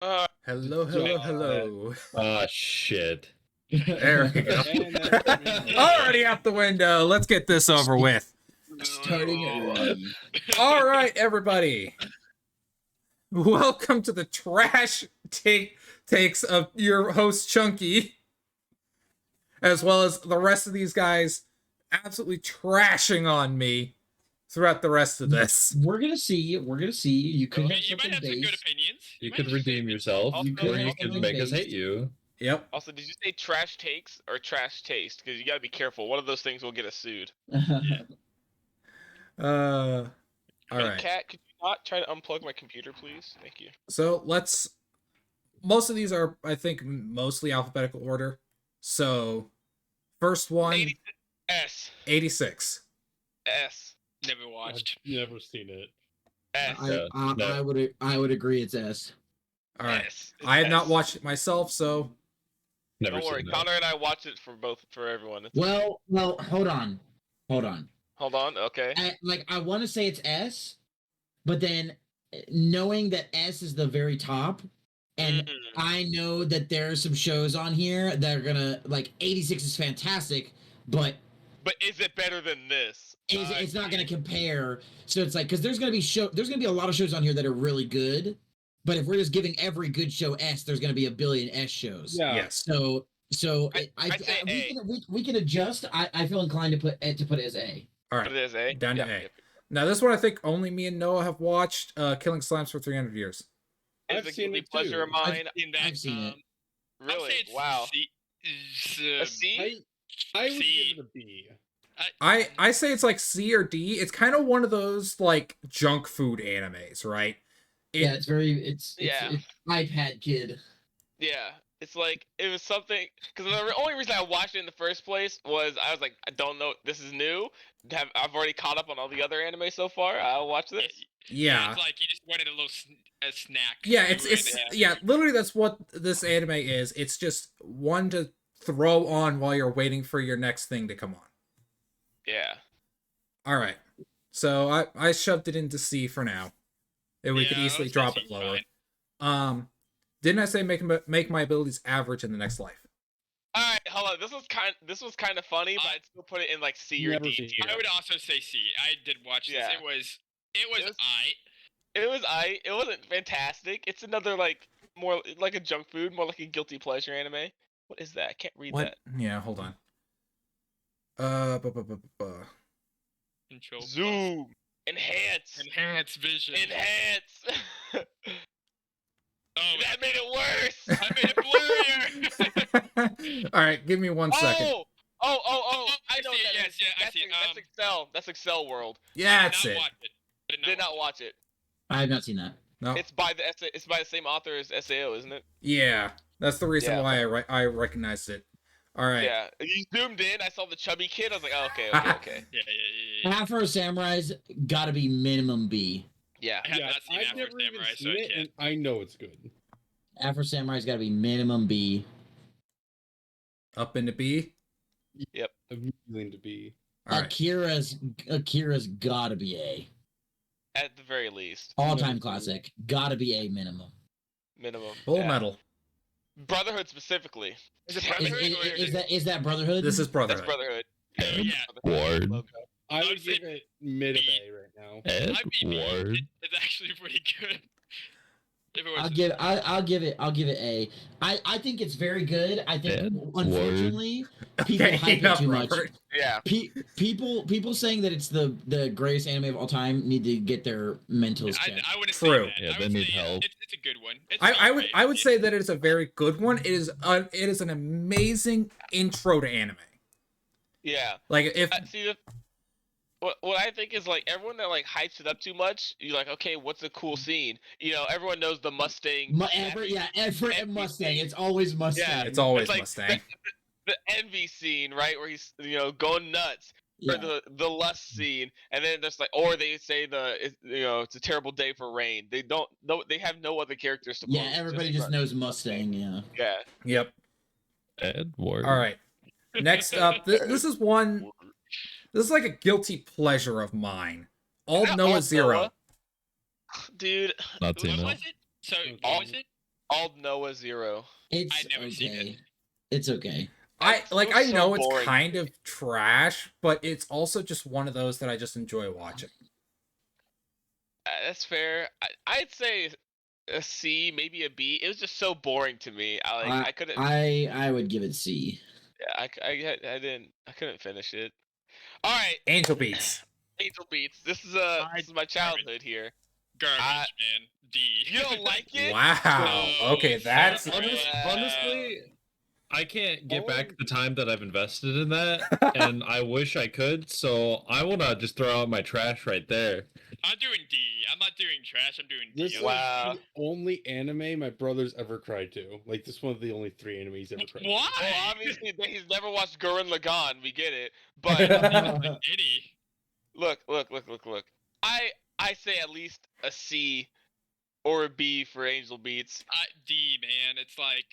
Hello, hello, hello. Ah, shit. There we go. And that's Already out the window. Let's get this over with. Starting early. All right, everybody. Welcome to the trash takes of your host Chunky, as well as the rest of these guys absolutely trashing on me throughout the rest of this. We're gonna see. We're gonna see. You could Okay, have you might something have some good based. opinions. You might could have redeem some- yourself, Also, You could or you have could something make us based. hate you. Yep. Also, did you say trash takes or trash taste? Because you gotta be careful. One of those things will get us sued. All Hey, right. Kat, could you not try to unplug my computer, please? Thank you. So most of these are, I think, mostly alphabetical order. So, first one, S. 86. S. Never watched. I've never seen it. S. I would agree. It's S. All right. S. I have not S. watched it myself, so Never Don't worry, seen that. Connor and I watched it for everyone. Well, hold on. Hold on. Okay. I want to say it's S, but then knowing that S is the very top, and Mm. I know that there are some shows on here that are gonna 86 is fantastic, but But is it better than this? it's not gonna compare. So it's because there's gonna be a lot of shows on here that are really good, but if we're just giving every good show S, there's gonna be a billion S shows. Yeah. yes. So I say A. we can adjust. I feel inclined to put it as A. All Put right. it as A. Down to Yeah, A. yeah. Now, this one I think only me and Noah have watched, Killing Slimes for 300 Years. It's I've a seen guilty it pleasure too. of mine. In that, I've seen it. Um, Really? Wow. A C? I would C. give it a B. I say it's like C or D. It's kind of one of those like junk food animes, right? Yeah, it's Yeah. it's iPad kid. Yeah, it's like it was something because the only reason I watched it in the first place was I was like, I don't know, this is new. I've already caught up on all the other anime so far. I'll watch this. Yeah. It's like you just wanted a little a snack. Yeah, You it's really have. yeah, literally that's what this anime is. It's just one to throw on while you're waiting for your next thing to come on. Yeah. All right. So I shoved it into C for now. And we could Yeah, easily that's drop it actually lower. Didn't I say make my abilities average in the next life? All right, hold on. This was kind of funny, but I'd still put it in like C or Never D seen tier. it. I would also say C. I did watch this. Yeah. It was I. It wasn't fantastic. It's another like more like a junk food, more like a guilty pleasure anime. What is that? I can't read What? Yeah, hold on. Control. Zoom. Enhance. Enhance vision. Enhance. Oh, That made it worse. I made it blurrier. All right, give me 1 second. Oh! I know see what it, that yes, is. yeah, I That's, see it. that's Excel. That's Excel World. Yeah, I that's did it. not watch it. I Did not watch it. I have not seen that. No. It's by the same author as SAO, isn't it? Yeah, that's the reason Yeah. why I recognized it. All right. Yeah. You zoomed in. I saw the chubby kid. I was like, oh, okay. Yeah. Afro Samurai's got to be minimum B. Yeah. I have Yeah, not seen I've Afro never even Samurai, so seen I it, can't. and I know it's good. Afro Samurai's got to be minimum B. Up into B. I'm willing to be. All right. Akira's got to be A. At the very least, All-time classic. Got to be A minimum. minimum. Full Yeah. Metal. Brotherhood specifically. Is it Is, Brotherhood or is that Brotherhood? This is That's Brotherhood. Brotherhood. Yeah. Ward. Logo. I I'd would say give it mid of A right now. Edward. It's actually pretty good. If it was I'll give it A. I think it's very good. I think Edward. unfortunately people Okay, hype it enough, too much. Robert. Yeah. People saying that it's the greatest anime of all time need to get their mentals checked. I wouldn't True. say that. Yeah, I they would need say help. It's a good one. It's I would say that it is a very good one. It is an amazing intro to anime. Yeah. Like if See, what I think is like everyone that like hypes it up too much. You're like, okay, what's a cool scene? You know, everyone knows the Mustang. Every Mustang. It's always Mustang. Yeah, it's always it's like Mustang. The envy scene, right, where he's going nuts. Yeah. Or the lust scene, and then there's like, or they say it's a terrible day for rain. They don't know. They have no other characters to. Yeah, everybody just knows Mustang. Yeah. Yeah. Yep. Edward. All right. Next up, this is one. This is like a guilty pleasure of mine. All Is that Noah all Zero. Noah? Dude, Not seen What it. was it? So Okay. what was it? All Noah 0. It's I'd never seen okay. it. It's okay. I It was I so know it's boring. kind of trash, but it's also just one of those that I just enjoy watching. That's fair. I'd say a C, maybe a B. It was just so boring to me. I couldn't. I would give it C. Yeah, I couldn't finish it. All right, Angel Beats. Angel Beats. This is my garbage. childhood here. Garbage, I- man. D. You don't like it? Wow. Okay, that's Honestly, I can't get back the time that I've invested in that, and I wish I could. So I want to just throw out my trash right there. I'm doing D. I'm not doing trash. I'm doing D. This is Wow. the only anime my brother's ever cried to. Like, this is one of the only 3 anime he's ever cried Why? Well, obviously he's never watched Gurren Lagann. We get it, but Diddy. look. I say at least a C or a B for Angel Beats. D, man. It's like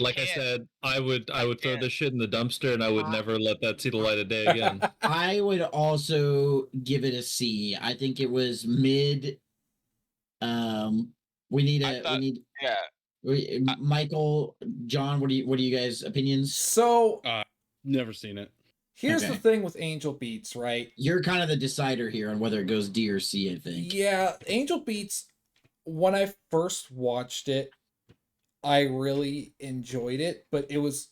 Like I can't. said, I would throw can't. this shit in the dumpster, and I would never let that see the light of day again. I would also give it a C. I think it was mid. We need I thought- Yeah. Michael, John, what do you guys opinions? so. Never seen it. Here's Okay. the thing with Angel Beats, right? You're kind of the decider here on whether it goes D or C, I think. Yeah, Angel Beats. When I first watched it, I really enjoyed it, but it was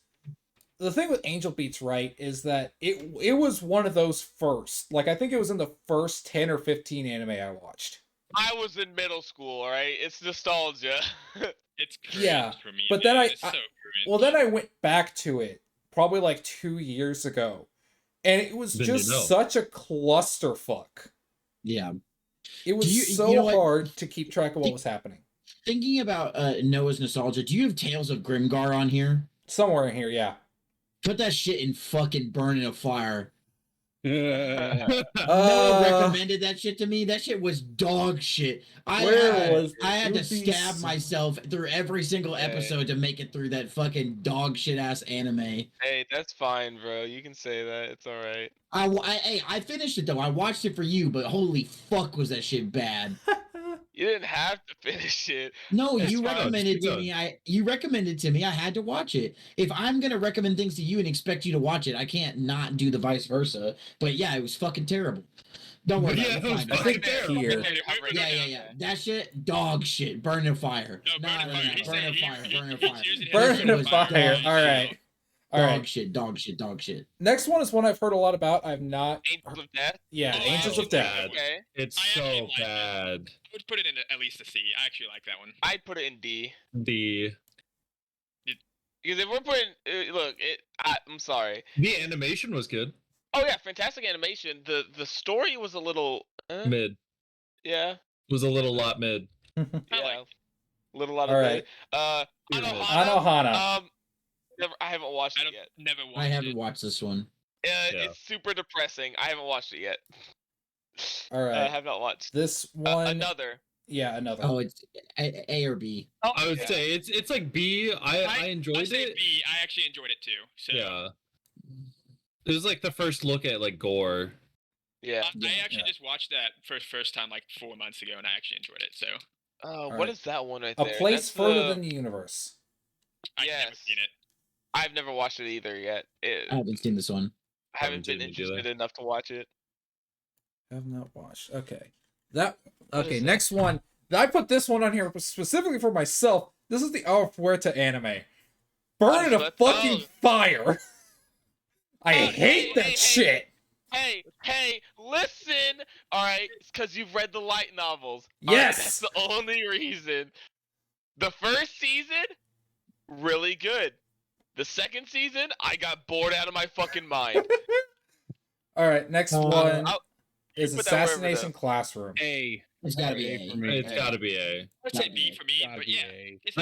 the thing with Angel Beats, right, is that it was one of those first. Like I think it was in the first 10 or 15 anime I watched. I was in middle school, all right? It's nostalgia. it's cringe Yeah, for me. but then man. I- It's so cringe. Well, then I went back to it probably like 2 years ago, and it was Then you just know. such a clusterfuck. Yeah. It was you so know what? hard to keep track of what was happening. Thinking about Noah's nostalgia, do you have Tales of Grimgar on here? Somewhere in here, yeah. Put that shit in fucking burn in a fire. Yeah. Noah recommended that shit to me. That shit was dog shit. I had to stab myself through every single Hey. episode to make it through that fucking dog shit ass anime. Hey, that's fine, bro. You can say that. It's all right. I finished it though. I watched it for you, but holy fuck was that shit bad. You didn't have to finish it. No, It's you fine. recommended to Keep me. You recommended to me. I had to watch it. If I'm gonna recommend things to you and expect you to watch it, I can't not do the vice versa. But yeah, it was fucking terrible. Don't worry Yeah, about it it. was It's fine. I think terrible. here. Yeah. That shit, dog shit. Burn in fire. No, burn in fire. He Burn in said fire. he- Burn in he- fire. he- he- Burn That in shit was fire. dog All right. shit. All right. Dog shit. Next one is one I've heard a lot about. I've not. Angels of Death. Yeah, Oh, Angels wow. of Death. Okay. It's I actually so like it. bad. I would put it in at least a C. I actually like that one. I'd put it in D. The Because if we're putting, I'm sorry. animation was good. Oh yeah, fantastic animation. The story was a little, Mid yeah, was a little lot mid. yeah, like- little lot All of right. mid. Anohana. Anohana. I haven't watched I it don't yet. never watched I haven't it. watched this one. Yeah. It's super depressing. I haven't watched it yet. All I right. have not watched. This one. Another. Yeah, another. Oh, it's A or B. Oh, I would yeah. say it's like B. I enjoyed I say it. B. I actually enjoyed it too. So Yeah. It was like the first look at like gore. Yeah. I actually Yeah. just watched that first time like 4 months ago, and I actually enjoyed it. So Oh, All what right. is that one right A there? place That's further the- than the universe. I've never Yes. seen it. I've never watched it either yet. I haven't seen this one. I haven't been Haven't seen it either. interested enough to watch it. Have not watched. Okay. That. What Okay. is it? Next one. I put this one on here specifically for myself. This is the Agua Puerta anime. Burn in a what- fucking oh. fire. I Oh, hate that hey. shit. Hey, listen! Alright, it's because you've read the light novels. All right, Yes. that's the only reason. The first season, really good. The second season, I got bored out of my fucking mind. All right. Next Uh, one I'll- is put that wherever Assassination though. Classroom. A. It's gotta be A A. for me. It's got to be A. I'd say B for me, but yeah. It's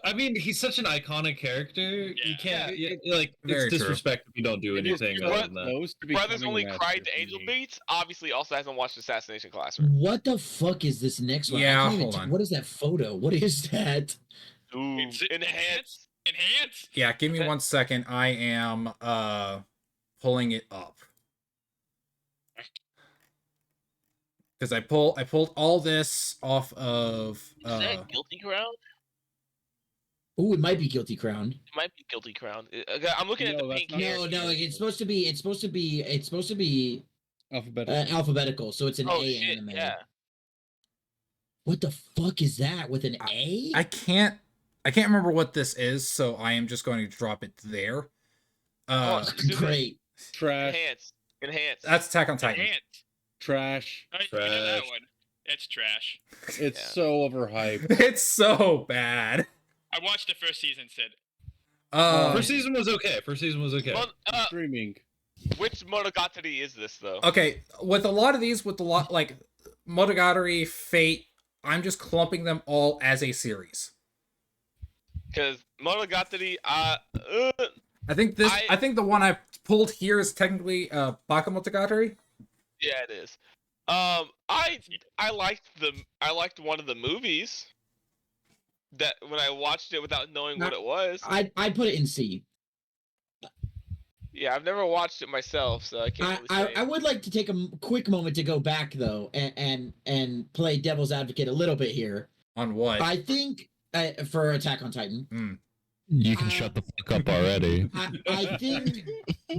I mean, he's such an iconic character. You Yeah. can't Yeah, like Very it's true. disrespect if you don't do It is anything too other than that. close to Brothers becoming only a cried master to for Angel me. Beats. Obviously, also hasn't watched Assassination Classroom. What the fuck is this next one? I Yeah, can't even hold on. What is that photo? What is that? Ooh, It's enhance. Enhance. Yeah. Give me Okay. 1 second. I am pulling it up. Because I pulled all this off of Is that Guilty Crown? Oh, it might be Guilty Crown. It might be Guilty Crown. I'm looking at No, the that's pink not- hair. No, it's supposed to be. It's supposed to be Alphabetical. alphabetical. So it's an Oh A shit! anime. Yeah. What the fuck is that with an A? I can't remember what this is, so I am just going to drop it there. zoom in. Great. Trash. Enhance. That's Attack on Titan. Enhance. Trash. Oh, you know that Trash. one. It's trash. It's Yeah. so overhyped. It's so bad. I watched the first season, Sid. First season was okay. Well, Streaming. which Monogatari is this though? okay, with a lot of these, with a lot like Monogatari, Fate, I'm just clumping them all as a series. Because Monogatari, I think the one I pulled here is technically Bakemonogatari. yeah, it is. I liked one of the movies that when I watched it without knowing what it was. I'd put it in C. Yeah, I've never watched it myself, so I can't really say. I would like to take a quick moment to go back though and play devil's advocate a little bit here. On what? I think for Attack on Titan, You can Uh, shut the fuck up already. I think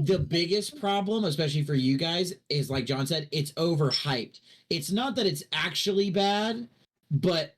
the biggest problem, especially for you guys, is like John said, it's overhyped. It's not that it's actually bad, but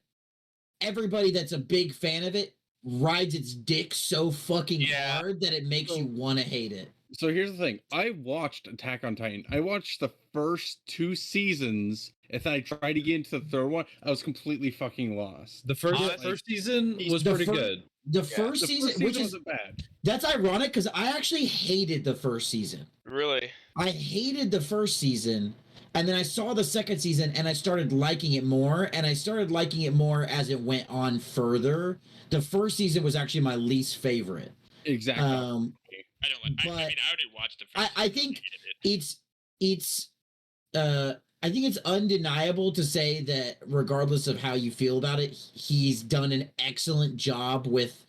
everybody that's a big fan of it rides its dick so fucking Yeah. hard that it makes you want to hate it. So here's the thing. I watched Attack on Titan. I watched the first 2 seasons, and then I tried to get into the third one. I was completely fucking lost. The first Honestly, season was the pretty fir- good. The Yeah, first The season, first which season is wasn't bad. that's ironic because I actually hated the first season. Really? I hated the first season, and then I saw the second season and I started liking it more, and I started liking it more as it went on further. The first season was actually my least favorite. Exactly. I don't like. I But mean, I already watched the first. I season and think hated it. it's I think it's undeniable to say that regardless of how you feel about it, he's done an excellent job with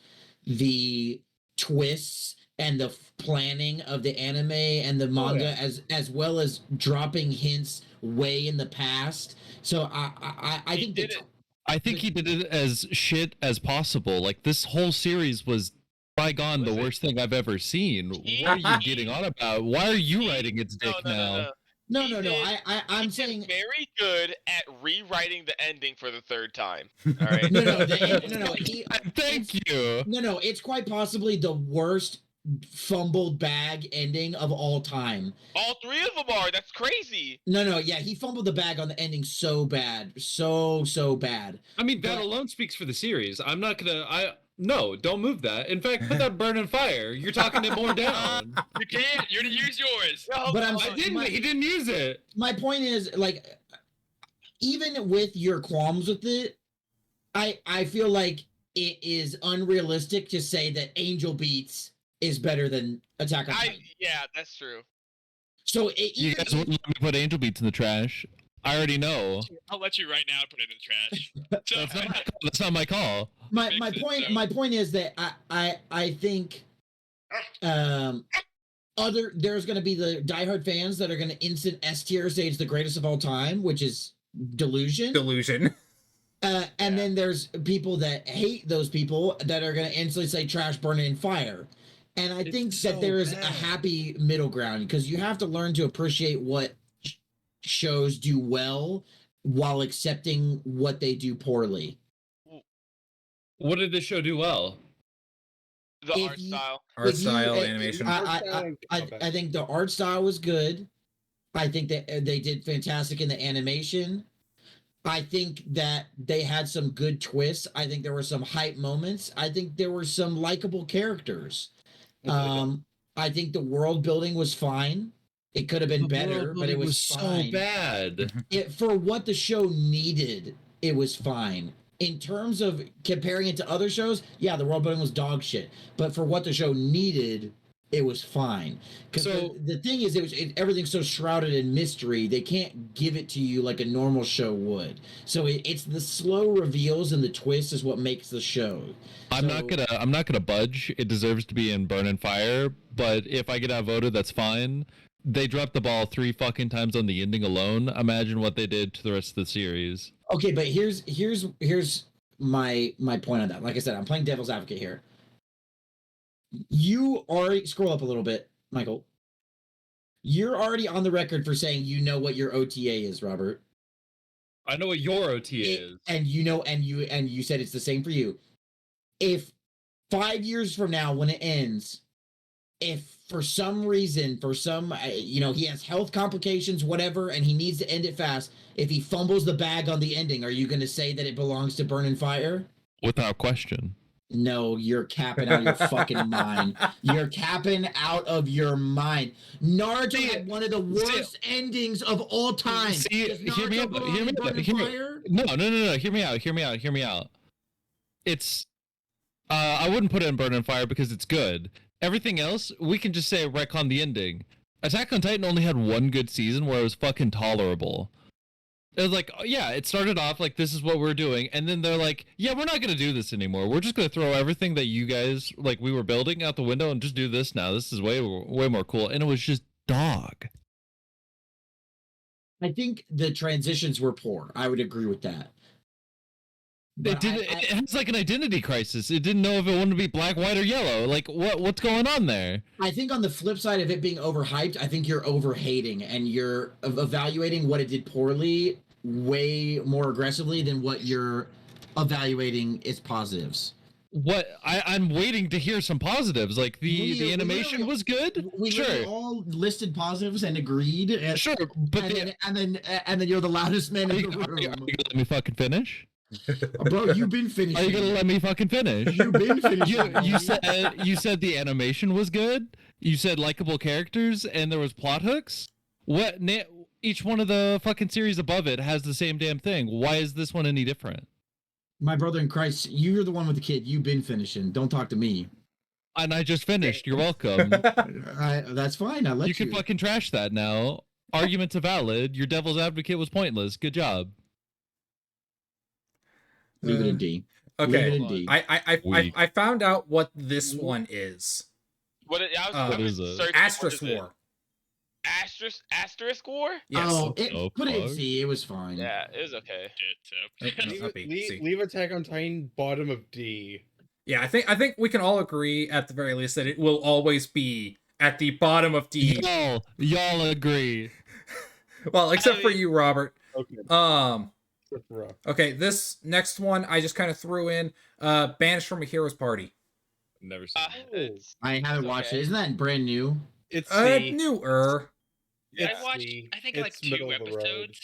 the twists and the planning of the anime and the manga, as well as dropping hints way in the past. So I He think did that it. I think he did it as shit as possible. Like this whole series was by gone the Listen. worst thing I've ever seen. He- What are you he- getting on about? Why are you he- riding its dick now? no, He no, no. did- I'm He saying did very good at rewriting the ending for the third time. All right. no, no, no. Thank you. No, it's quite possibly the worst fumbled bag ending of all time. All 3 of them are. That's crazy. No, yeah, he fumbled the bag on the ending so bad, so bad. I mean, that But- alone speaks for the series. I'm not gonna. No, don't move that. In fact, put that burn and fire. You're talking it more down. You can't. You're gonna use yours. No, But I'm no, I saying- didn't. He didn't use it. My point is, like, even with your qualms with it, I feel like it is unrealistic to say that Angel Beats is better than Attack on Titan. yeah, that's true. So You guys wouldn't let me put Angel Beats in the trash. I already know. I'll let you right now put it in the trash. So, That's not my call. my Makes sense, point though. my point is that I think there's going to be the diehard fans that are going to instant S tier say it's the greatest of all time, which is delusion. Delusion. And then there's people that hate those people that are going to instantly say trash, burn it in fire. And I think It's that so there is a bad. happy middle ground because you have to learn to appreciate what shows do well while accepting what they do poorly. What did this show do well? The If art you- style. Art If you- style, I- animation. I think the art style was good. I think that they did fantastic in the animation. I think that they had some good twists. I think there were some hype moments. I think there were some likable characters. I think the world building was fine. It could have been better, but it was fine. so bad. For what the show needed, it was fine. In terms of comparing it to other shows, yeah, the world building was dog shit. But for what the show needed, it was fine. Because So- the thing is, everything's so shrouded in mystery, they can't give it to you like a normal show would. So it's the slow reveals and the twist is what makes the show. I'm not gonna budge. It deserves to be in Burn and Fire, but if I get outvoted, that's fine. They dropped the ball 3 fucking times on the ending alone. Imagine what they did to the rest of the series. Okay, but here's my point on that. Like I said, I'm playing devil's advocate here. You already scroll up a little bit, Michael. You're already on the record for saying you know what your OTA is, Robert. I know what your OTA is. And you said it's the same for you. If 5 years from now, when it ends, if for some reason, he has health complications, whatever, and he needs to end it fast, if he fumbles the bag on the ending, are you going to say that it belongs to Burn and Fire? Without question. No, you're capping out your fucking mind. You're capping out of your mind. Naruto had one of the worst endings of all time. Does Naruto belong in Burn and Fire? No. Hear me out. It's I wouldn't put it in Burn and Fire because it's good. Everything else, we can just say retcon the ending. Attack on Titan only had one good season where it was fucking tolerable. It was like, yeah, it started off like this is what we're doing, and then they're like, yeah, we're not gonna do this anymore. We're just gonna throw everything that you guys like we were building out the window and just do this now. This is way more cool, and it was just dog. I think the transitions were poor. I would agree with that. But It has like an identity crisis. It didn't know if it wanted to be black, white, or yellow. Like what's going on there? I think on the flip side of it being overhyped, I think you're overhating and you're evaluating what it did poorly way more aggressively than what you're evaluating its positives. I'm waiting to hear some positives. Like the animation was good. We Sure. all listed positives and agreed. Sure, but and then you're the loudest man in the are you room. gonna let me fucking finish? Bro, you've been finishing. Are you gonna let me fucking finish? You've been finishing. You said the animation was good. You said likable characters and there was plot hooks. Each one of the fucking series above it has the same damn thing. Why is this one any different? My brother in Christ, you're the one with the kid. You've been finishing. Don't talk to me. And I just finished. You're welcome. That's fine. I let you. You can fucking trash that now. Arguments are valid. Your devil's advocate was pointless. Good job. Leave it in D. Okay, Leave it in D. I found out what this one is. What is it? Asterisk War. Asterisk War? Yes. Oh, Oh, put it in fuck. C. It was fine. Yeah, it was okay. Leave Attack on Titan bottom of D. Yeah, I think we can all agree at the very least that it will always be at the bottom of D. Y'all agree. Well, except for you, Robert. Okay. Okay, this next one I just kind of threw in Banished from a Hero's Party. Never seen it. I haven't watched it. Isn't that brand new? It's C. Newer. It's I watched, C. I think, It's like 2 middle of the road. episodes.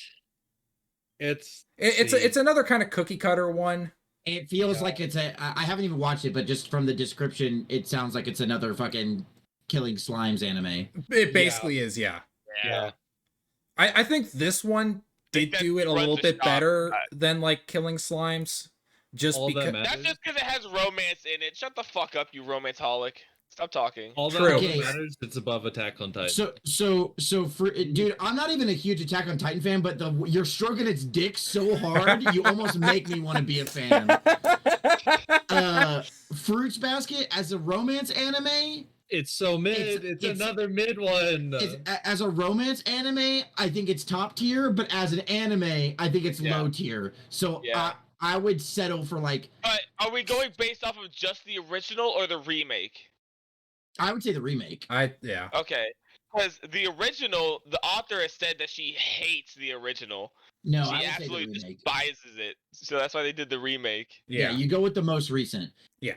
It's It's another kind of cookie cutter one. It feels Yeah. like it's I haven't even watched it, but just from the description, it sounds like it's another fucking killing slimes anime. It basically is, yeah. Yeah. I think this one did that do it a runs little the bit shop. better than like Killing Slimes. Just All that because matters- That's just because it has romance in it. Shut the fuck up, you romance-holic. Stop talking. All that True. really matters. It's above Attack on Titan. So for dude, I'm not even a huge Attack on Titan fan, but you're stroking its dick so hard, you almost make me want to be a fan. Fruits Basket as a romance anime, It's so mid. It's another mid one. as a romance anime, I think it's top tier, but as an anime, I think it's Yeah. low tier. So Yeah. I would settle for like, But are we going based off of just the original or the remake? I would say the remake. yeah. Okay. Because the original, the author has said that she hates the original. No, She I would say the absolutely remake. despises it. So that's why they did the remake. Yeah, Yeah. you go with the most recent. Yeah.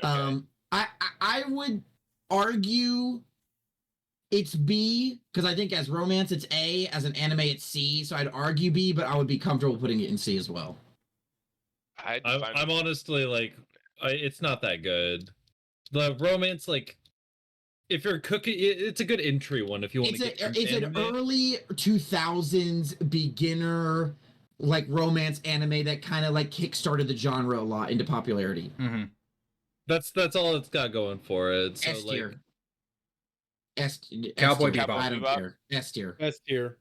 I would argue it's B because I think as romance it's A, as an anime it's C. So I'd argue B, but I would be comfortable putting it in C as well. I'm honestly like, it's not that good. The romance, like, if you're cooking, it's a good entry one if you want to get into It's an anime. early 2000s beginner like romance anime that kind of like kickstarted the genre a lot into popularity. Mm-hmm. That's all it's got going for it. So S like, tier. Cowboy tier. Bebop. I don't care. S tier. S tier.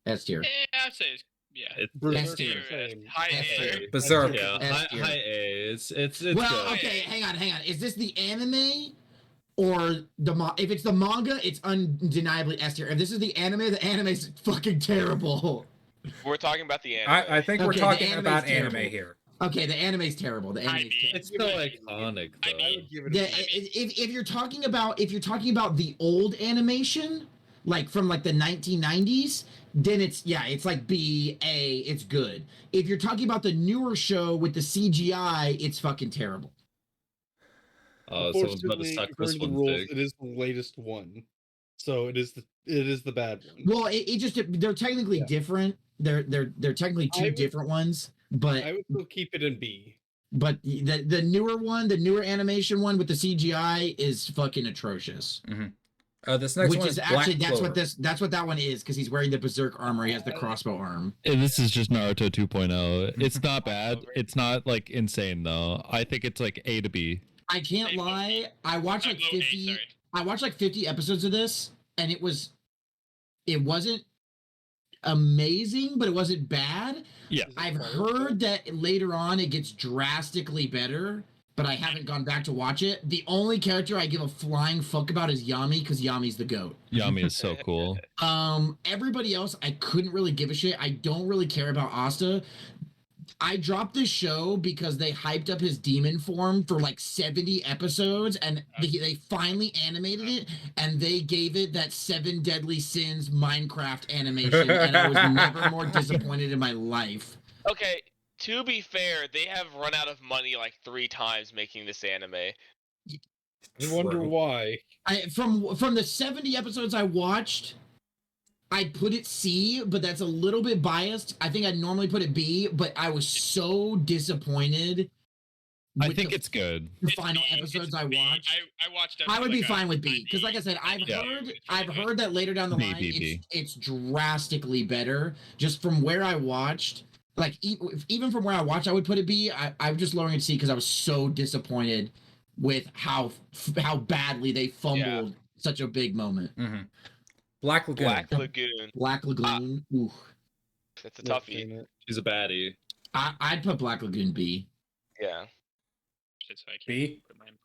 S tier. Yeah, I'd say it's, yeah. it's S Berserk, tier. same. High S A. tier. Berserk. yeah, S high, tier. high A. It's Well, good. okay, hang on. Is this the anime or if it's the manga, it's undeniably S tier. If this is the anime's fucking terrible. We're talking about the anime. I think we're Okay, the talking anime's about terrible. anime here. Okay, the anime's terrible. The anime's mean, terrible. It's so iconic, I though. mean- give it The, a B. if you're talking about the old animation, like from like the 1990s, then it's like B, A, it's good. If you're talking about the newer show with the CGI, it's fucking terrible. Oh, someone's about to Unfortunately, suck this according to the one rules, dick. it is the latest one, so it is the bad one. Well, it just they're technically Yeah. different. They're technically I two would- different ones, but I would still keep it in B. the newer one, the newer animation one with the CGI is fucking atrocious. This next Which one is Black actually Clover. that's what that one is, because he's wearing the berserk armor. He has the crossbow arm. This is just Naruto 2.0. It's not bad. Over. It's not like insane though. I think it's like A to B. I can't Same lie. I watched like Low A, 50. sorry. I watched like 50 episodes of this, and it wasn't amazing, but it wasn't bad. Yeah. I've heard that later on it gets drastically better, but I haven't gone back to watch it. The only character I give a flying fuck about is Yami, because Yami's the goat. Yami is so cool. Everybody else I couldn't really give a shit. I don't really care about Asta. I dropped this show because they hyped up his demon form for like 70 episodes, and they finally animated it, and they gave it that 7 Deadly Sins Minecraft animation, and I was never more disappointed in my life. Okay, to be fair, they have run out of money like 3 times making this anime. I wonder True. why. From the 70 episodes I watched, I'd put it C, but that's a little bit biased. I think I'd normally put it B, but I was so disappointed. I with think the it's good. final B. episodes It's I B. watched. I watched. I would be like a fine with B, because like I said, I've Yeah. heard that later down the B, line B, B. it's drastically better. Just from where I watched, like even from where I watched, I would put it B. I was just lowering it to C because I was so disappointed with how badly they fumbled such a big moment. Black Lagoon. Black Lagoon. Black Lagoon. Ooh, That's a Not toughie. seen it. She's a baddie. I'd put Black Lagoon B. Yeah. Shit, so I can't B? put my input.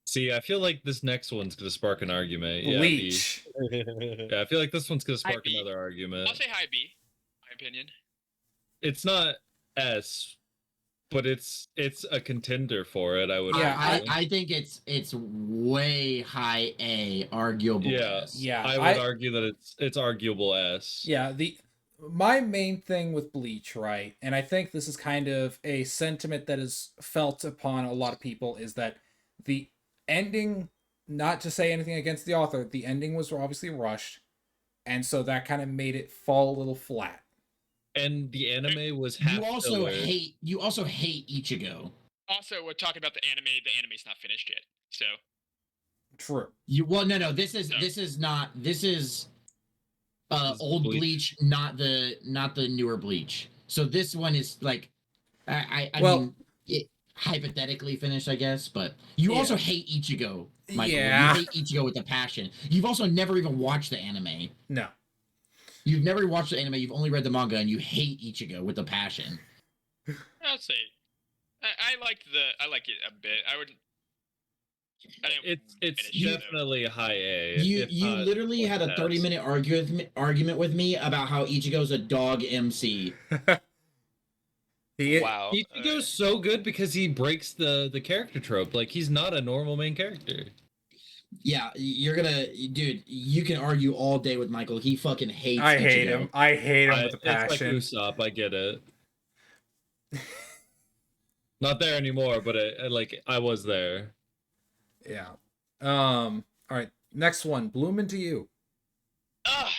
See, I feel like this next one's gonna spark an argument. Yeah, B. Bleach. Yeah, I feel like this one's gonna High spark B. another argument. I'll say high B. My opinion. It's not S, but it's a contender for it. I would. Yeah, argue. I think it's way high A, arguable. Yeah. S. Yeah, I would argue that it's arguable S. Yeah, my main thing with Bleach, right, and I think this is kind of a sentiment that is felt upon a lot of people, is that the ending, not to say anything against the author, the ending was obviously rushed, and so that kind of made it fall a little flat. And the anime was half You also filler. hate Ichigo. Also, we're talking about the anime. The anime's not finished yet, so True. No, this is This is old Bleach. Bleach, not the newer Bleach. So this one is like I Well- mean, it hypothetically finished, I guess, but you Yeah. also hate Ichigo, Michael. Yeah. You hate Ichigo with a passion. You've also never even watched the anime. No. You've never watched the anime, you've only read the manga, and you hate Ichigo with a passion. I'll say I liked it a bit. I would. I didn't It's finish it, though. definitely a high A. You if you not literally had a S. 30-minute argument with me about how Ichigo's a dog MC. Wow. Ichigo's so good because he breaks the character trope. Like he's not a normal main character. Yeah, dude, you can argue all day with Michael. He fucking hates I hate Ichigo. him. I hate him with a It's like passion. Usopp, I get it. Not there anymore, but I was there. Yeah. All right. Next one. Bloom Into You. Ugh.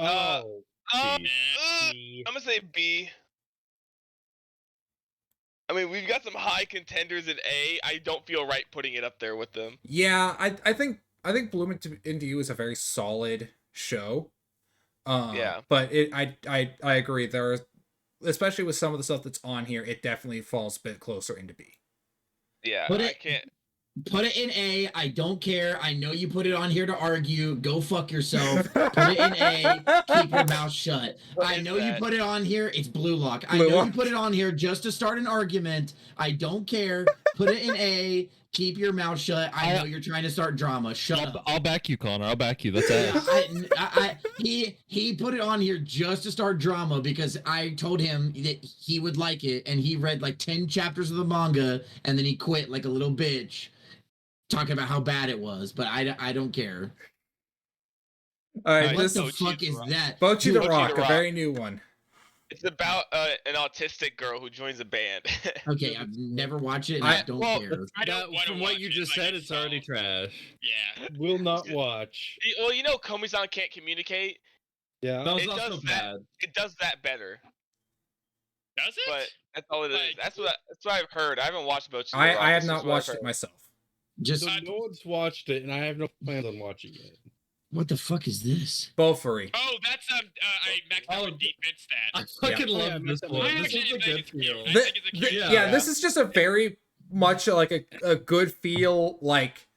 Oh, Uh, B. I'm gonna say B. I mean, we've got some high contenders in A. I don't feel right putting it up there with them. Yeah, I think Bloom Into You is a very solid show. Yeah. But I agree. There are, especially with some of the stuff that's on here, it definitely falls a bit closer into B. Yeah, Put I it- can't. Put it in A. I don't care. I know you put it on here to argue. Go fuck yourself. Put it in A. Keep your mouth shut. What I is know you that? put it on here. It's Blue Lock. I Blue know Lock. you put it on here just to start an argument. I don't care. Put it in A. Keep your mouth shut. I know you're trying to start drama. Shut up. I'll back you, Connor. I'll back you. That's ass. He put it on here just to start drama because I told him that he would like it, and he read like 10 chapters of the manga, and then he quit like a little bitch, talking about how bad it was. But I don't care. All right, What this the is fuck is that? Bocchi the Dude, Rock, the a Rock. very new one. It's about an autistic girl who joins a band. Okay, I've never watched it, and I don't care. I don't wanna From what watch you it, just like, said, it's already so- trash. Yeah. Will not watch. Well, you know, Komi-san can't communicate. Yeah. Oh, It does that. It does that better, Does it? but that's all it is. Like- That's what I've heard. I haven't watched Bocchi the I Rock. have This is not what I've watched it heard. myself. Just So no one's watched it, and I have no plans on watching it. what the fuck is this? Bofuri. Oh, that's I maxed out with defense I stats. fucking Yeah. love this I one. This actually is a think good it's cute. feel. I The- think it's a the- cute. yeah, this is just a very much like a good feel. Like,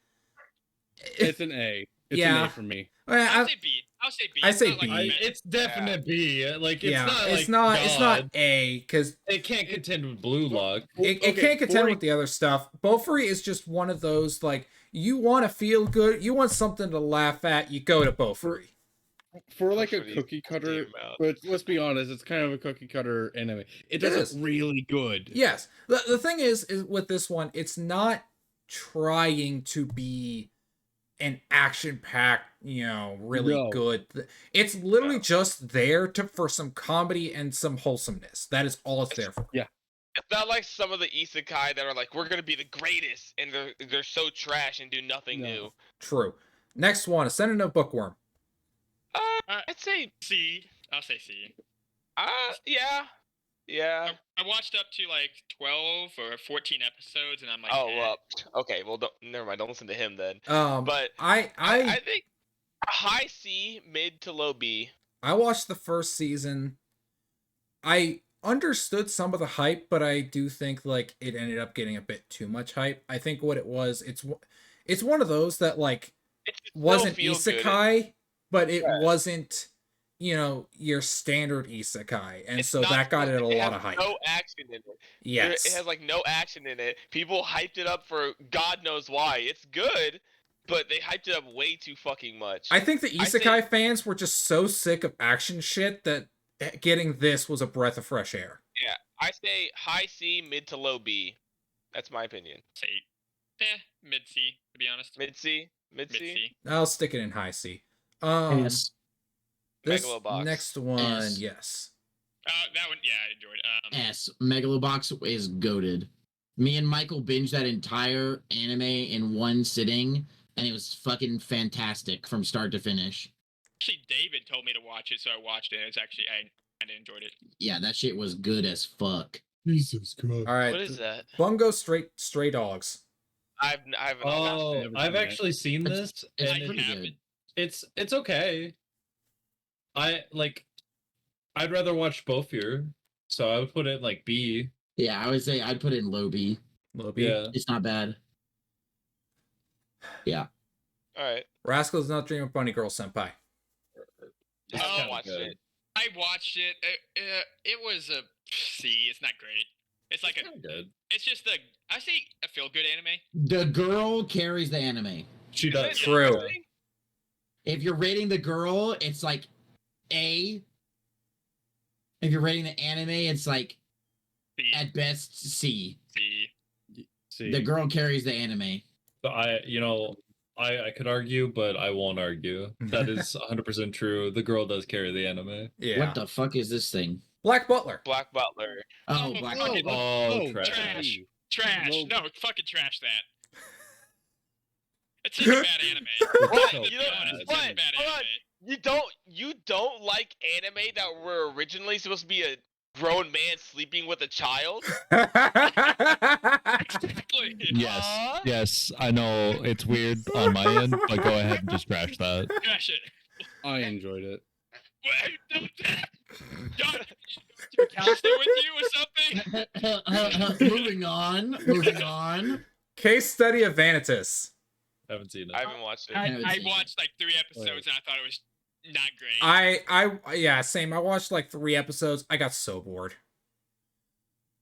It's an A. It's Yeah. an A for me. I'll I, say B. I'll say B. I It's say not like B. bad. It's definite B. Like it's yeah, not. it's like not God. A because It can't contend with Blue Lock. it Okay, can't contend for- with the other stuff. Bofuri is just one of those like you want to feel good, you want something to laugh at, you go to Bofuri. for like a Hopefully cookie it's cutter. name out. But let's be honest, it's kind of a cookie cutter anime. It does is. it really good. Yes, the thing is with this one, it's not trying to be an action-packed, really No. good. It's literally just there for some comedy and some wholesomeness. That is all it's there for. It's not like some of the isekai that are like, we're gonna be the greatest, and they're so trash and do nothing No. new. True. Next one, Ascendant of Bookworm. I'd say, C. I'll say C. yeah. I watched up to like 12 or 14 episodes, and I'm like, Oh, eh. well, okay. Well, never mind. Don't listen to him then. But I I think high C, mid to low B. watched the first season. I understood some of the hype, but I do think like it ended up getting a bit too much hype. I think what it was, it's one of those that like It just still wasn't feels good. isekai, but it Right. wasn't, your standard isekai, and It's so not that got it a has lot of hype. No action in it. Yes. It has like no action in it. People hyped it up for God knows why. It's good, but they hyped it up way too fucking much. I think the I say- isekai fans were just so sick of action shit that getting this was a breath of fresh air. Yeah, I say high C, mid to low B. That's my opinion. Say, mid C, to be honest. Mid C, mid Mid C. C. I'll stick it in high C. S. This Megalobox. next one, S. yes. That one, yeah, I enjoyed. S. Megalobox is goaded. Me and Michael binged that entire anime in one sitting, and it was fucking fantastic from start to finish. Actually, David told me to watch it, so I watched it. It's actually I kind of enjoyed it. Yeah, that shit was good as fuck. Jesus Christ. All right. What is that? Bungo Stray Dogs. I haven't. Oh, watched it. I've actually seen It's- this, it's and pretty haven't. good. it's okay. I'd rather watch Bofur, so I would put it like B. Yeah, I would say I'd put it in low B. Little B. Yeah. It's not bad. All right. Rascals Not Dream of Bunny Girl Senpai. It's I'll kinda watch good. it. I watched it. It was a C. It's not great. It's like It's kinda good. It's just I say a feel good anime. The girl carries the anime. She Is does. it True. interesting? If you're rating the girl, it's like A. If you're rating the anime, it's like C. at best C. C. See, The girl carries the anime. but I could argue, but I won't argue. That is 100% true. The girl does carry the anime. Yeah. What the fuck is this thing? Black Butler. Black Butler. Oh, Oh, Black. fuck it. Oh, Trash. trash. Trash. Well- No, fucking trash that. It's such a bad anime. What? so You It's don't, such a what? bad Hold on. anime. You don't like anime that were originally supposed to be a grown man sleeping with a child? Exactly. Yes. Huh? Yes, I know it's weird on my end, but go ahead and just trash that. Trash it. I enjoyed it. Wait, don't God, to a counselor with you or something? Moving on. Moving on. Case Study of Vanitas. Haven't seen it. I haven't watched it. I haven't seen it. watched like 3 episodes and I thought it was not great. Yeah, same. I watched like 3 episodes. I got so bored.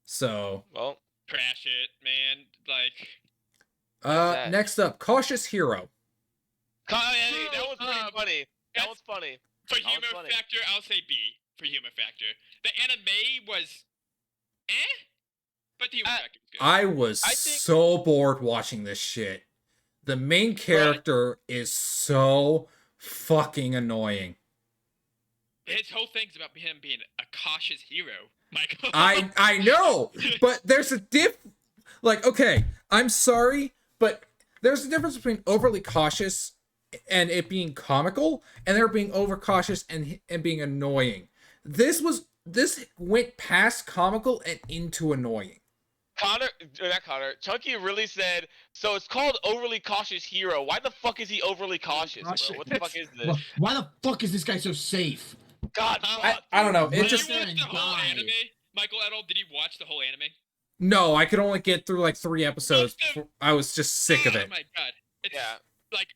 So Well, Crash it, man. Like, that? Next up, Cautious Hero. Hey, that was pretty funny. That that's- was funny. for That was humor funny. factor, I'll say B for humor factor. The anime was, but the humor factor was good. I was I think- so bored watching this shit. The main character is so fucking annoying. His whole thing's about him being a cautious hero, Michael. I know, but there's a like, okay, I'm sorry, but there's a difference between overly cautious and it being comical, and there being overcautious and being annoying. This went past comical and into annoying. Not Connor. Chunky really said, so it's called Overly Cautious Hero. Why the fuck is he overly cautious, bro? What the fuck is this? Why the fuck is this guy so safe? God, fuck. I don't know. It Did just you watch and the whole die. anime? Michael Edel, did you watch the whole anime? no. I could only get through like 3 episodes. before I was just sick of Oh it. my god. It's Yeah. like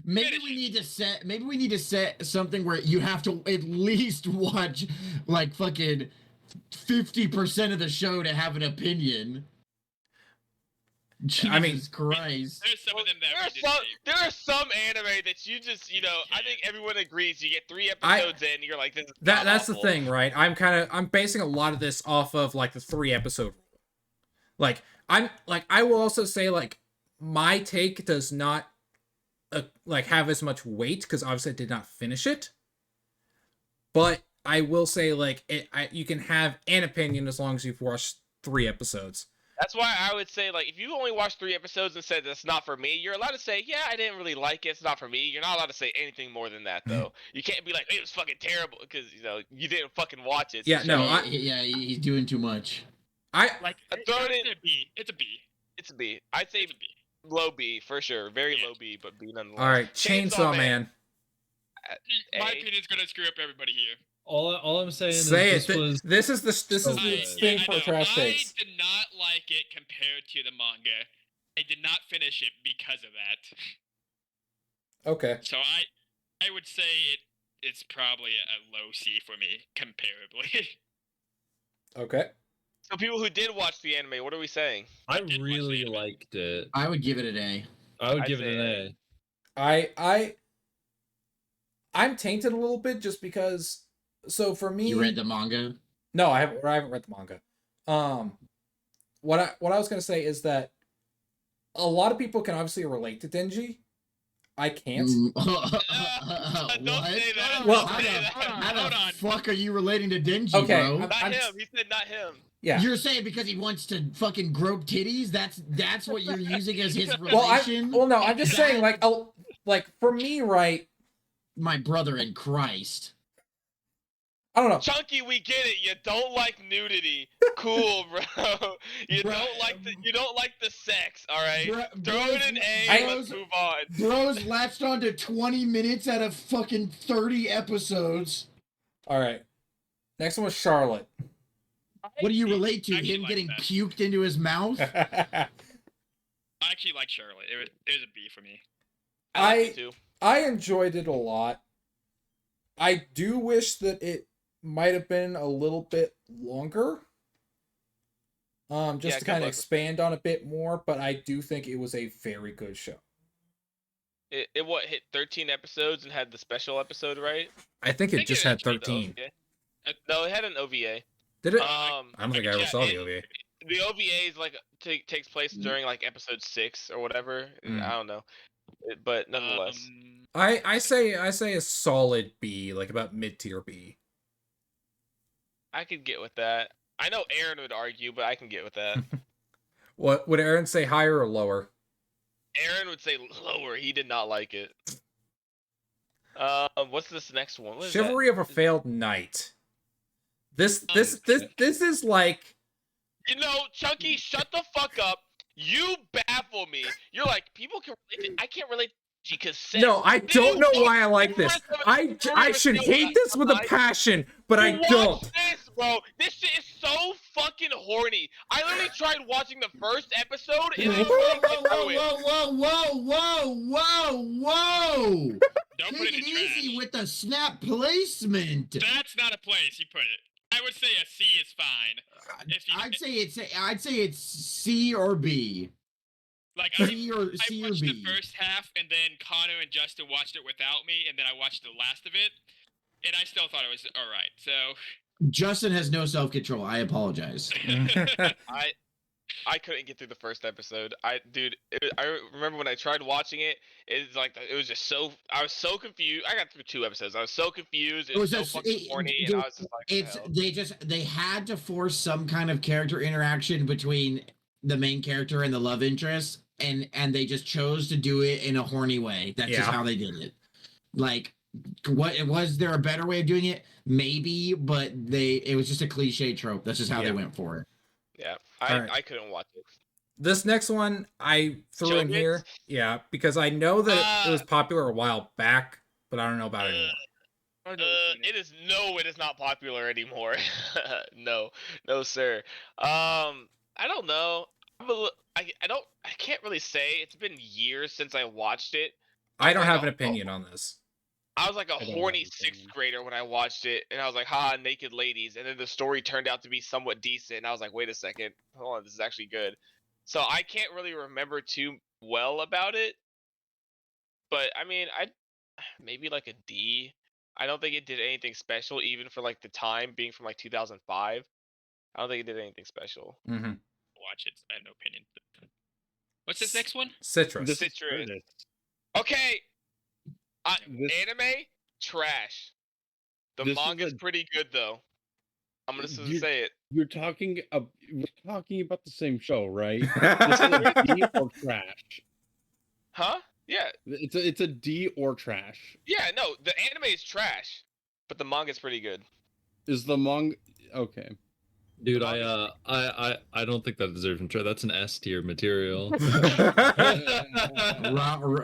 Maybe Finish we it. need to set something where you have to at least watch like fucking 50% of the show to have an opinion. Jesus I mean- Christ. there's some of them that we did There are some anime that you just, I think everyone agrees. You get 3 I- episodes in, you're like, this is That's the awful. thing, right? I'm basing a lot of this off of like the 3 episode rule. Like I will also say like my take does not like have as much weight because obviously I did not finish it. But I will say like you can have an opinion as long as you've watched 3 episodes. That's why I would say, like, if you only watched 3 episodes and said that's not for me, you're allowed to say, yeah, I didn't really like it. It's not for me. You're not allowed to say anything more than that, though. You can't be like, it was fucking terrible because you didn't fucking watch it. Yeah, So no, He's doing too much. Like, throw it in. it's a B. It's a B. It's a B. I'd say It's a B. low B for sure. Very Yeah. low B, but B nonetheless. all right, Chainsaw Man. My A. opinion's gonna screw up everybody here. All I'm saying Say is it. this was This is the so thing good. for I know. trash takes. I did not like it compared to the manga. I did not finish it because of that. Okay. So I would say it's probably a low C for me comparably. Okay. So people who did watch the anime, what are we saying? I did watch really the anime. liked it. I would give it an A. I would I'd give it say an A. I'm tainted a little bit just because. So for me, You read the manga? no, I haven't read the manga. What I was gonna say is that a lot of people can obviously relate to Denji. I can't. What? Don't say that. Well, Don't say that. How Hold the on. fuck are you relating to Denji, Okay, bro? Not I'm- him. He said not him. Yeah. You're saying because he wants to fucking grope titties? That's what you're using as his Well, relation? no, I'm just saying like for me, right? My brother in Christ. I don't know. Chunky, we get it. You don't like nudity. Cool, bro. You Bro- don't like the sex. All right. Bro- Throw it in A. I- Let's move on. Bros latched on to 20 minutes out of fucking 30 episodes. All right. Next one was Charlotte. What do you relate to? I actually Him like getting that. puked into his mouth? I actually like Charlotte. It was a B for me. I like it too. I enjoyed it a lot. I do wish that it might have been a little bit longer. Just Yeah, to good kind of luck. expand on a bit more, but I do think it was a very good show. It hit 13 episodes and had the special episode, right? I think it think just it had is true, though. 13. No, it had an OVA. Did it? I I don't think I ever yeah, saw the it- OVA. The OVA is like takes place during like episode 6 or whatever. Mm. I don't know, but nonetheless. I say a solid B, like about mid tier B. I could get with that. I know Aaron would argue, but I can get with that. What would Aaron say, higher or lower? Aaron would say lower. He did not like it. What's this next one? What is that? Chivalry of a Failed Knight. This is like You know, Chunky, shut the fuck up. You baffle me. You're like, people can relate to, I can't relate to because no, I don't know why I like this. I should hate this with a passion, but I don't. Watch this, bro. This shit is so fucking horny. I literally tried watching the first episode and I Whoa, couldn't get through it. whoa. Don't put Take it in it trash. easy with the snap placement. That's not a place you put it. I would say a C is fine. If you, I'd say it's C or B. like, I C or watched B. the first half, and then Connor and Justin watched it without me, and then I watched the last of it, and I still thought it was all right. So Justin has no self-control. I apologize. I couldn't get through the first episode. I remember when I tried watching it. It's like it was just so. I was so confused. I got through 2 episodes. I was so confused. It was so fucking corny, and I was just like, they had to force some kind of character interaction between the main character and the love interest, and they just chose to do it in a horny way. That's just how they did it. Like, was there a better way of doing it? Maybe, but it was just a cliche trope. That's just how they went for it. Yeah, Alright. I couldn't watch it. This next one I threw in here, because I know that it was popular a while back, but I don't know about it anymore. It is not popular anymore. no, sir. I don't know. I can't really say. It's been years since I watched it. I don't have an opinion on this. I was like a horny 6th grader when I watched it, and I was like, "Ha, naked ladies!" And then the story turned out to be somewhat decent, and I was like, "Wait a second, hold on, this is actually good." So I can't really remember too well about it, but I mean, I maybe like a D. I don't think it did anything special, even for like the time being from like 2005. I don't think it did anything special. Mm-hmm. watch it. I have no opinion. What's this next one? Citrus. Citrus. Okay. Anime trash. The manga's pretty good though. I'm gonna say it. We're talking about the same show, right? This is a D or trash. Huh? Yeah. It's a D or trash. Yeah. No, the anime is trash, but the manga's pretty good. Is the manga okay? Dude, I don't think that deserves a try. That's an S tier material. I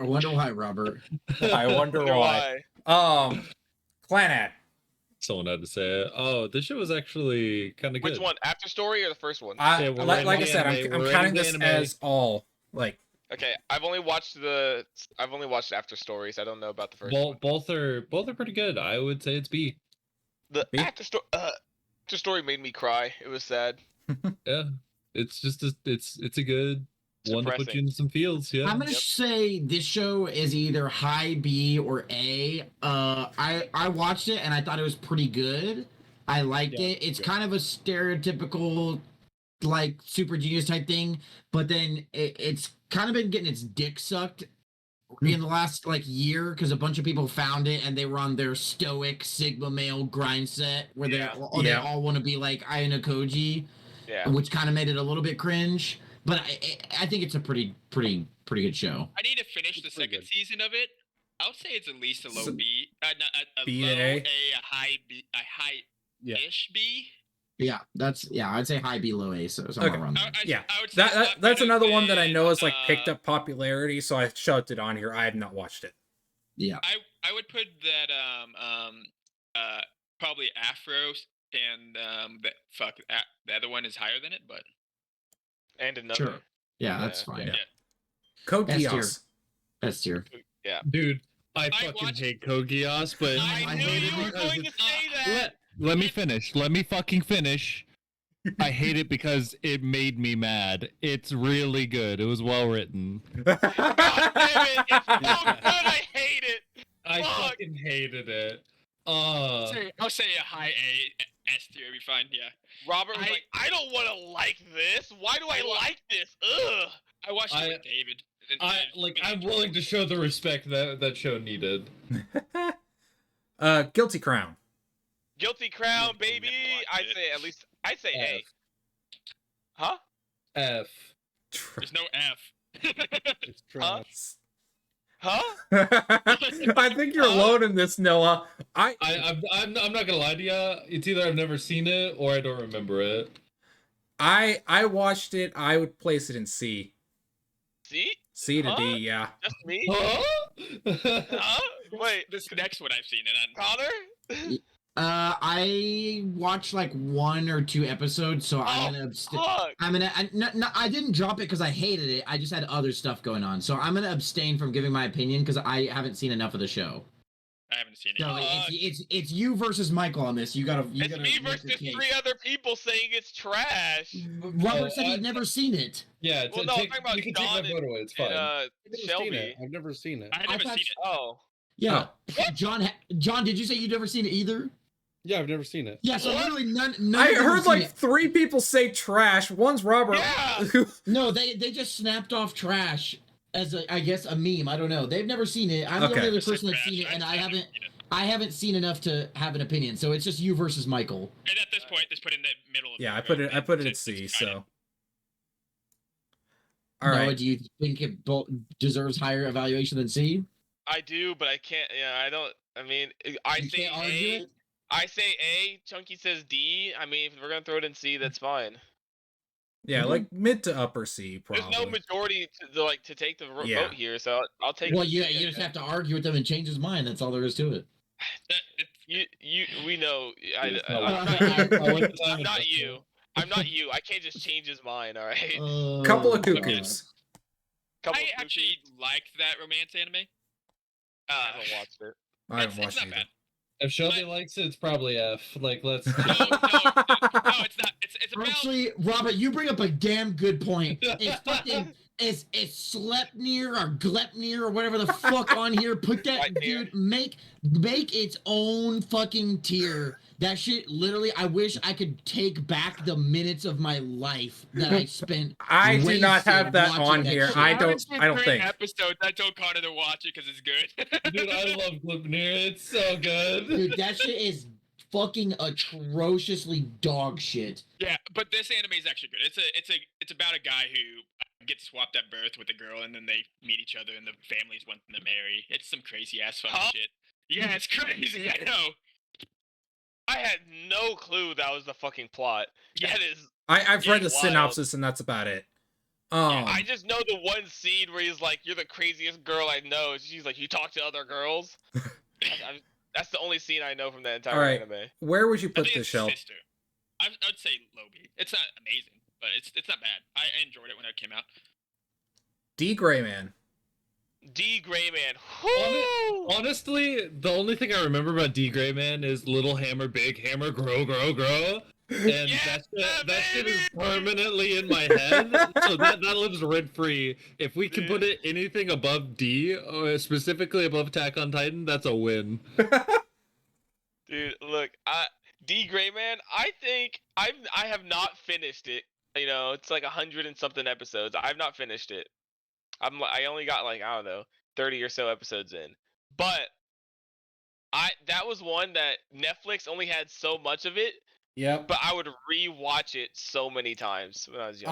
wonder why, Robert. I wonder why. Clanad. Someone had to say it. Oh, this show was actually kind of good. Which one? After Story or the first one? Like I said, I'm counting this as all. Like, okay, I've only watched After Stories. I don't know about the first one. Both are pretty good. I would say it's B. The After Story made me cry. It was sad. Yeah, it's just it's a good one to put you in some feels. Yeah, I'm gonna say this show is either high B or A. I watched it and I thought it was pretty good. I liked it. It's kind of a stereotypical like Super Genius type thing, but then it's kind of been getting its dick sucked in the last like year because a bunch of people found it and they were on their stoic Sigma male grind set where they all want to be like Ayano Koji, which kind of made it a little bit cringe. But I think it's a pretty good show. I need to finish the second season of it. I would say it's at least a low B, a B low and A, a high B, a high-ish B. Yeah, I'd say high B, low A, so somewhere around there. I would say that's another one that I know is like picked up popularity, so I shoved it on here. I have not watched it. Yeah, I would put that probably Afro and the other one is higher than it, but and another. Sure. Yeah, that's fine. Yeah. Code Geass. S tier. Yeah. Dude, I fucking hate Code Geass, but I knew hate you it were because going to say that. Let me finish. Let me fucking finish. I hate it because it made me mad. It's really good. It was well written. God damn it! It's so good. I hate it. I Fuck. fucking hated it. I'll say a high A, S tier would be fine. Yeah. Robert was like, I don't want to like this. Why do I like this? Ugh. I watched it with David. I'm willing to show the respect that show needed. Guilty Crown. Guilty Crown, baby. I'd say A. F. Huh? F. There's no F. It's trash. Huh? I think you're alone in this, Noah. I'm not gonna lie to you. It's either I've never seen it or I don't remember it. I watched it. I would place it in C. C? C to D, yeah. Just me? Huh? Huh? Wait, This next one I've seen it on. Connor? I watched like 1 or 2 episodes, so I'm gonna abstain. I didn't drop it because I hated it. I just had other stuff going on, so I'm gonna abstain from giving my opinion because I haven't seen enough of the show. I haven't seen it. Joey, yet. it's you versus Michael on this. You gotta It's gotta me make your versus case. 3 other people saying it's trash. Robert said he'd never seen it. Yeah, Well, no, I'm talking about you can take John my vote away. It's And fine. I've never seen Shelby. it. I've never seen it. I've I never thought- seen it. Oh, Yeah, John, did you say you'd never seen it either? Yeah, I've never seen it. Yeah, so What? literally none I of them have heard seen like it. 3 people say trash. One's Robert. Yeah! No, they just snapped off trash as I guess a meme. I don't know. They've never seen it. I'm the Okay. only other It's like person that's trash. seen it, and I haven't haven't. seen it. I haven't seen enough to have an opinion. So it's just you versus Michael. And at this point, just put it in the middle of Yeah, the I put it road. at It's C, kinda- so. All Noah, right. do you think it deserves higher evaluation than C? I do, but I can't. Yeah, I don't. I mean, I You say can't argue A. it? I say A. Chunky says D. I mean, if we're gonna throw it in C, that's fine. Yeah, Okay. like mid to upper C probably. There's no majority to take the Yeah. vote here, so I'll take. Well, C, you I just guess. have to argue with them and change his mind. That's all there is to it. We know. I'm It's not not you. I went to time I'm and not that's you. I'm not you. I can't just change his mind. All right. Couple of Oh, cuckoos. Couple I of actually liked that romance anime. I haven't watched it. I haven't it's watched not it. bad. If Shelby likes it, it's probably F. Like, let's. No, it's not. It's about. Actually, Robert, you bring up a damn good point. It's fucking it's Sleipnir or Glepnir or whatever the fuck on here. Put that Sleipnir. dude make its own fucking tier. That shit literally I wish I could take back the minutes of my life that I spent. I do not wasted have that watching on that here. shit. I don't think. Episodes. I told Connor to watch it because it's good. Dude, I love Glipnir. It's so good. Dude, that shit is fucking atrociously dog shit. Yeah, but this anime is actually good. It's about a guy who gets swapped at birth with a girl, and then they meet each other, and the families want them to marry. It's some crazy ass fucking Huh? shit. Yeah, it's crazy. I know. I had no clue that was the fucking plot. Yeah. That is. I've Yeah, read the wild. synopsis and that's about it. I just know the one scene where he's like, "You're the craziest girl I know." She's like, "You talk to other girls." That's the only scene I know from that entire Alright. anime. where would you I put think this, it's Shell? sister. I'd say low B. It's not amazing, but it's not bad. I enjoyed it when it came out. D Gray Man. D Gray Man. Whoo! Honestly, the only thing I remember about D Gray Man is little hammer, big hammer, grow. And Yeah, that shit is baby! permanently in my head. So that lives rent free. If we can put it anything above D, or specifically above Attack on Titan, that's a win. Dude, look, D Gray Man. I think I have not finished it. You know, it's like 100 and something episodes. I've not finished it. I only got like, I don't know, 30 or so episodes in. But that was one that Netflix only had so much of it, Yep. but I would re-watch it so many times when I was young.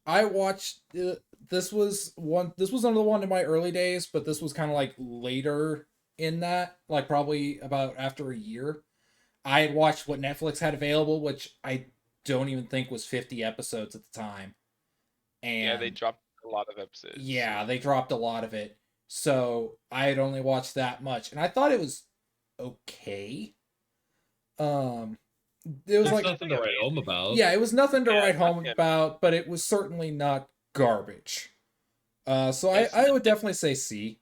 I watched this was another one in my early days, but this was kind of like later in that, like probably about after a year. I had watched what Netflix had available, which I don't even think was 50 episodes at the time. And Yeah, they dropped a lot of episodes. yeah, they dropped a lot of it. So I had only watched that much, and I thought it was okay. It was There's like nothing to write home about. yeah, it was nothing to Yeah, write it's not home good. about, but it was certainly not garbage. So I would definitely say C.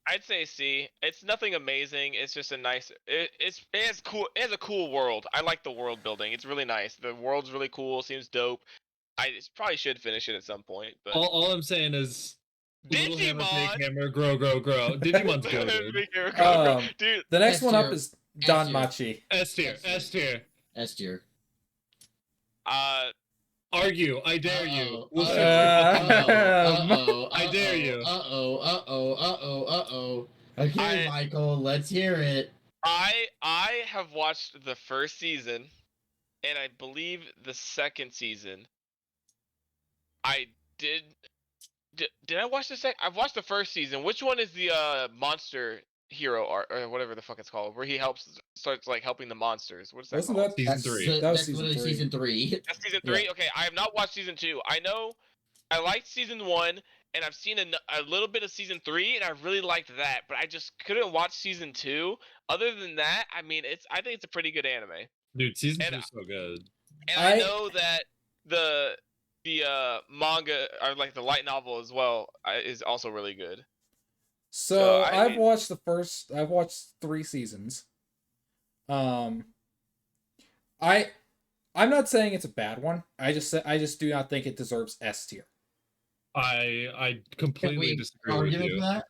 I'd say C. It's nothing amazing. It's just a nice. It has cool. It has a cool world. I like the world building. It's really nice. The world's really cool. Seems dope. Probably should finish it at some point. But All I'm saying is little hammer, Digimon. big hammer, grow. Digimon's good. Dude, The next S one up tier. is S Don tier. Machi. S tier. S tier. Argue. I dare you. We'll see. I dare you. Okay, Michael, let's hear it. I have watched the first season, and I believe the second season. I did. Did I watch the second? I've watched the first season. Which one is the monster hero art or whatever the fuck it's called, where he starts like helping the monsters? What is that Wasn't called? that Season That's 3. That was that's season literally 3. season 3. That's season Yeah. 3. Okay, I have not watched season 2. I know I liked season 1, and I've seen a little bit of season 3, and I really liked that, but I just couldn't watch season 2. Other than that, I mean, I think it's a pretty good anime, Dude, season And, 2 is so good. and I I- know that the manga or like the light novel as well is also really good. So I I've mean- watched I've watched 3 seasons. I'm not saying it's a bad one. I just do not think it deserves S tier. I Can completely we disagree with argue you. with that?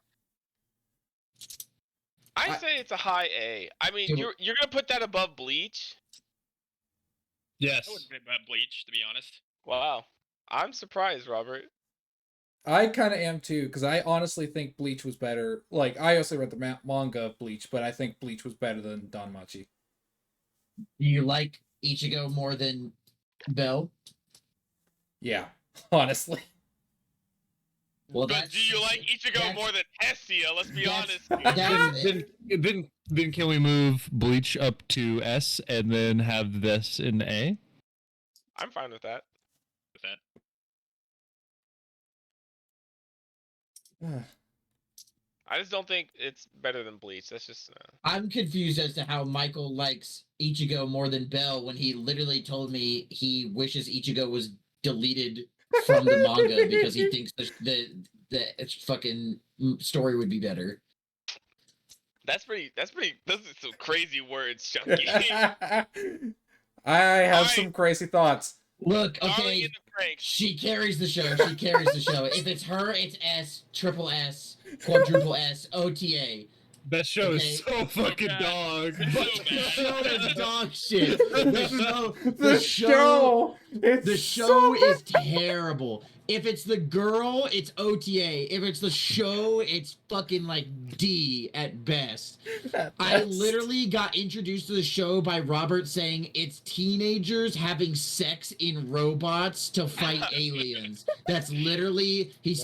I say it's a high A. I mean, Okay, you're gonna put that above Bleach? Yes. I wouldn't say about Bleach, to be honest. Wow, I'm surprised, Robert. I kind of am too, because I honestly think Bleach was better. Like, I also read the manga of Bleach, but I think Bleach was better than Danmachi. Do you like Ichigo more than Bell? Yeah, honestly. Well, But do you like Ichigo that's- more than Tessia? Let's be that's- honest. that's- Then can we move Bleach up to S and then have this in A? I'm fine with that. With that. I just don't think it's better than Bleach. That's just. I'm confused as to how Michael likes Ichigo more than Bell when he literally told me he wishes Ichigo was deleted from the manga because he thinks the fucking story would be better. That's pretty. Those are some crazy words, Chunky. I have some crazy thoughts. Look, Darling okay, in the prank. she carries the show. She carries the show. If it's her, it's S, triple S, quadruple S, OTA. That show Okay. is so fucking bad. dog. It's But so the bad. show is dog shit. The The show. It's The so show is terrible. If it's the girl, it's OTA. If it's the show, it's fucking like D at best. I best. literally got introduced to the show by Robert saying it's teenagers having sex in robots to fight aliens. That's literally, he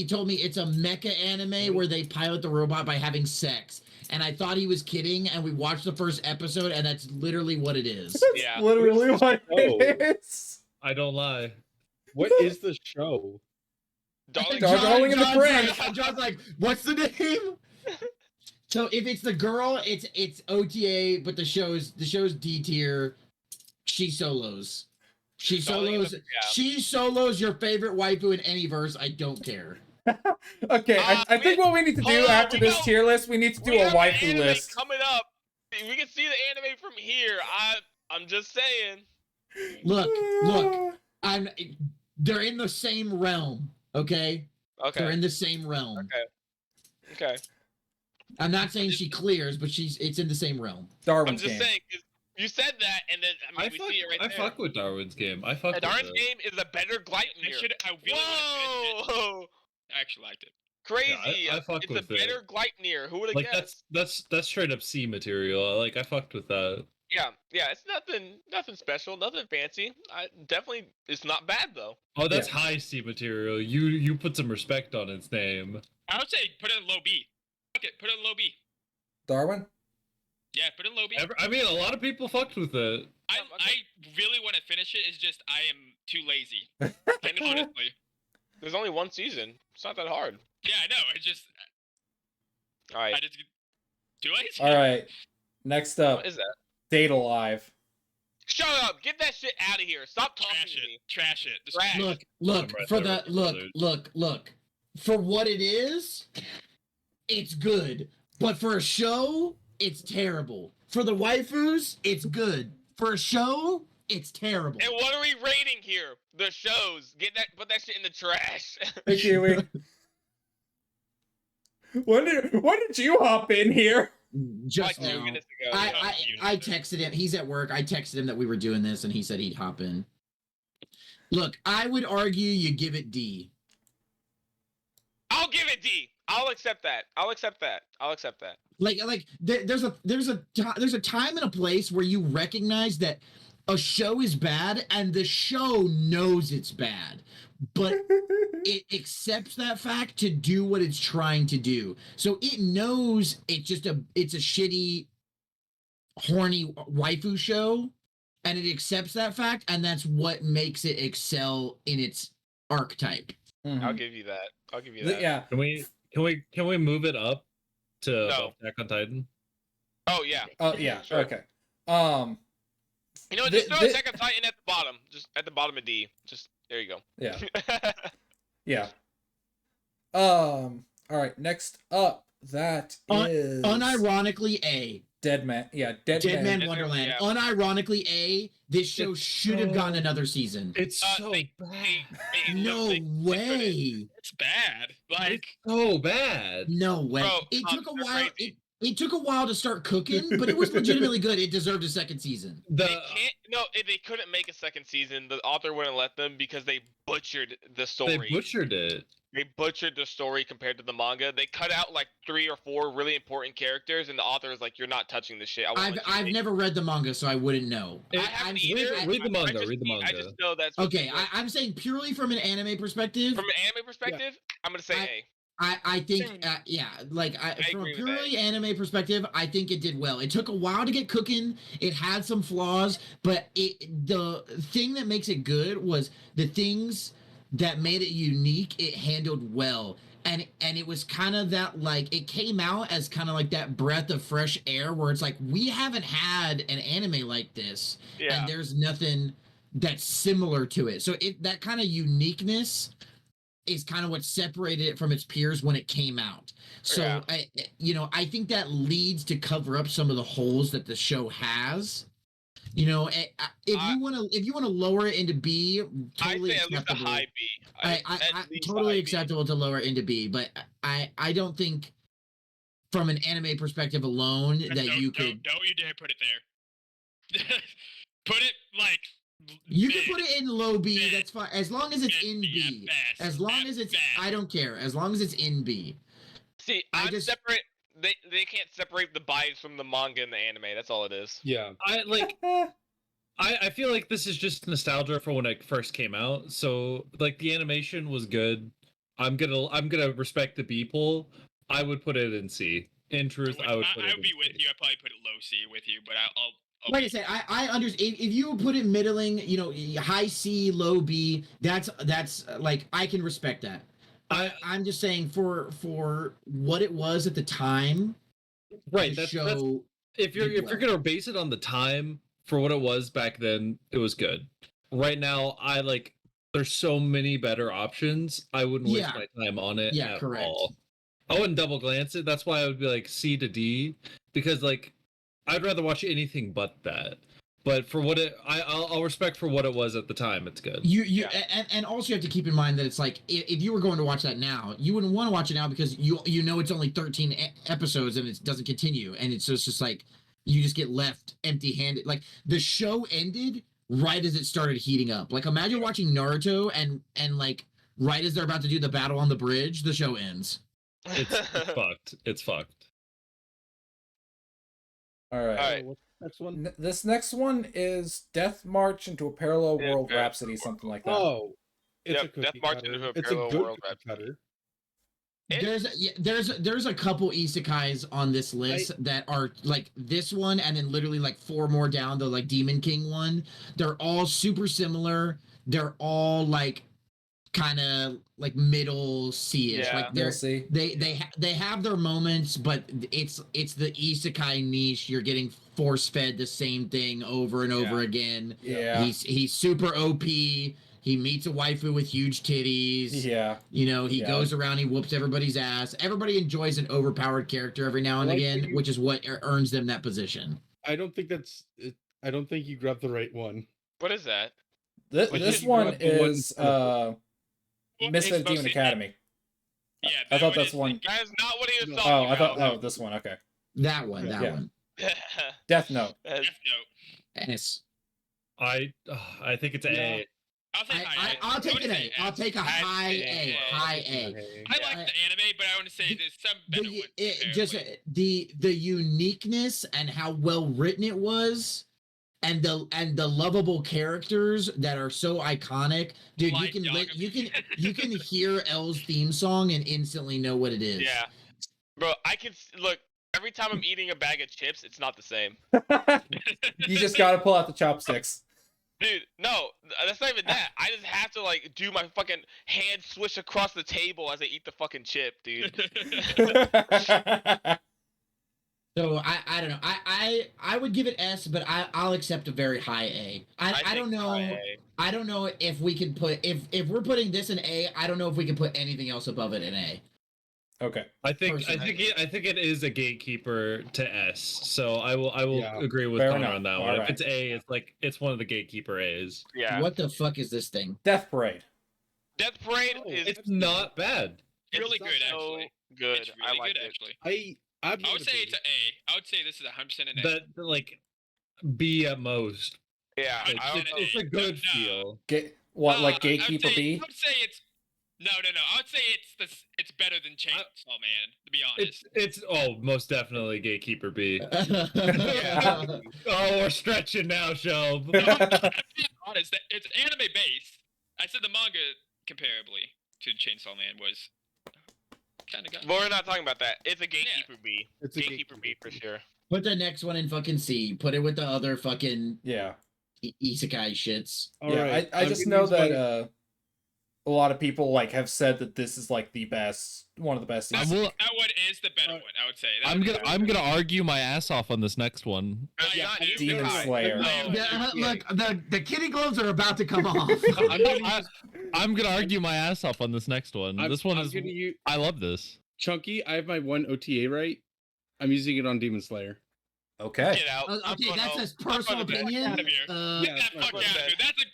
told me it's a mecha anime where they pilot the robot by having sex. And I thought he was kidding, and we watched the first episode, and that's literally what it is. Yeah. Literally what show? it is. I don't lie. What is the show? Darling, Darling in the John's Prank. like, John's like, what's the name? So if it's the girl, it's OTA, but the show's D tier. She solos. She Darling in the- solos. yeah. She solos your favorite waifu in any verse. I don't care. Okay, I think what we need to do hold on, after we this got- tier list, we need to do We a have an waifu anime list. coming up. We can see the anime from here. I'm just saying. Look, they're in the same realm. Okay, they're Okay. in the same realm. Okay. I'm not saying she clears, but it's in the same realm. I'm Darwin's just game. saying 'cause you said that, and then I mean we see it right I there. fuck with Darwin's game. I fuck with Darwin's it. game is a better I Gleipnir. really want to finish it. Whoa! I actually liked it. Crazy. I fuck it's a with it. better Gleipnir. Who would have Like guessed? that's straight up C material. Like I fucked with that. Yeah. It's nothing special, nothing fancy. It's not bad though. Oh, that's Yeah. high C material. You put some respect on its name. I would say put it in low B. Fuck it, put it in low B. Darwin? Yeah, put it in low B. I mean, a lot of people fucked with it. I really want to finish it. It's just I am too lazy. Like, honestly. There's only one season. It's not that hard. Yeah, I know. All right. I just too lazy. All right. Next up, What is that? Date Alive. Shut up! Get that shit out of here! Stop talking Trash to it. me. Trash it. Just Trash. Look I'm right for there the with you, look for what it is. It's good, but for a show, it's terrible. For the waifus, it's good. For a show, it's terrible. And what are we rating here? The shows. Put that shit in the trash. Hey, Kiwi. when did you hop in here? Just like 2 now. minutes ago. I texted him. He's at work. I texted him that we were doing this, and he said he'd hop in. Look, I would argue you give it D. I'll give it D. I'll accept that. Like there's a time and a place where you recognize that a show is bad, and the show knows it's bad, but it accepts that fact to do what it's trying to do. So it knows it's a shitty, horny waifu show, and it accepts that fact, and that's what makes it excel in its archetype. I'll give you that. Yeah. Can we move it up to No. Attack on Titan? Oh yeah. Oh yeah. Sure. Okay. You know what? Just Thi- throw thi- Attack on Titan at the bottom. Just at the bottom of D. Just there you go. Yeah. Yeah. All right. Next up, That Un- is Unironically, A. Dead Man. Yeah, Dead, Dead Man Dead Man, Wonderland. yeah. Unironically, A. This show It's should have gotten so- another season. It's so They bad. No literally couldn't. way. It's bad. Like It's so bad. No way. Bro, It took a they're while. crazy. It took a while to start cooking, but it was legitimately good. It deserved a second season. They can't. No, they couldn't make a second season. The author wouldn't let them because they butchered the story. They butchered it. They butchered the story compared to the manga. They cut out like 3 or 4 really important characters, and the author is like, "You're not touching this shit." I've never read the manga, so I wouldn't know. I It- haven't I'm- either. read the manga, I just, read the I manga. just know that's Okay, I'm saying purely from an anime perspective. from an anime perspective. I'm gonna say A. I think, Same. yeah, like from a agree with purely anime perspective, I think it did well. It took a while to get cooking. It had some flaws, but the thing that makes it good was the things that made it unique. It handled well, and it was kind of that, like, it came out as kind of like that breath of fresh air, where it's like, we haven't had an anime like this, Yeah. and there's nothing that's similar to it. So that kind of uniqueness is kind of what separated it from its peers when it came out. So Yeah. I think that leads to cover up some of the holes that the show has. If you want to lower it into B, totally I'd say at least a acceptable. high B. I At least a totally high B. acceptable to lower it into B, but I don't think from an anime perspective alone that you could. Don't you dare put it there. Put it like. You mid, can put it in low B. mid, That's fine, as long as it's mid, in yeah, B. best, As long at as it's, best. I don't care. As long as it's in B. See, I I'm just- separate. They can't separate the bias from the manga and the anime. That's all it is. Yeah. I like. I feel like this is just nostalgia for when it first came out. So like the animation was good. I'm gonna respect the B poll. I would put it in C. In truth, I would put it I in would be with C. you. I'd probably put it low C with you, but I'll Like I said, I understand if you put it middling, high C, low B. That's like, I can respect that. I'm just saying for what it was at the time. Right. The That's show. if you're did if you're well. gonna base it on the time for what it was back then, it was good. Right now, there's so many better options. I wouldn't waste Yeah. my time on it Yeah, at correct. all. I wouldn't double glance it. That's why I would be like C to D, because like I'd rather watch anything but that. But for what I'll respect for what it was at the time. It's good. And also you have to keep in mind that it's like, if you were going to watch that now, you wouldn't want to watch it now because you know it's only 13 episodes and it doesn't continue, and it's just like you just get left empty-handed. Like, the show ended right as it started heating up. Like, imagine watching Naruto and like right as they're about to do the battle on the bridge, the show ends. It's fucked. It's fucked. All right. All right. What's the next one? This next one is Death March into a Parallel Yeah, World yeah. Rhapsody, something like that. Oh, it's Yep, a cookie Death March cutter. into a It's Parallel a good World cookie Rhapsody. cutter. There's a couple isekais on this list that are like this one, and then literally like 4 more down, the like Demon King one. They're all super similar. They're all like kind of like middle C-ish. Yeah. Like they're You'll see. they have their moments, but it's the isekai niche. You're getting force fed the same thing over and over again. Yeah. He's super OP. He meets a waifu with huge titties. Yeah. He Yeah. goes around, he whoops everybody's ass. Everybody enjoys an overpowered character every now and I like again, that you- which is what earns them that position. I don't think that's it. I don't think you grabbed the right one. What is that? This, Like, this you one grabbed the one is Well, Misfit it's Demon mostly- Academy. Yeah, I thought one that's is- one. That is not what he was No. talking Oh, I thought. about. Oh, this one. Okay. That one, that Yeah. one. Death Note. That's- Death Note. Yes. I think it's A. I'll say high A. I'll take would an say A. I'll S. take a high I'd A. say High A. I like Yeah. the anime, but I want to say there's some better ones. The uniqueness and how well written it was, and the lovable characters that are so iconic, dude. Like You can hear L's theme song and instantly know what it is. Yeah. Bro, I can look every time I'm eating a bag of chips, it's not the same. You just gotta pull out the chopsticks. Dude, no, that's not even that. I just have to like do my fucking hand swish across the table as I eat the fucking chip, dude. So I don't know. I would give it S, but I'll accept a very high A. I don't think know. high A. I don't know if we can put if we're putting this in A. I don't know if we can put anything else above it in A. Okay. I think Personally. I think it is a gatekeeper to S. So I will Yeah, agree with fair Connor enough. on that All one. right. If it's A, it's like it's one of the gatekeeper A's. Yeah. What the fuck is this thing? Death Parade. Death Parade Oh, is It's not bad. It's really not good, so actually. good. It's I really like good, it. actually. I I would say it's an A. I would say this is 100% an A. That like B at most. Yeah. Like, I don't it's, know. it's a good No. feel. Get what like I would Gatekeeper say- B? I would say it's no. I would say it's better than Chainsaw Man. To be honest. It's most definitely gatekeeper B. Yeah. Oh, we're stretching now, Shelb. I'm being honest. It's anime based. I said the manga comparably to Chainsaw Man was kind of good. But we're not talking about that. It's a Gatekeeper B. It's a Gatekeeper B for sure. Put the next one in fucking C. Put it with the other fucking Yeah. isekai shits. All yeah. right, I I'm just gonna know use that my- a lot of people like have said that this is like the best, one of the best. I seasons. will. That one is the better one. I would say. That I'm one is gonna the I'm better gonna argue my ass off on this next one. Yeah, not dude, Demon Mikai. Slayer. No. Yeah, look, the kitty gloves are about to come off. I'm gonna I- use, I'm gonna argue my ass off on this next one. This one I'm is. gonna use I love this. Chunky. I have my one OTA right. I'm using it on Demon Slayer. Okay. Get out. I'm Okay, going that's home. his personal I'm going to bed. opinion. Out of here. Uh, Get that Yeah, fuck fuck out, that. dude. That's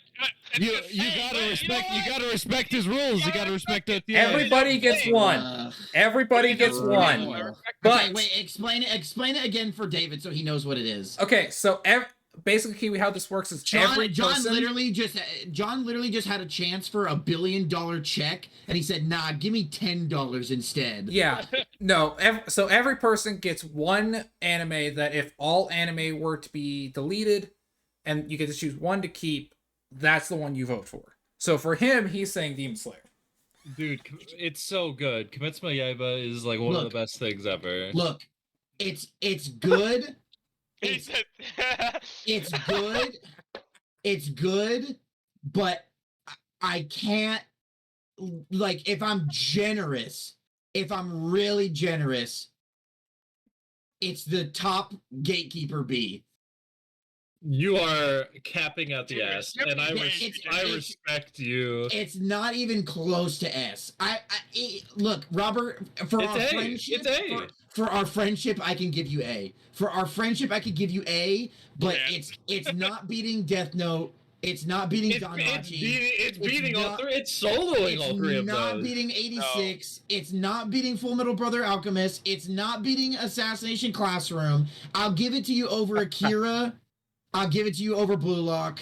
You insane. gotta But respect. know You what? gotta respect his rules. You gotta respect OTA. Everybody gets one. Everybody gets one. Okay, But wait, explain it again for David so he knows what it is. okay, so basically, Kiwi, how this works is every John person. literally just had a chance for $1 billion check, and he said, "Nah, give me $10 instead." Yeah, no. So every person gets one anime that if all anime were to be deleted, and you get to choose one to keep, that's the one you vote for. So for him, he's saying Demon Slayer. Dude, it's so good. Kimetsu no Yaiba is like one of Look. the best things ever. Look, it's good. He It's said- it's good. It's good, but I can't, like, if I'm really generous, it's the top gatekeeper B. You are capping out the Dude, ass, you're and I way it's- respect you. It's not even close to S. Look, Robert, for It's our A. friendship, It's A. for our friendship, I can give you A. For our friendship, I could give you A, but Yeah. it's not beating Death Note. It's not beating It's Danmachi. beating all not- three. It's soloing It's all three of not those. beating 86. It's not beating Full Metal Brother Alchemist. It's not beating Assassination Classroom. I'll give it to you over Akira. I'll give it to you over Blue Lock.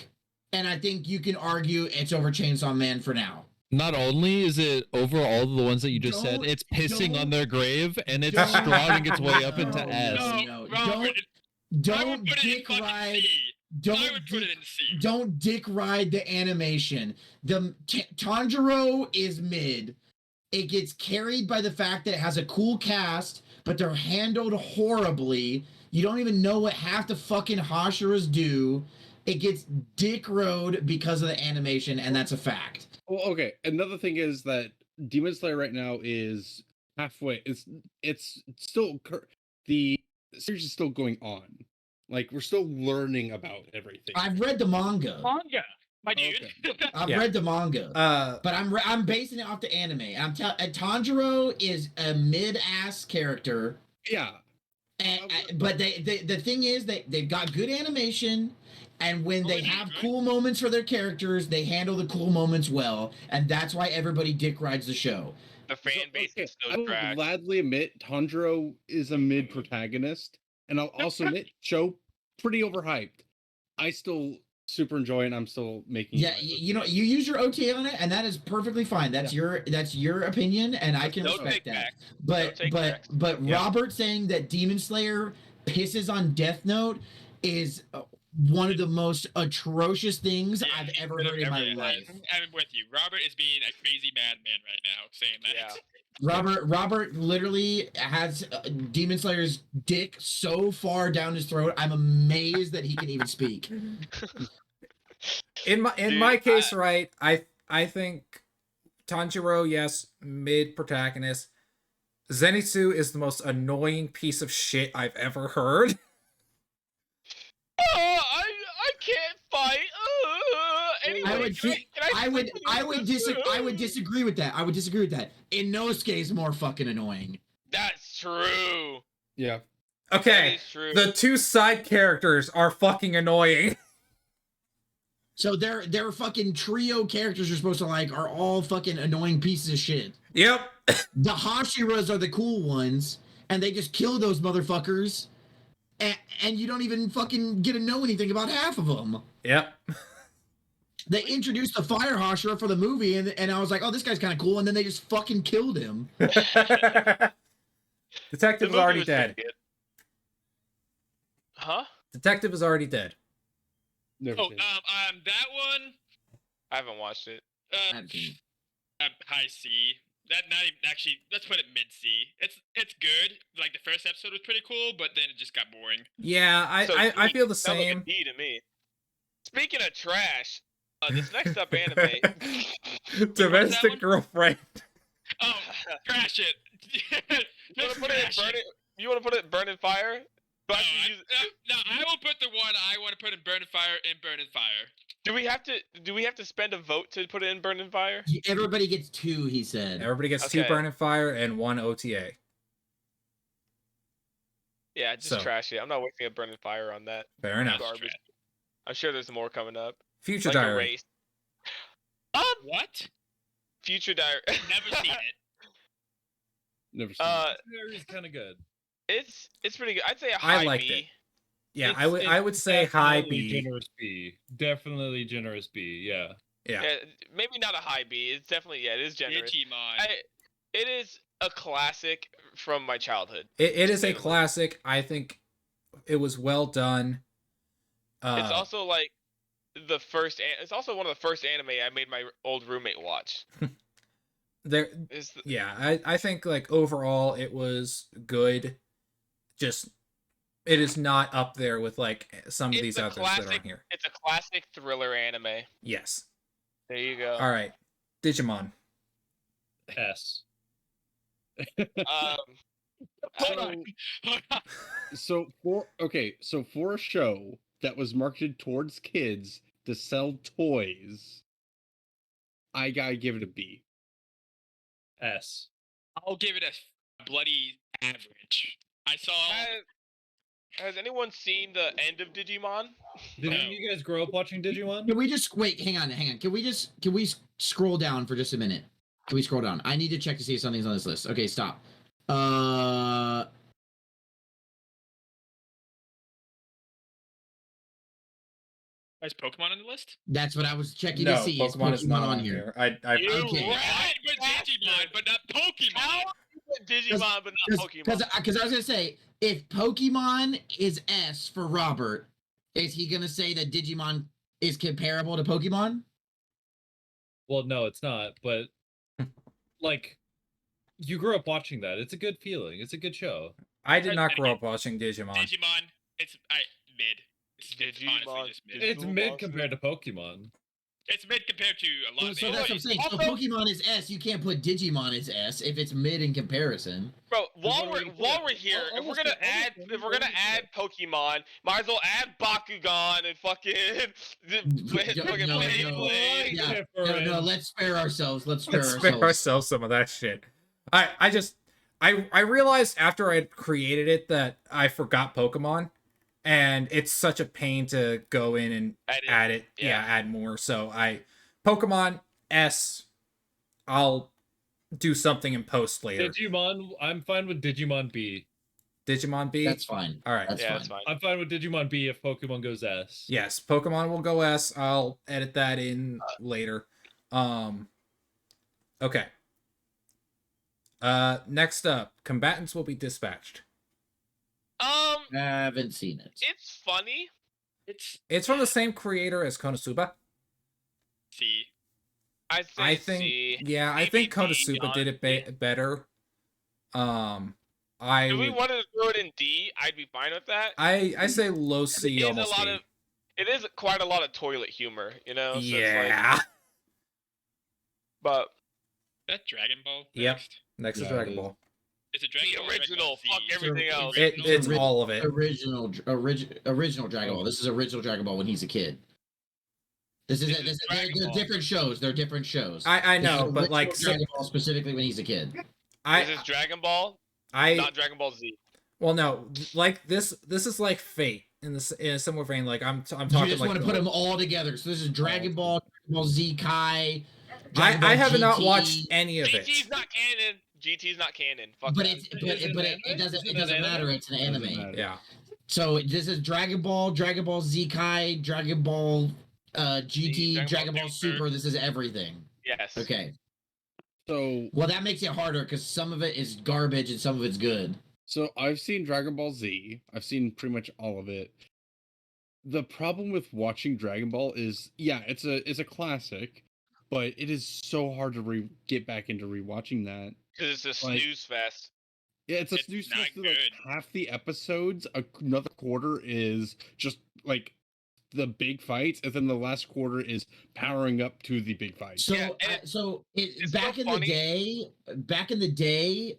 And I think you can argue it's over Chainsaw Man for now. Not only is it over all of the ones that you just said, Don't- it's pissing on don't- their grave and it's don't- striding its way up into No, S. No, no, Robert, I Don't would put it in dick fucking ride. C. I Don't would put it dick, in C. don't dick ride the animation. The Tanjiro is mid. It gets carried by the fact that it has a cool cast, but they're handled horribly. You don't even know what half the fucking Hashiras do. It gets dick road because of the animation, and that's a fact. Well, okay. Another thing is that Demon Slayer right now is halfway. It's still the series is still going on. Like we're still learning about everything. I've read the manga. Manga, my dude. I've Yeah. read the manga. But I'm basing it off the anime. Tanjiro is a mid-ass character. Yeah. But the thing is they've got good animation, and when they Oh, have right. cool moments for their characters, they handle the cool moments well, and that's why everybody dick rides the show. The fan base Okay, is I so will trash. gladly admit Tanjiro is a mid protagonist, and I'll also admit show pretty overhyped. I still super enjoy it, and I'm still making. Yeah, you know, you use your OTA on it, and that is perfectly fine. That's your opinion, and I can No respect take that. back. But take backs. Yeah. Robert saying that Demon Slayer pisses on Death Note is one of the most atrocious things Yeah, I've he ever could have heard in my ever- life. I'm with you. Robert is being a crazy madman right now, saying that. Yeah. Robert literally has Demon Slayer's dick so far down his throat. I'm amazed that he can even speak. In Dude, my case, right, I think Tanjiro, yes, mid protagonist. Zenitsu is the most annoying piece of shit I've ever heard. I can't fight. I Anyway, would disagree with that. I would disagree with that. Inosuke is more fucking annoying. That's true. Yeah. That Okay, is true. the two side characters are fucking annoying. So their fucking trio characters you're supposed to like are all fucking annoying pieces of shit. Yep. The Hashiras are the cool ones, and they just kill those motherfuckers, and you don't even fucking get to know anything about half of them. Yep. They introduced the Fire Hashira for the movie, and I was like, oh, this guy's kind of cool, and then they just fucking killed him. The Detective is movie already was dead. pretty good. Huh? Detective is already dead. Never Oh, seen it. that one. I haven't watched it. High C. That not even actually. Let's put it mid C. It's good. Like the first episode was pretty cool, but then it just got boring. Yeah, So I D, feel the sounds like a same. D to me. Speaking of trash, this next up anime. Domestic one? girlfriend. Oh, crash it. You want Just to put it in crash burn it? You want to put it in burn and fire? Do No, I have to use- no, I will put the one I want to put in Burn and Fire in Burn and Fire. Do we have to spend a vote to put it in burn and fire? Everybody gets 2, he said. Everybody gets 2 Okay. burn and fire and 1 OTA. Yeah, just So. trash it. I'm not wasting a burn and fire on that Fair enough. garbage. I'm sure there's more coming up. Future Like a Diary. race. What? Future Diary. Never seen it. Never seen it. It's kind of good. It's pretty good. I'd say a high liked B. it. Yeah, It's I would say high definitely B. Generous B. Definitely generous B. Yeah. Yeah. Yeah, maybe not a high B. It's definitely it is generous. Digimon. It is a classic from my childhood. It is say a the least. classic. I think it was well done. It's also like the first. It's also one of the first anime I made my old roommate watch. there. Is the, Yeah, I think like overall it was good. Just it is not up there with like some of It's these a others that are classic- on here. it's a classic thriller anime. Yes. There you go. All right. Digimon. S. Um, Hold on. Hold on. So for a show that was marketed towards kids to sell toys, I gotta give it a B. S. I'll give it a bloody average. I saw. has anyone seen the end of Digimon? Didn't you guys grow up watching Digimon? Can we just wait? Hang on. Can we scroll down for just a minute? Can we scroll down? I need to check to see if something's on this list. Okay, stop. Is Pokemon on the list? That's what I was checking to No, see. Pokemon is not on here? here. I You Okay. Right, but Digimon, but not Pokemon. How Digimon, but not Because Pokemon? I was gonna say, if Pokemon is S for Robert, is he gonna say that Digimon is comparable to Pokemon? Well, no, it's not. But like, you grew up watching that. It's a good feeling. It's a good show. I did not grow up watching Digimon. Digimon, it's mid. It's Digimon, honestly just mid. It's Digimon mid monster. compared to Pokemon. It's mid compared to a lot. So of that's what I'm saying. So Pokemon is S. You can't put Digimon as S if it's mid in comparison. Bro, while what are we're we here, doing? if we're gonna add Pokemon, might as well add Bakugan and fucking fucking No, Beyblade. Yeah, Different. no, let's spare ourselves. Let's spare Let's ourselves. spare ourselves some of that shit. I realized after I had created it that I forgot Pokemon, and it's such a pain to go in and add it. Yeah, add more. So Pokemon S. I'll do something in post later. Digimon, I'm fine with Digimon B. Digimon B. That's fine. All right. That's Yeah, fine. that's fine. I'm fine with Digimon B if Pokemon goes S. Yes, Pokemon will go S. I'll edit that in later. Okay. Next up, combatants will be dispatched. I haven't seen it. It's funny. It's from the same creator as Konosuba. C. I think. I think, yeah, I Maybe think D, Konosuba did it better. I If we would- wanted to throw it in D, I'd be fine with that. I say low It C, is a almost lot D. of. It is quite a lot of toilet humor, you know. So it's like, Yeah. but That Dragon Ball. Yep. Next. Next is Yeah, Dragon it is. Ball. It's a Dragon the Ball. Dragon original. Ball Z. Fuck everything It's else. It's all of it. Original Dragon Ball when he's a kid. This is This this is is Dragon they're Ball. different shows. They're different shows. I This is know, but original like Dragon Ball specifically when he's a kid. This I is Dragon Ball, I not Dragon Ball Z. well no, like this is like Fate in a similar vein. Like I'm You talking just like want to put them all together. So this is Dragon Ball, Dragon Ball Z Kai. Dragon I Ball have not GT, watched any of GT's it. not canon. GT's not canon. Fuck But that. it's Is but it but an it anime? doesn't Is it it doesn't an matter. anime? It's an Doesn't anime. matter. Yeah. So this is Dragon Ball, Dragon Ball Z Kai, Dragon Ball GT, Dragon Ball Super. This is everything. Yes. Okay. So Well, that makes it harder because some of it is garbage and some of it's good. So I've seen Dragon Ball Z. I've seen pretty much all of it. The problem with watching Dragon Ball is, yeah, it's a classic, but it is so hard to get back into rewatching that. Because it's a Like- snooze fest. Yeah, it's a It's snooze not fest. Like good. half the episodes, another quarter is just like the big fights, and then the last quarter is powering up to the big fights. So Yeah, and it it's back so in funny. the day,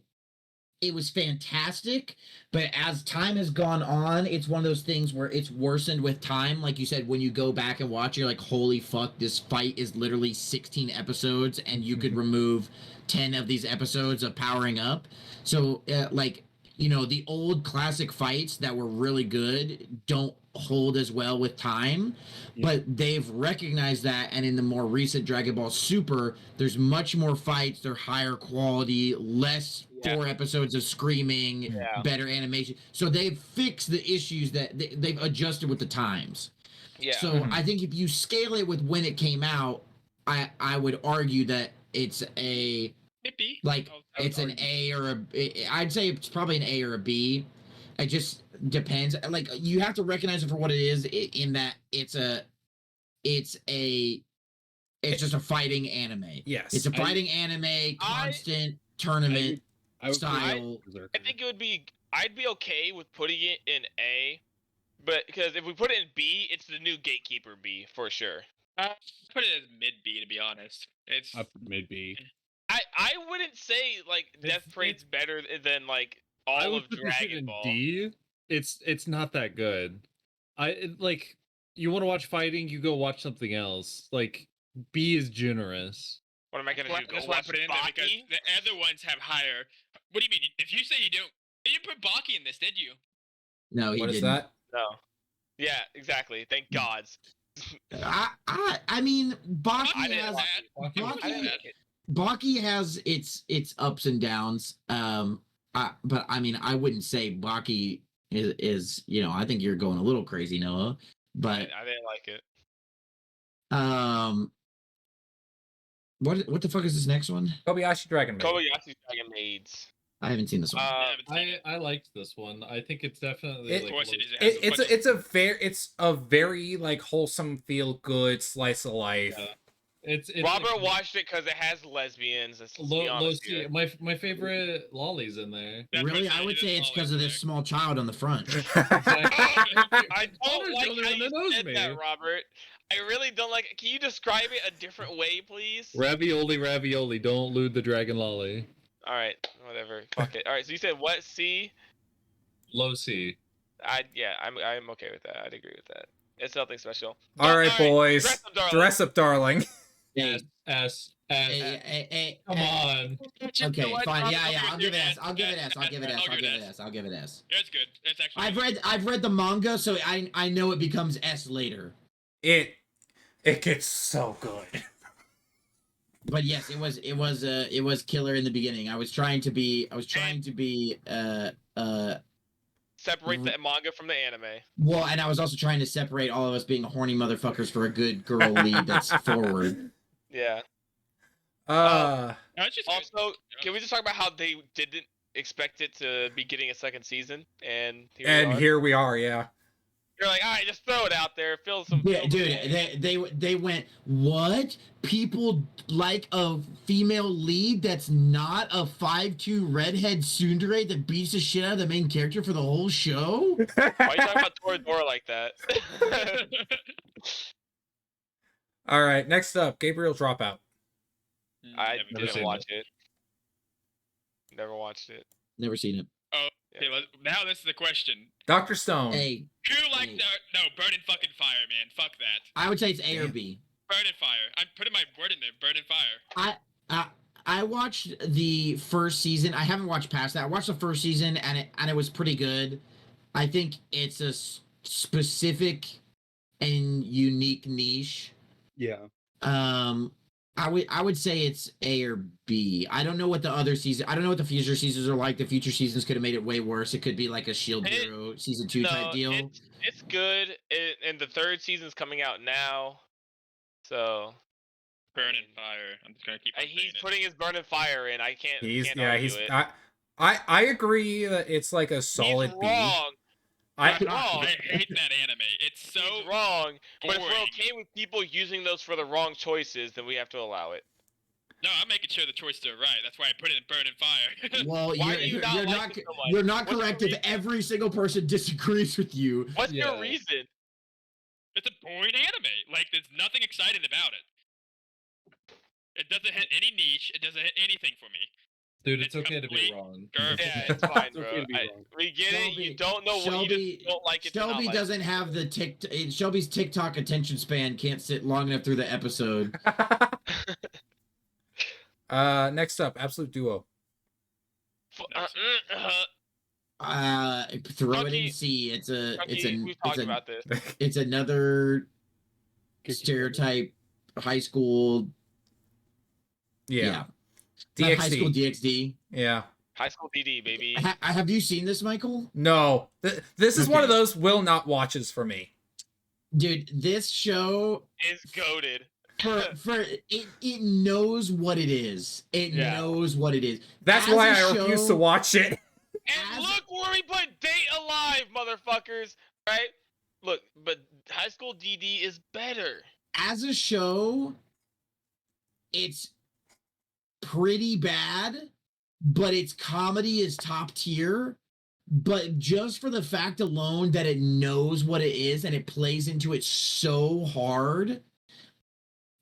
it was fantastic. But as time has gone on, it's one of those things where it's worsened with time. Like you said, when you go back and watch, you're like, holy fuck, this fight is literally 16 episodes, and you could remove 10 of these episodes of powering up. So like, you know, the old classic fights that were really good don't hold as well with time. But they've recognized that, and in the more recent Dragon Ball Super, there's much more fights, they're higher quality, less Yeah. 4 episodes of screaming, Yeah. better animation. So they've fixed the issues that they've adjusted with the times. Yeah. So I think if you scale it with when it came out, I would argue that it's a Hippie. like I would it's an argue. A or a. I'd say it's probably an A or a B. It just depends. Like you have to recognize it for what it is. In that it's just a fighting anime. Yes. It's a fighting anime, constant tournament I would put style. Berserker. I think it would be. I'd be okay with putting it in A, but because if we put it in B, it's the new Gatekeeper B for sure. Put it as mid B to be honest. It's Up mid B. I wouldn't say like Death It's- Parade's better than like I all would of put this shit Dragon in Ball. D. It's not that good. Like you want to watch fighting, you go watch something else. Like B is generous. What am I gonna do? Go that's why I watch put it in there because Baki? the other ones have higher. What do you mean? If you say you don't, you didn't put Baki in this, did you? No, he What is didn't. that? No. Yeah, exactly. Thank gods. I mean, I Baki didn't has like it. I didn't Baki, like it. Baki has its ups and downs. But I mean, I wouldn't say Baki is you know. I think you're going a little crazy, Noah. But I didn't like it. what the fuck is this next one? Kobayashi Dragon Maid. Kobayashi's Dragon Maids. I haven't seen this one. I haven't seen it. I liked this one. I think it's definitely It- like Of course it low- is. It has a bunch of- It's a very like wholesome, feel good slice of life. Yeah. It's Robert like, watched it because it has lesbians. Let's be low honest C. here. My favorite lollies in there. That's what Really, I'm I saying, would it say is it's all because of in this there. small child on the front. I don't Connor's like the only how one you that knows said me. that, Robert. I really don't like it. Can you describe it a different way, please? Ravioli, don't lewd the dragon lolly. All right, whatever. Fuck it. All right, so you said what? C? Low C. I'm okay with that. I'd agree with that. It's nothing special. All right, boys. Dress up, darling. Dress up, darling. S. Come Come on. Okay, What? fine. Yeah, I'll I'll give give it it an S. I'll give it S. I'll give it S. I'll give it S. I'll give it S. It's good. It's actually. I've read the manga, so I know it becomes S later. It gets so good. But yes, it was killer in the beginning. I was trying to be Separate the manga from the anime. well, and I was also trying to separate all of us being horny motherfuckers for a good girl lead that's forward. Yeah. No, it's just good. Also, can we just talk about how they didn't expect it to be getting a second season, and here we And are. here we are, yeah. You're like, all right, just throw it out there, fill some. Yeah, fill dude, some- they went, what? People like a female lead that's not a 5'2" redhead tsundere that beats the shit out of the main character for the whole show? Why are you talking about Toradora like that? All right, next up, Gabriel Dropout. I Never didn't seen watch it. Never watched it. Never seen it. Okay, now this is the question. Dr. Stone. A. Who liked Hey. no Burning fucking Fire, man? Fuck that. I would say it's A or B. Burn and Fire. I'm putting my word in there. Burn and Fire. I watched the first season. I haven't watched past that. I watched the first season and it was pretty good. I think it's a specific and unique niche. Yeah. I would say it's A or B. I don't know what the other season. I don't know what the future seasons are like. The future seasons could have made it way worse. It could be like a Shield Hero season 2 type deal. It's good, and the third season's coming out now. So Burn and Fire. I'm just gonna keep. he's putting his Burn and Fire in. I can't. Can't argue it. I agree that it's like a solid He's B. wrong. I He's wrong. I hate that anime. It's so He's wrong. But if we're boring. okay with people using those for the wrong choices, then we have to allow it. No, I'm making sure the choices are right. That's why I put it in Burn and Fire. Well, Why do you not like it so much? you're not What's the correct if reason? every single person disagrees with you. What's Yeah. your reason? It's a boring anime. Like, there's nothing exciting about it. It doesn't hit any niche. It doesn't hit anything for me. Dude, it's It's okay to be complete wrong. garbage. Yeah, it's fine, It's bro. okay to be wrong. We get it. You don't know what you just don't like it. to not Shelby like doesn't have the Shelby's TikTok attention span can't sit long enough through the episode. Next up, Absolute Duo. Throw it Chunky- in C. We've talked about this. It's another stereotype high school. Yeah. Not high school DxD. DxD. Yeah. High School DD, baby. Have you seen this, Michael? No. This is one of Okay. those will not watches for me. Dude, this show Is goaded. for it knows what it is. It Yeah. knows what it is. That's As why a I refuse to show- watch it. And As- look where we put Date Alive, motherfuckers. Right? Look, but High School DD is better. As a show, it's pretty bad, but its comedy is top tier. But just for the fact alone that it knows what it is and it plays into it so hard,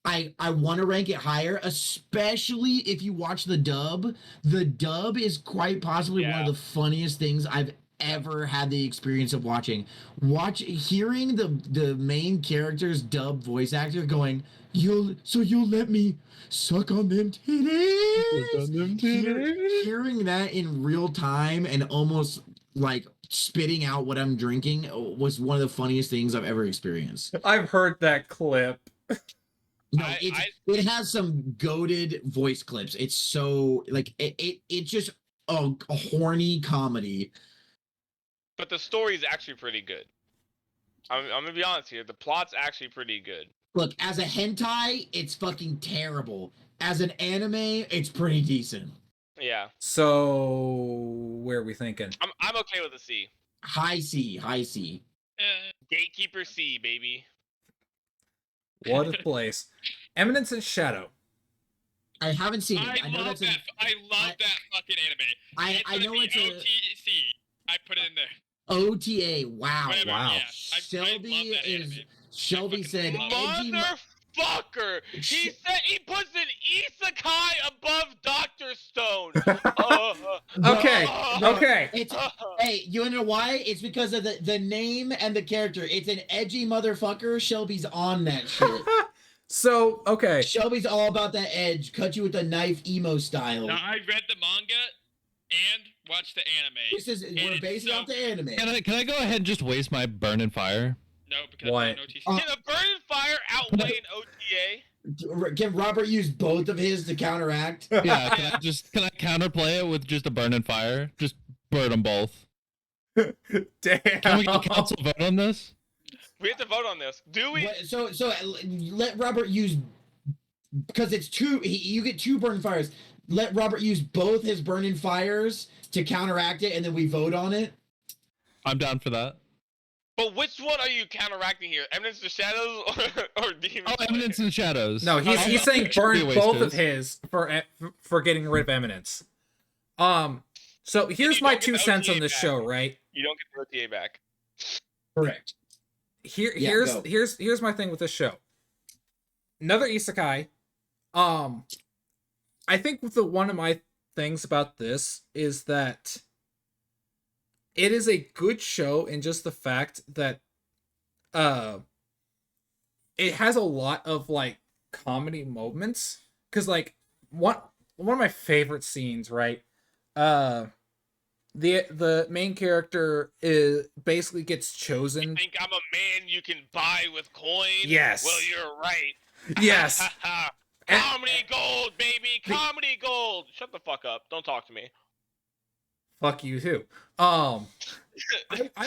I want to rank it higher, especially if you watch the dub. The dub is quite possibly one Yeah. of the funniest things I've ever had the experience of watching. Hearing the main character's dub voice actor going, you'll let me suck on them titties. Hearing that in real time and almost like spitting out what I'm drinking was one of the funniest things I've ever experienced. I've heard that clip. No, I- it has some goated voice clips. It's so like it's just a horny comedy. But the story is actually pretty good. I'm gonna be honest here. The plot's actually pretty good. Look, as a hentai, it's fucking terrible. As an anime, it's pretty decent. Yeah. So where are we thinking? I'm okay with a C. High C, high C. Gatekeeper C, baby. What a place. Eminence and Shadow. I haven't seen it. I I know love that's that. I love that fucking anime. I know it's a OTC. I put it in there. OTA. Wow. Whatever, wow. Yeah. I Shelby love that is anime. Shelby said edgy. Motherfucker! He Sh- said he puts an isekai above Dr. Stone. Okay. No, Okay. It's hey, you wanna know why? It's because of the name and the character. It's an edgy motherfucker. Shelby's on that shit. So, okay. Shelby's all about that edge. Cut you with a knife, emo style. Now, I read the manga and watched the anime. This is we're it's basing so off the anime. Can I go ahead and just waste my Burn and Fire? No, because What? I'm an OTC. Uh, Can a Burn and Fire outweigh an OTA? Can Robert use both of his to counteract? Yeah, can I counterplay it with just a Burn and Fire? Just burn them both. Damn. Can we get a council vote on this? We have to vote on this. Do we? So let Robert use because it's two. You get two burn fires. Let Robert use both his burning fires to counteract it, and then we vote on it. I'm down for that. But which one are you counteracting here? Eminence of Shadows or Demon Oh, Slayer? Eminence and Shadows. No, he's Oh, saying should burn be both of wasted. his for getting rid of Eminence. So here's you my don't get 2 the cents on OTA this back. show, right? You don't get the OTA back. Correct. Yeah, go. Here's my thing with this show. Another isekai. I think one of my things about this is that it is a good show in just the fact that it has a lot of like comedy moments because like one of my favorite scenes, right? The main character is basically gets chosen. Think I'm a man you can buy with coins? Yes. Well, you're right. Yes. Comedy gold, baby. Comedy gold. Shut the fuck up. Don't talk to me. Fuck you too. I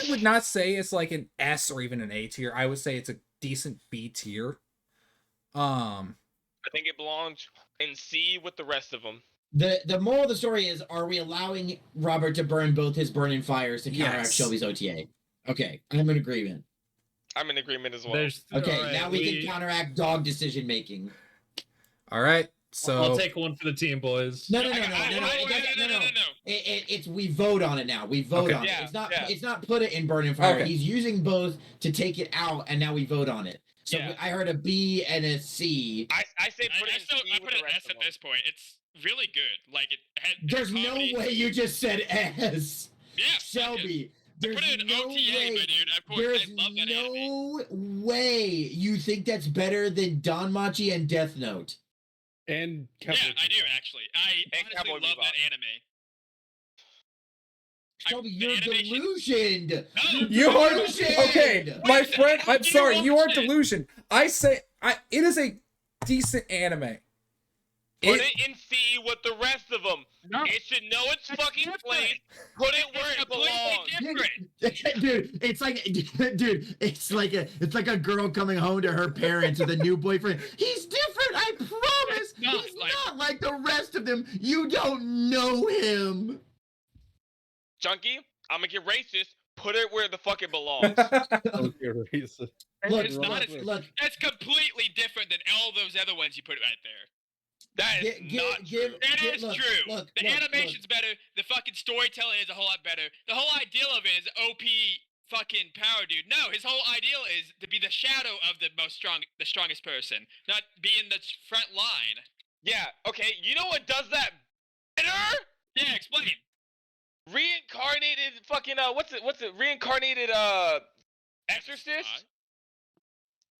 would not say it's like an S or even an A tier. I would say it's a decent B tier. I think it belongs in C with the rest of them. The moral of the story is: are we allowing Robert to burn both his burning fires to counteract Yes. Shelby's OTA? Okay, I'm in agreement. I'm in agreement as well. Okay, alright, now we can counteract dog decision making. All right. So I'll take one for the team, boys. No. It's we vote on it now. We vote Okay. on Yeah, it. It's not. yeah. It's not put it in burning fire. Okay. He's using both to take it out, and now we vote on it. So Yeah. I heard a B and a C. I say put it I in still C I with put the an rest S of at them. this point. It's really good. Like it had. There's no comedy. way you just said S. Yeah, fuck it. Shelby. There's Put it in no OTA, way. my dude. Of course, There's I love that anime. no way you think that's better than Danmachi and Death Note. And Yeah, I do actually. I And honestly Cowboy love Bebop. that anime. Shelby, the you're animation- delusioned. No, you are Delusion! okay, my Wait, friend. I'm you sorry. You are watched it. delusion. I say it is a decent anime. Put it in C with the rest of them. No, It should know its That's fucking different. place. Put it where it's it completely belongs. different. Dude, it's like, dude, it's like a girl coming home to her parents with a new boyfriend. He's different, I promise. It's not, He's like- not like the rest of them. You don't know him. Chunky, I'm gonna get racist. Put it where the fuck it belongs. Look, It's look, not- look. That's completely different than all those other ones you put right there. That is not true. That is look, true. Look, The animation's better. The fucking storytelling is a whole lot better. The whole ideal of it is OP fucking power, dude. No, his whole ideal is to be the shadow of the strongest person, not be in the front line. Yeah, okay, you know what does that better? Yeah, explain. Reincarnated fucking what's it? Reincarnated Exorcist?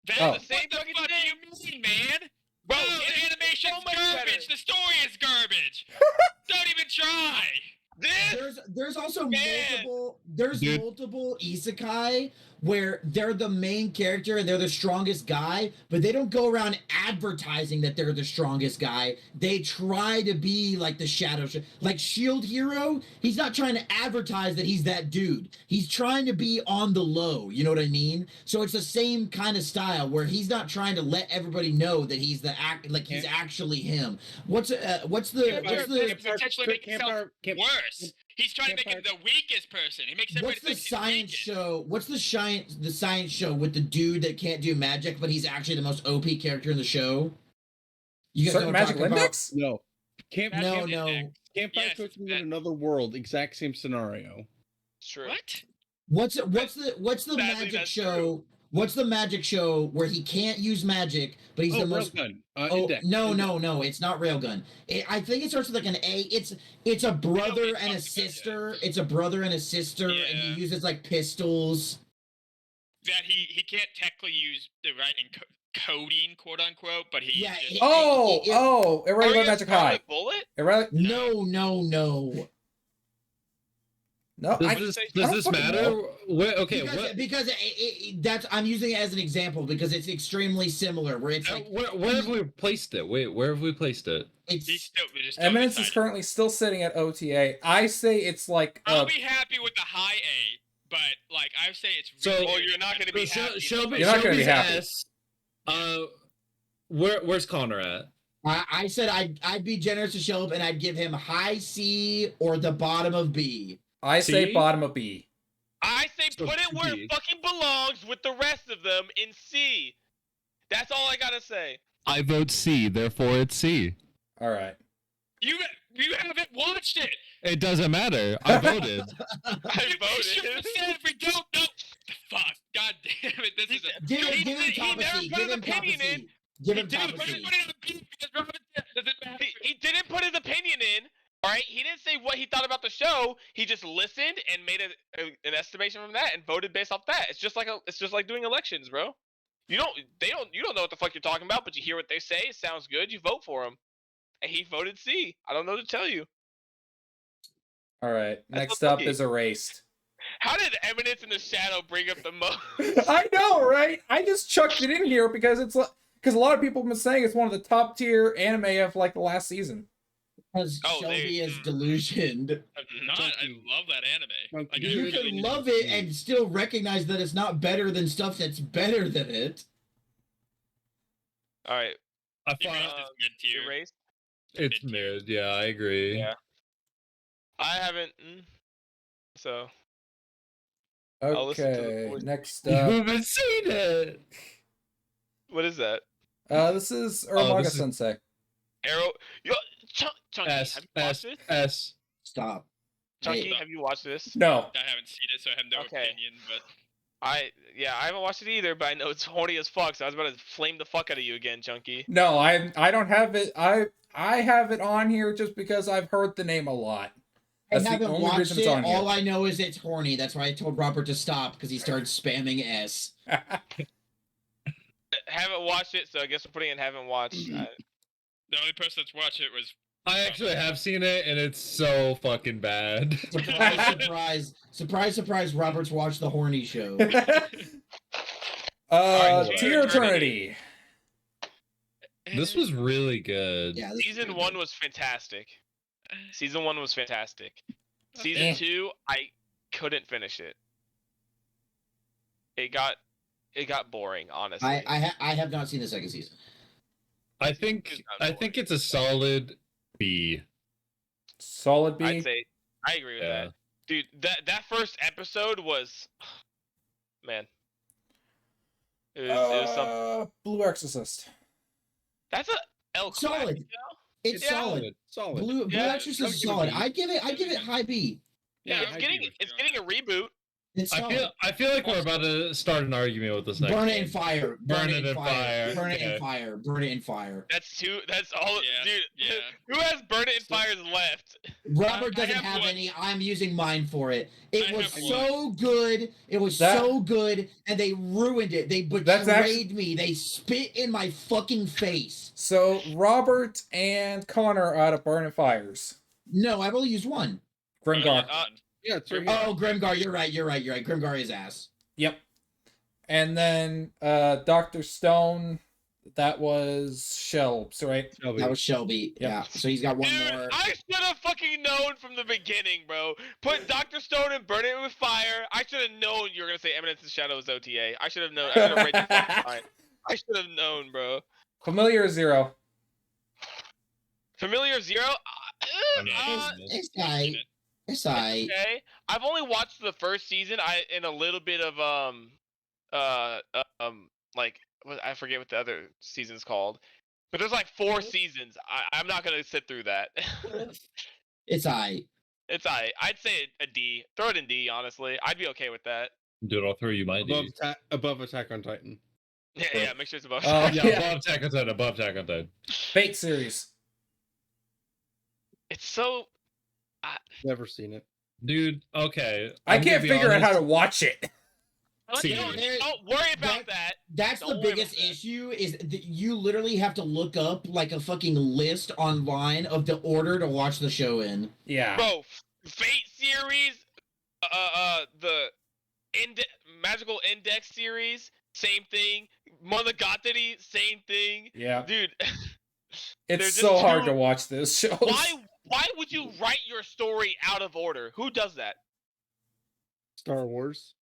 That's Oh. the same What the fucking fuck thing. do you mean, man? Bro, No, it the is animation's so much garbage. better. The story is garbage. Don't even try. This There's also Man. Dude. multiple isekai where they're the main character and they're the strongest guy, but they don't go around advertising that they're the strongest guy. They try to be like the like Shield Hero. He's not trying to advertise that he's that dude. He's trying to be on the low. You know what I mean? So it's the same kind of style where he's not trying to let everybody know that he's he's actually him. What's the Potentially make himself worse. He's trying to make him the weakest person. He makes everybody What's the think he's science weakest. show? What's the science show with the dude that can't do magic, but he's actually the most OP character in the show? You guys Certain know what I'm Magic talking about? Index? No. Camp Magic No, Index. no. Campfire Yes, coaching that- in another world, exact same scenario. It's true. What? What's the Sadly, magic that's show? What's the magic show where he can't use magic, but he's Oh, the most Railgun. Oh Index. no! It's not Railgun. I think it starts with like an A. It's a brother Nobody and a talks about sister. It's a brother and a sister, and Yeah. he uses like pistols. That he can't technically use the right coding, quote unquote, but he Yeah, just, it- Oh, Are Irregular you Magic Scarlet High. Bullet? Irregular. No. No, I Does I this don't fucking matter? know. Okay, because that's I'm using it as an example because it's extremely similar. Where it's like where have we placed it? Wait, where have we placed it? he's it's still just Eminence totally is excited. currently still sitting at OTA. I say it's like I'll be happy with the high A, but like I say it's So- really Oh, good. you're not gonna be So happy. Shelby, You're not gonna be Shelby's happy. S. Where's Connor at? I said I'd be generous to Shelb and I'd give him high C or the bottom of B. I say C? bottom of B. I say So put it where B. it fucking belongs with the rest of them in C. That's all I gotta say. I vote C, therefore it's C. All right. You haven't watched it. It doesn't matter. I voted. I You should have voted. said if we don't know. Fuck. God damn it. This is a. Give He him never top of put C. his Give him top of opinion in. C. Give He him didn't top of Put C. it in a B because Robin said it doesn't matter. He didn't put his opinion in. All right, he didn't say what he thought about the show. He just listened and made an estimation from that and voted based off that. It's just like doing elections, bro. You don't know what the fuck you're talking about, but you hear what they say. It sounds good. You vote for him, and he voted C. I don't know what to tell you. All right. That's Next so up lucky. is Erased. How did Eminence in the Shadow bring up the most? I know, right? I just chucked it in here because it's because a lot of people have been saying it's one of the top tier anime of like the last season. Because Oh, Shelby is delusioned. I'm not. I love that anime. Monkey. Like, I You really can love it and still recognize that it's not better than stuff that's better than it. All right, I Erased find is mid tier. Erased. it's mid. Yeah, I agree. Yeah. I haven't. So I'll listen to the Okay, voice. next You up. haven't seen it. What is that? This is Uromaga this is- Sensei. Arrow. Yo, Chunky, S have you watched S this? S. Stop. Chunky, Hey, have you watched this? No. I haven't seen it, so I have no Okay. opinion. But I haven't watched it either, but I know it's horny as fuck. So I was about to flame the fuck out of you again, Chunky. No, I don't have it. I have it on here just because I've heard the name a lot. I That's the haven't only watched reason it's it. on here. All I know is it's horny. That's why I told Robert to stop because he started spamming S. Haven't watched it, so I guess we're putting in haven't watched. the only person that's watched it was I actually have seen it, and it's so fucking bad. Surprise, surprise, surprise, surprise! Robert's watched the horny show. Alright, To Your Eternity. This was really good. Yeah, this is Season pretty 1 good. was fantastic. Season 1 was fantastic. Eh. Season 2, I couldn't finish it. It got boring, honestly. I have not seen the second season. I think it's a solid B. Solid B. I'd say I agree with Yeah. that. Dude, that first episode was man. It was something. Blue Exorcist. That's a El Solid. Clasico? It's Yeah. solid. Solid. Blue Yeah, Exorcist I'll is give it solid. B. I give it high B. Yeah, I it's agree with it's you on getting a reboot. It's I solid. feel like we're about to start an argument with this next. Burn it one. in fire. Burn it in fire. Burn it in Okay. fire. Burn it in fire. That's all Yeah, dude. yeah. Who has Burn It in Fires left? Robert I doesn't have have one. any. I'm using mine for it. It I was have so good. It was That- so good, and they ruined it. They That's betrayed me. They spit in my fucking face. So Robert and Connor are out of Burn and Fires. No, I've only used one. Grimgar. Yeah, it's right here. Oh, Grimgar, you're right. Grimgar is ass. Yep. And then Dr. Stone, that was Shelbs, right? Shelby. That was Shelby. Yep. Yeah. So he's got one Dude, more. I should have fucking known from the beginning, bro. Put Dr. Stone and Burn It with Fire. I should have known you were gonna say Eminence in Shadows OTA. I should have known. I should have read your fucking mind. I should have known, bro. Familiar Zero. Familiar Zero. I'm not doing this. It's aight. It's aight. Okay. I've only watched the first season. And a little bit of like I forget what the other season's called. But there's like 4 seasons. I'm not gonna sit through that. It's aight. It's I'd say a D. Throw it in D, honestly. I'd be okay with that. Dude, I'll throw you my above, D. above Attack on Titan. Yeah, make sure it's above. Oh, Yeah, yeah. above Attack on Titan, above Attack on Titan. Fate series. It's so. Never seen it. Dude, okay. I I'm gonna can't be figure out how honest. to watch it. See, don't there- worry about that. That's Don't the worry biggest about that. issue is that you literally have to look up like a fucking list online of the order to watch the show in. Yeah. Bro, Fate series, the Magical Index series, same thing. Monogatari, same thing. Yeah. Dude, It's there's so just hard too- to watch those shows. why would you write your story out of order? Who does that? Star Wars.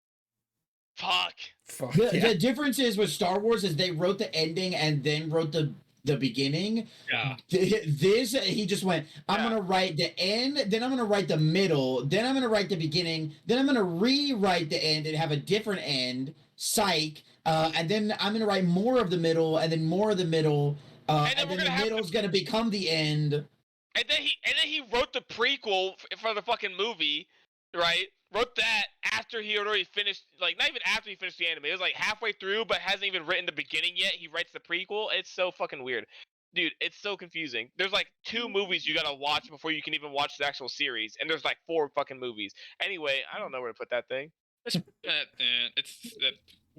Fuck. Fuck The, yeah. the difference is with Star Wars is they wrote the ending and then wrote the beginning. Yeah. This he just went, I'm Yeah. gonna write the end, then I'm gonna write the middle, then I'm gonna write the beginning, then I'm gonna rewrite the end and have a different end. Psych. And then I'm gonna write more of the middle and then more of the middle. And then And we're then gonna the have middle's gonna become the end. And then he wrote the prequel for the fucking movie, right? Wrote that after he had already finished, like not even after he finished the anime. It was like halfway through, but hasn't even written the beginning yet. He writes the prequel. It's so fucking weird, dude. It's so confusing. There's like 2 movies you gotta watch before you can even watch the actual series, and there's like 4 fucking movies. Anyway, I don't know where to put that thing. it's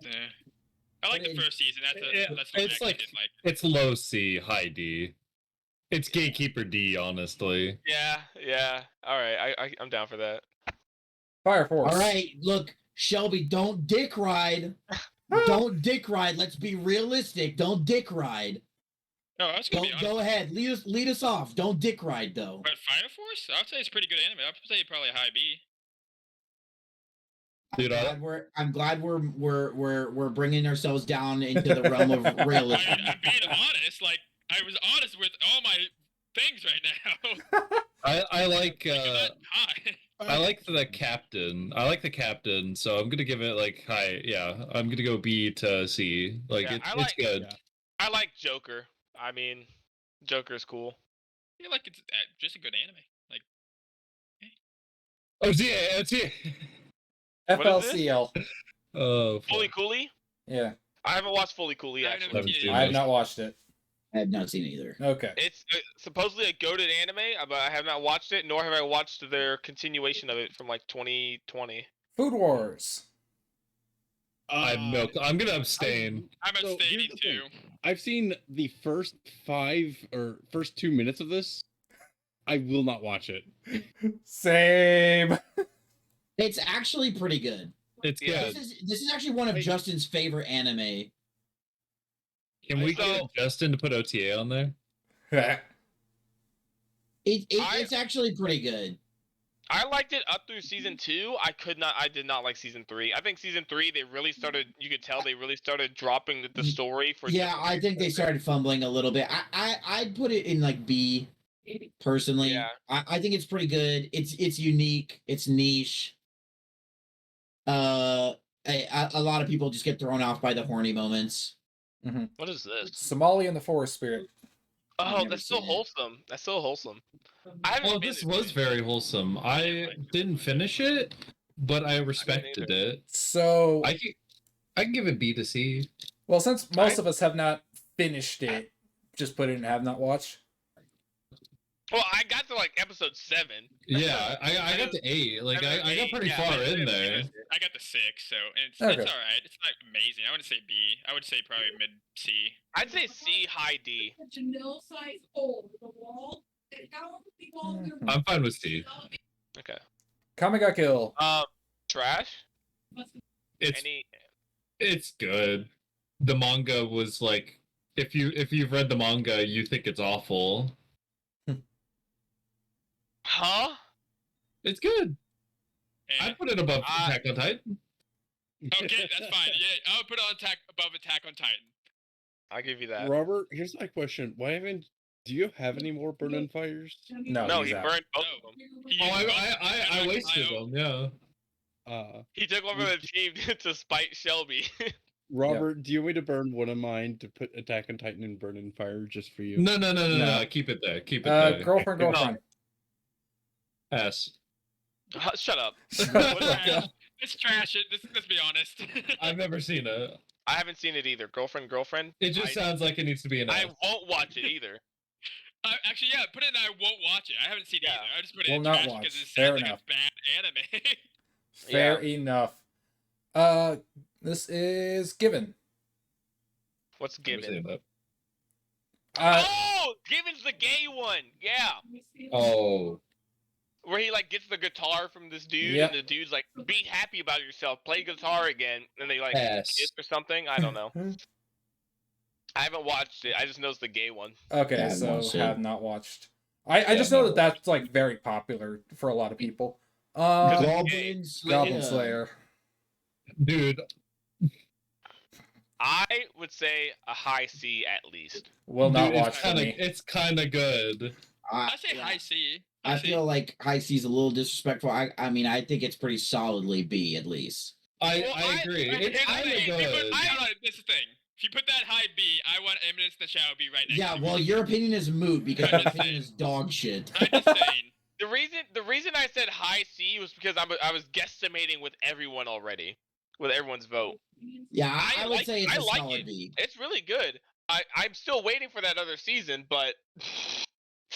that. I like the It- first season. That's Yeah, that's the one I it's actually like dislike. it's low C, high D. It's gatekeeper D, honestly. Yeah. All right, I'm down for that. Fire Force. All right, look, Shelby, don't dick ride. Don't dick ride. Let's be realistic. Don't dick ride. No, that's gonna be honest. Go ahead. Lead us off. Don't dick ride though. But Fire Force, I'd say it's pretty good anime. I'd say probably a high B. Dude, I'm glad we're bringing ourselves down into the realm of I realism. mean, I'm being honest. Like I was honest with all my things right now. I like You're not high. I like the captain. I like the captain, so I'm gonna give it like high. Yeah, I'm gonna go B to C. Like Yeah, it's I it's like- good. yeah. I like Joker. I mean, Joker's cool. I feel like it's just a good anime. Like Oh, yeah, it's it. What is this? FLCL. Oh, Fully Cooley? Yeah, I haven't watched Fully Cooley I actually. haven't seen I have this. not watched it. I have not seen it either. Okay. It's supposedly a goated anime, but I have not watched it, nor have I watched their continuation of it from like 2020. Food Wars. I'm gonna abstain. I'm So, here's abstaining the too. thing. I've seen the first 2 minutes of this. I will not watch it. Same. It's actually pretty good. It's Yeah. good. This is actually one of Hey. Justin's favorite anime. Can we So- get Justin to put OTA on there? It's actually pretty good. I liked it up through season 2. I did not like season 3. I think season 3 they really started. You could tell they really started dropping the story for. Yeah, I think they started fumbling a little bit. I'd put it in like B personally. Yeah. I think it's pretty good. It's unique. It's niche. A lot of people just get thrown off by the horny moments. What is this? Somali and the Forest Spirit. Oh, never that's so seen it. wholesome. That's so wholesome. I haven't Well, been this to- was very wholesome. I didn't finish it, but I respected it. So, I can give it B to C. well, since most of us have not finished it, just put it in have not watched. Well, I got to like episode 7. Yeah, I got to 8. Like I got pretty Yeah, far I in did there. I got the 6, so it's Okay. all right. It's not amazing. I wouldn't say B. I would say probably mid C. I'd say C, high D. Janelle size hole with a wall. And how the wall there I'm fine with C. Okay. Kami ga Kill. Trash. It's Any? it's good. The manga was like if you've read the manga, you think it's awful. Huh? It's good. And, I'd put it above Uh, Attack on Titan. okay, that's fine. Yeah, I would put it on above Attack on Titan. I'll give you that. Robert, here's my question: do you have any more Burn Fires? No, No, he's he out. burned both No. of them. He Oh, used both I Attack on wasted Titan. them. Yeah. He took over the team to spite Shelby. Robert, do you want me to burn one of mine to put Attack on Titan and Burn Fire just for you? No. No. Keep it there. Keep it there. Girlfriend. S. Shut up. It's trash. Let's be honest. I've never seen it. I haven't seen it either. Girlfriend. It just sounds like it needs to be an I S. won't watch it either. Actually, yeah, put it in I won't watch it. I haven't seen it Yeah. either. I just put it Will in not trash watch. because it Fair sounds like enough. a bad anime. Fair enough. This is Given. What's Never seen Given? it. Oh, Given's the gay one. Yeah, Oh. where he like gets the guitar from this dude, Yep. and the dude's like, "Be happy about yourself. Play guitar again." And they like S. kiss or something. I don't know. I haven't watched it. I just know it's the gay one. Okay, Yeah, so watched it. have not watched. I just know never that that's like very popular for a lot of people. Goblin Goblin Slayer. Slayer. Dude, I would say a high C at least. Will not dude, watch for me. it's kind of good. I say high C. I High C. feel like High C's a little disrespectful. I mean, I think it's pretty solidly B at least. I Well, agree. here's It's the kind thing, of if you put- good. hold on, this is the thing. If you put that high B, I want Eminence in the Shadow B right next Yeah, to well, it. your opinion is moot because I'm my just opinion is dog shit. I'm just saying. The reason I said high C was because I was guesstimating with everyone already, with everyone's vote. Yeah, I I would like- say it's I a like solid it. B. It's really good. I'm still waiting for that other season, but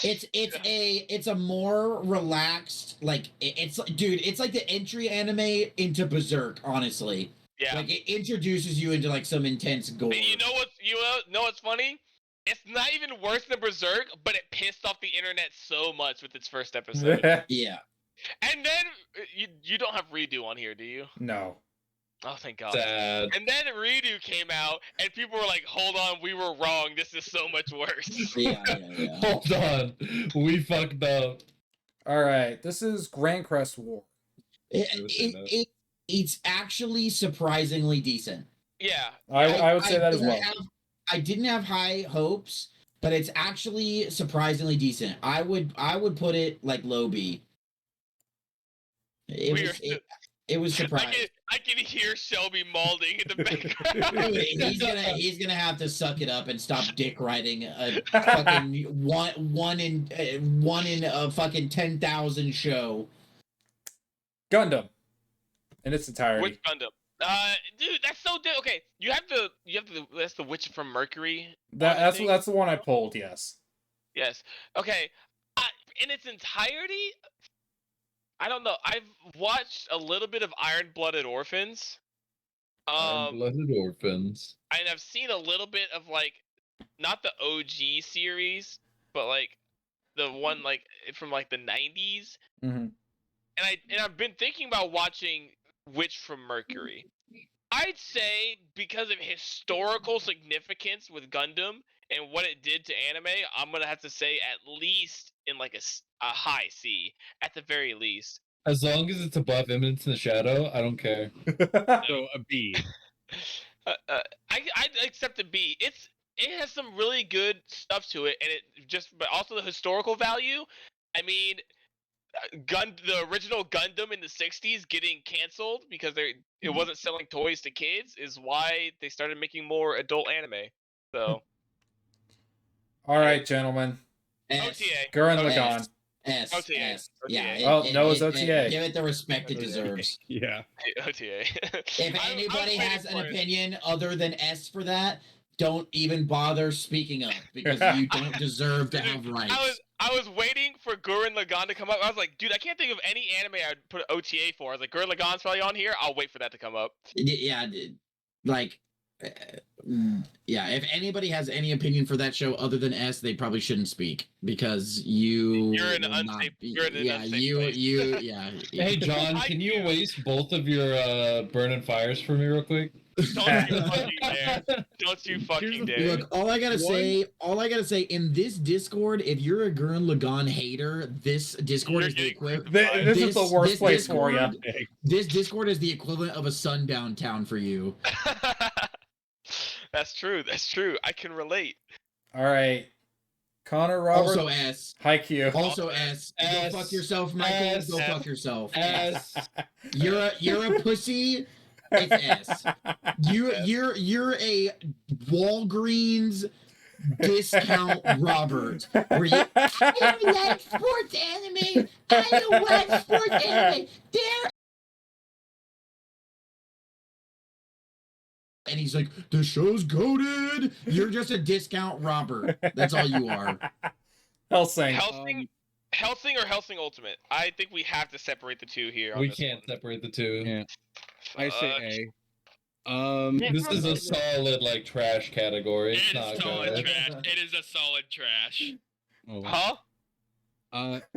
It's a more relaxed, like it's dude, it's like the entry anime into Berserk, honestly. Yeah. Like it introduces you into like some intense gore. And you know what's funny? It's not even worse than Berserk, but it pissed off the internet so much with its first episode. Yeah. And then you don't have Redo on here, do you? No. Oh, thank God. Sad. And then Redo came out, and people were like, "Hold on, we were wrong. This is so much worse." Yeah. Hold on, we fucked up. All right. This is Grand Crest War. It's actually surprisingly decent. Yeah. I would say that as well. I didn't have high hopes, but it's actually surprisingly decent. I would put it like low B. It was surprising. I can hear Shelby mauling in the background. he's gonna have to suck it up and stop dick riding a fucking one in a fucking 10,000 show. Gundam. In its entirety. Which Gundam? Dude, that's so okay. You have the that's the Witch from Mercury. That's the one I pulled. Yes. Yes. Okay. In its entirety, I don't know. I've watched a little bit of Iron-Blooded Orphans. Blooded Orphans. And I've seen a little bit of like, not the OG series, but like the one like from like the 90s. Mm-hmm. And I've been thinking about watching Witch from Mercury. I'd say because of historical significance with Gundam and what it did to anime, I'm gonna have to say at least in like a high C, at the very least. As long as it's above Eminence in the Shadow, I don't care. So a B. I'd accept a B. It has some really good stuff to it, and but also the historical value. I mean, the original Gundam in the 60s getting canceled because it wasn't selling toys to kids is why they started making more adult anime. So. All right, gentlemen. OTA. Gurren Lagann. S. OTA. S. OTA. Yeah. Well, Noah's OTA. Give it the respect it deserves. Yeah. OTA. If anybody has an opinion other than S for that, don't even bother speaking up because you don't deserve to have rights. I was waiting for Gurren Lagann to come up. I was like, dude, I can't think of any anime I'd put OTA for. I was like, Gurren Lagann's probably on here. I'll wait for that to come up. Yeah, like, yeah. If anybody has any opinion for that show other than S, they probably shouldn't speak because you're in an unsafe. You're in an unsafe place. Yeah. Hey, John, can you waste both of your burning fires for me real quick? Don't you fucking dare! Don't you fucking dare! Look, all I gotta say in this Discord, if you're a Gurren Lagann hater, this Discord is the equivalent. This is the worst place for you. This Discord is the equivalent of a sundown town for you. That's true. That's true. I can relate. All right, Connor Roberts. Also S. Haikyuu. Also S. Go fuck yourself, Michael. S. Go fuck yourself. S. You're a pussy. It's S. You're a Walgreens discount Robert. Where you I don't like sports anime. I don't watch sports anime. And he's like, the show's goated. You're just a discount Robert. That's all you are. Hellsing. Hellsing or Hellsing Ultimate? I think we have to separate the two here. We can't separate the two. Yeah. I say A. This is a solid like trash category. It's It not is solid good. trash. It is a solid trash. Oh. Huh?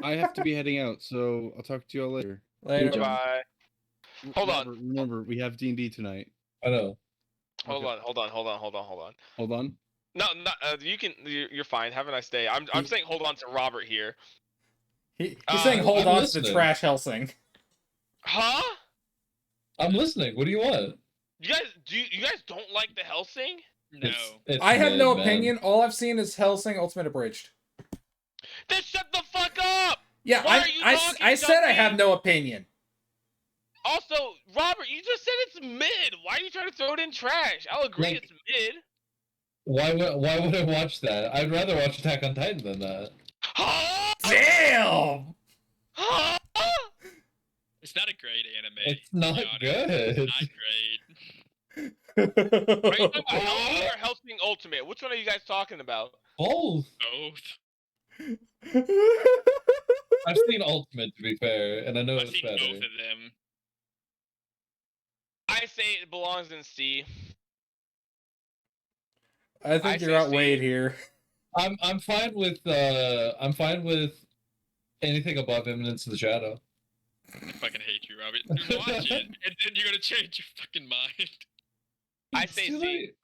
I have to be heading out, so I'll talk to you all later. Later. Bye. Hold on. Remember, we have D&D tonight. I know. Hold on. Hold on. No, you can. You're fine. Have a nice day. I'm saying hold on to Robert here. He's saying hold I'm on to listening. the trash Hellsing. Huh? I'm listening. What do you want? You guys don't like the Hellsing? No. It's I have mid, no man. opinion. All I've seen is Hellsing Ultimate Abridged. Then shut the fuck up! Yeah, Why are you talking, I said I Duffy? have no opinion. Also, Robert, you just said it's mid. Why are you trying to throw it in trash? I'll agree Like- it's mid. Why would I watch that? I'd rather watch Attack on Titan than that. Huh? Damn! Huh? It's not a great anime. It's to be not honest. good. Not great. Are you talking about Hellsing or Hellsing Ultimate? Which one are you guys talking about? Both. Both. I've seen Ultimate to be fair, and I know I've it's seen better. both of them. I say it belongs in C. I think I you're say outweighed C. here. I'm fine with anything above Eminence of the Shadow. I fucking hate you, Robert. You watch it, and then you're gonna change your fucking mind. I say Too C. late.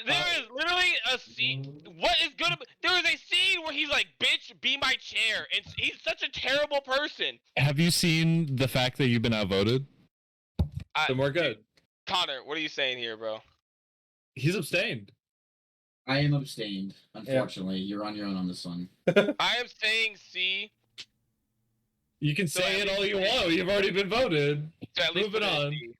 There is literally a scene. What is good? There is a scene where he's like, "Bitch, be my chair," and he's such a terrible person. Have you seen the fact that you've been outvoted? Then we're good. Connor, what are you saying here, bro? He's abstained. I am abstained. Unfortunately, you're on your own on this one. I am saying C. You can So say at it all least you put it- want. You've already been voted. So at least Moving put it in on. C.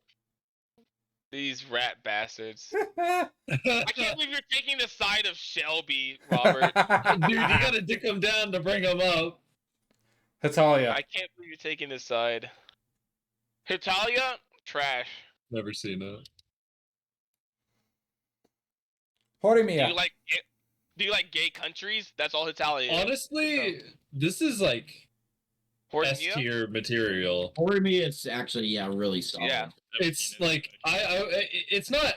These rat bastards. I I can't believe you're taking the side of Shelby, Robert. Dude, you gotta dick him down to bring him up. Hatalia. I can't believe you're taking this side. Hitalia, trash. Never seen it. Do Horimiya. you like gay countries? That's all Hitalia is. Honestly, this is like S Horimiya? tier material. For me, it's actually really solid. Yeah. Never It's seen it. like it's not.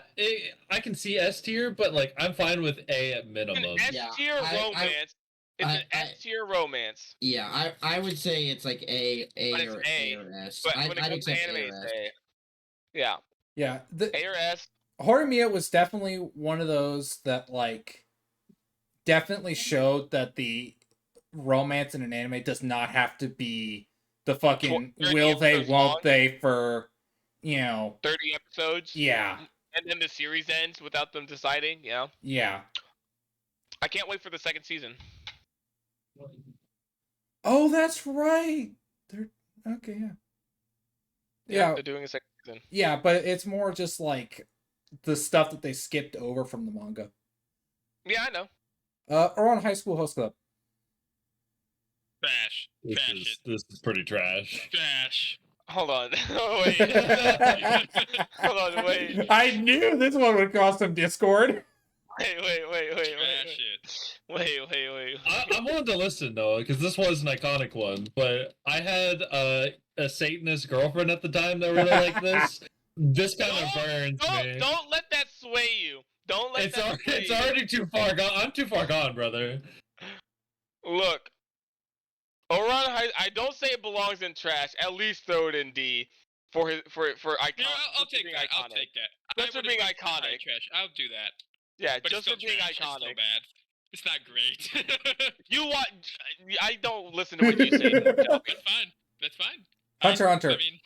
I can see S tier, but like I'm fine with A at It's minimum. an S tier I- romance. It's an I- S tier romance. Yeah, I would say it's like A But it's or A, or S. But I'd when it comes to accept anime, A it's or S. A. Yeah. Yeah, A or S. Horimiya was definitely one of those that like definitely showed that the romance in an anime does not have to be the fucking 30 will they episodes won't long? they for 30 episodes. yeah And then the series ends without them deciding. Yeah. yeah. I can't wait for the second season. Oh, that's right. They're okay. Yeah. They're doing a second season. Yeah, but it's more just like the stuff that they skipped over from the manga. Yeah, I know. Or on High School Host Club. Trash. Trash it. This is pretty trash. Trash. Hold on. Oh, wait. Hold on, wait. I knew this one would cause some discord. Wait. Trash it. Wait. I'm willing to listen though, because this was an iconic one. But I had a Satanist girlfriend at the time that really liked this. This kind of burns me. Don't let that sway you. Don't let that sway It's you. already too far gone. I'm too far gone, brother. Look. Oran, I don't say it belongs in trash. At least throw it in D for icon. You know, I'll take being that. I'll iconic. take that. Just for would've being put high iconic. Trash. I'll do that. Yeah, But just it's for still being trash. It's still iconic. bad. It's not great. You want? I don't listen to what you say. That's fine. That's fine. Hunter x Hunter. I mean,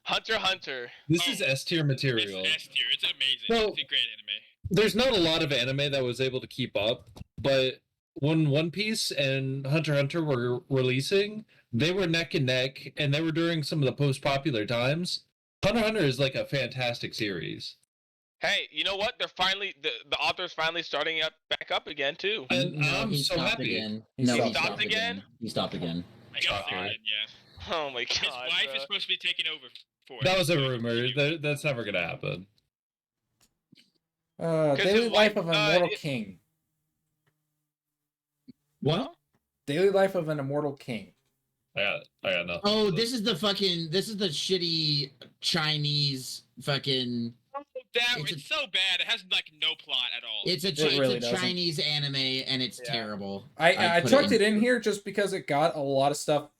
Hunter. This Oh, is S tier material. it's S tier. It's amazing. Well- It's a great anime. There's not a lot of anime that was able to keep up, but when One Piece and Hunter x Hunter were releasing, they were neck and neck, and they were during some of the most popular times. Hunter x Hunter is like a fantastic series. Hey, you know what? They're finally the author's finally starting back up again too. And I'm he so stopped happy. again. He No, he stopped stopped again? again. He stopped again. I got Okay. it, yeah. Oh my god. His wife bro. is supposed to be taking over for it. That was a so rumor. continue. That's never gonna happen. Daily his Life wife, of an Immortal it- King. What? Daily Life of an Immortal King. I got nothing. Oh, this is the shitty Chinese fucking. It's It's so bad. It has like no plot at all. It's a really doesn't. Chinese anime and it's Yeah. terrible. I put chucked it in here just because it got a lot of stuff.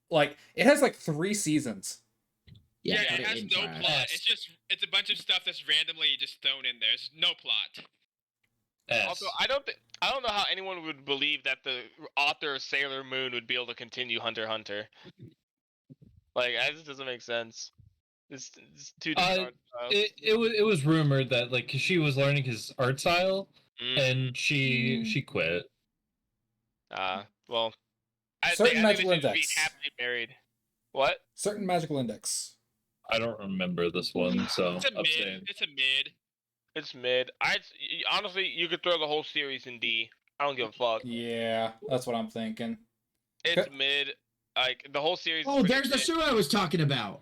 Like it has like 3 seasons. yeah, put it has in no trash. plot. It's a bunch of stuff that's randomly just thrown in there. There's no plot. S. Also, I don't know how anyone would believe that the author of Sailor Moon would be able to continue Hunter x Hunter. Like, that just doesn't make sense. It's too different. It was rumored that like 'cause she was learning his art style and she quit. Well, Certain I magical think they should index. be happily married. What? Certain magical index. I don't remember this one, so It's a mid. abstain. It's a mid. It's mid. Honestly, you could throw the whole series in D. I don't give a fuck. Yeah, that's what I'm thinking. It's mid. Like the whole series. is Oh, pretty there's the mid. show I was talking about.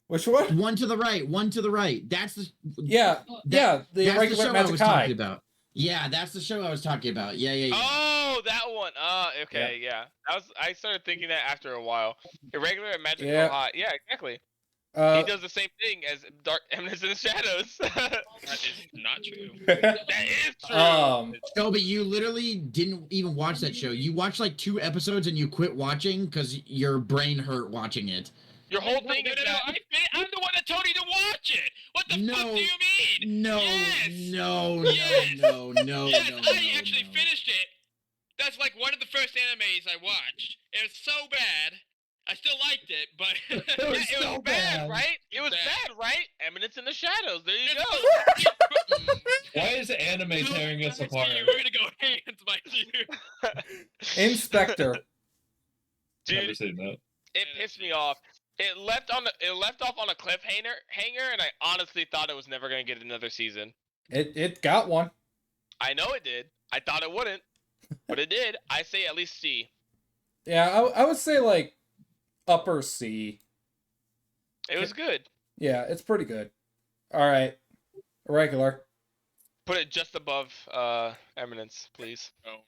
Which one? One to the right. That's the. Yeah, yeah, the that's irregular show I magic was talking high. about. Yeah, that's the show I was talking about. Yeah. Oh, that one. Okay, yeah. I started thinking that after a while. Irregular and magical Yeah. high. Yeah, exactly. He does the same thing as Dark Eminence in the Shadows. That is not true. That is true. Toby, you literally didn't even watch that show. You watched like 2 episodes and you quit watching because your brain hurt watching it. Your whole thing No, is no, that I'm the one that told you to watch it. What the fuck No. do you mean? No, Yes. no, Yes. no, no, no, Yes, no, I no, actually no. finished it. That's like one of the first animes I watched. It was so bad. I still liked it, but It was it was so bad, bad. right? It was Bad. bad, right? Eminence in the Shadows. There you It's go. Why is anime tearing us apart? We're gonna go hands, my dude. Inspector. Never Dude, seen that. it pissed me off. It left off on a cliffhanger, and I honestly thought it was never gonna get another season. It got one. I know it did. I thought it wouldn't, but it did. I say at least C. Yeah, I would say like upper C. It was good. Yeah, it's pretty good. All right, regular. Put it just above Eminence, please. Don't.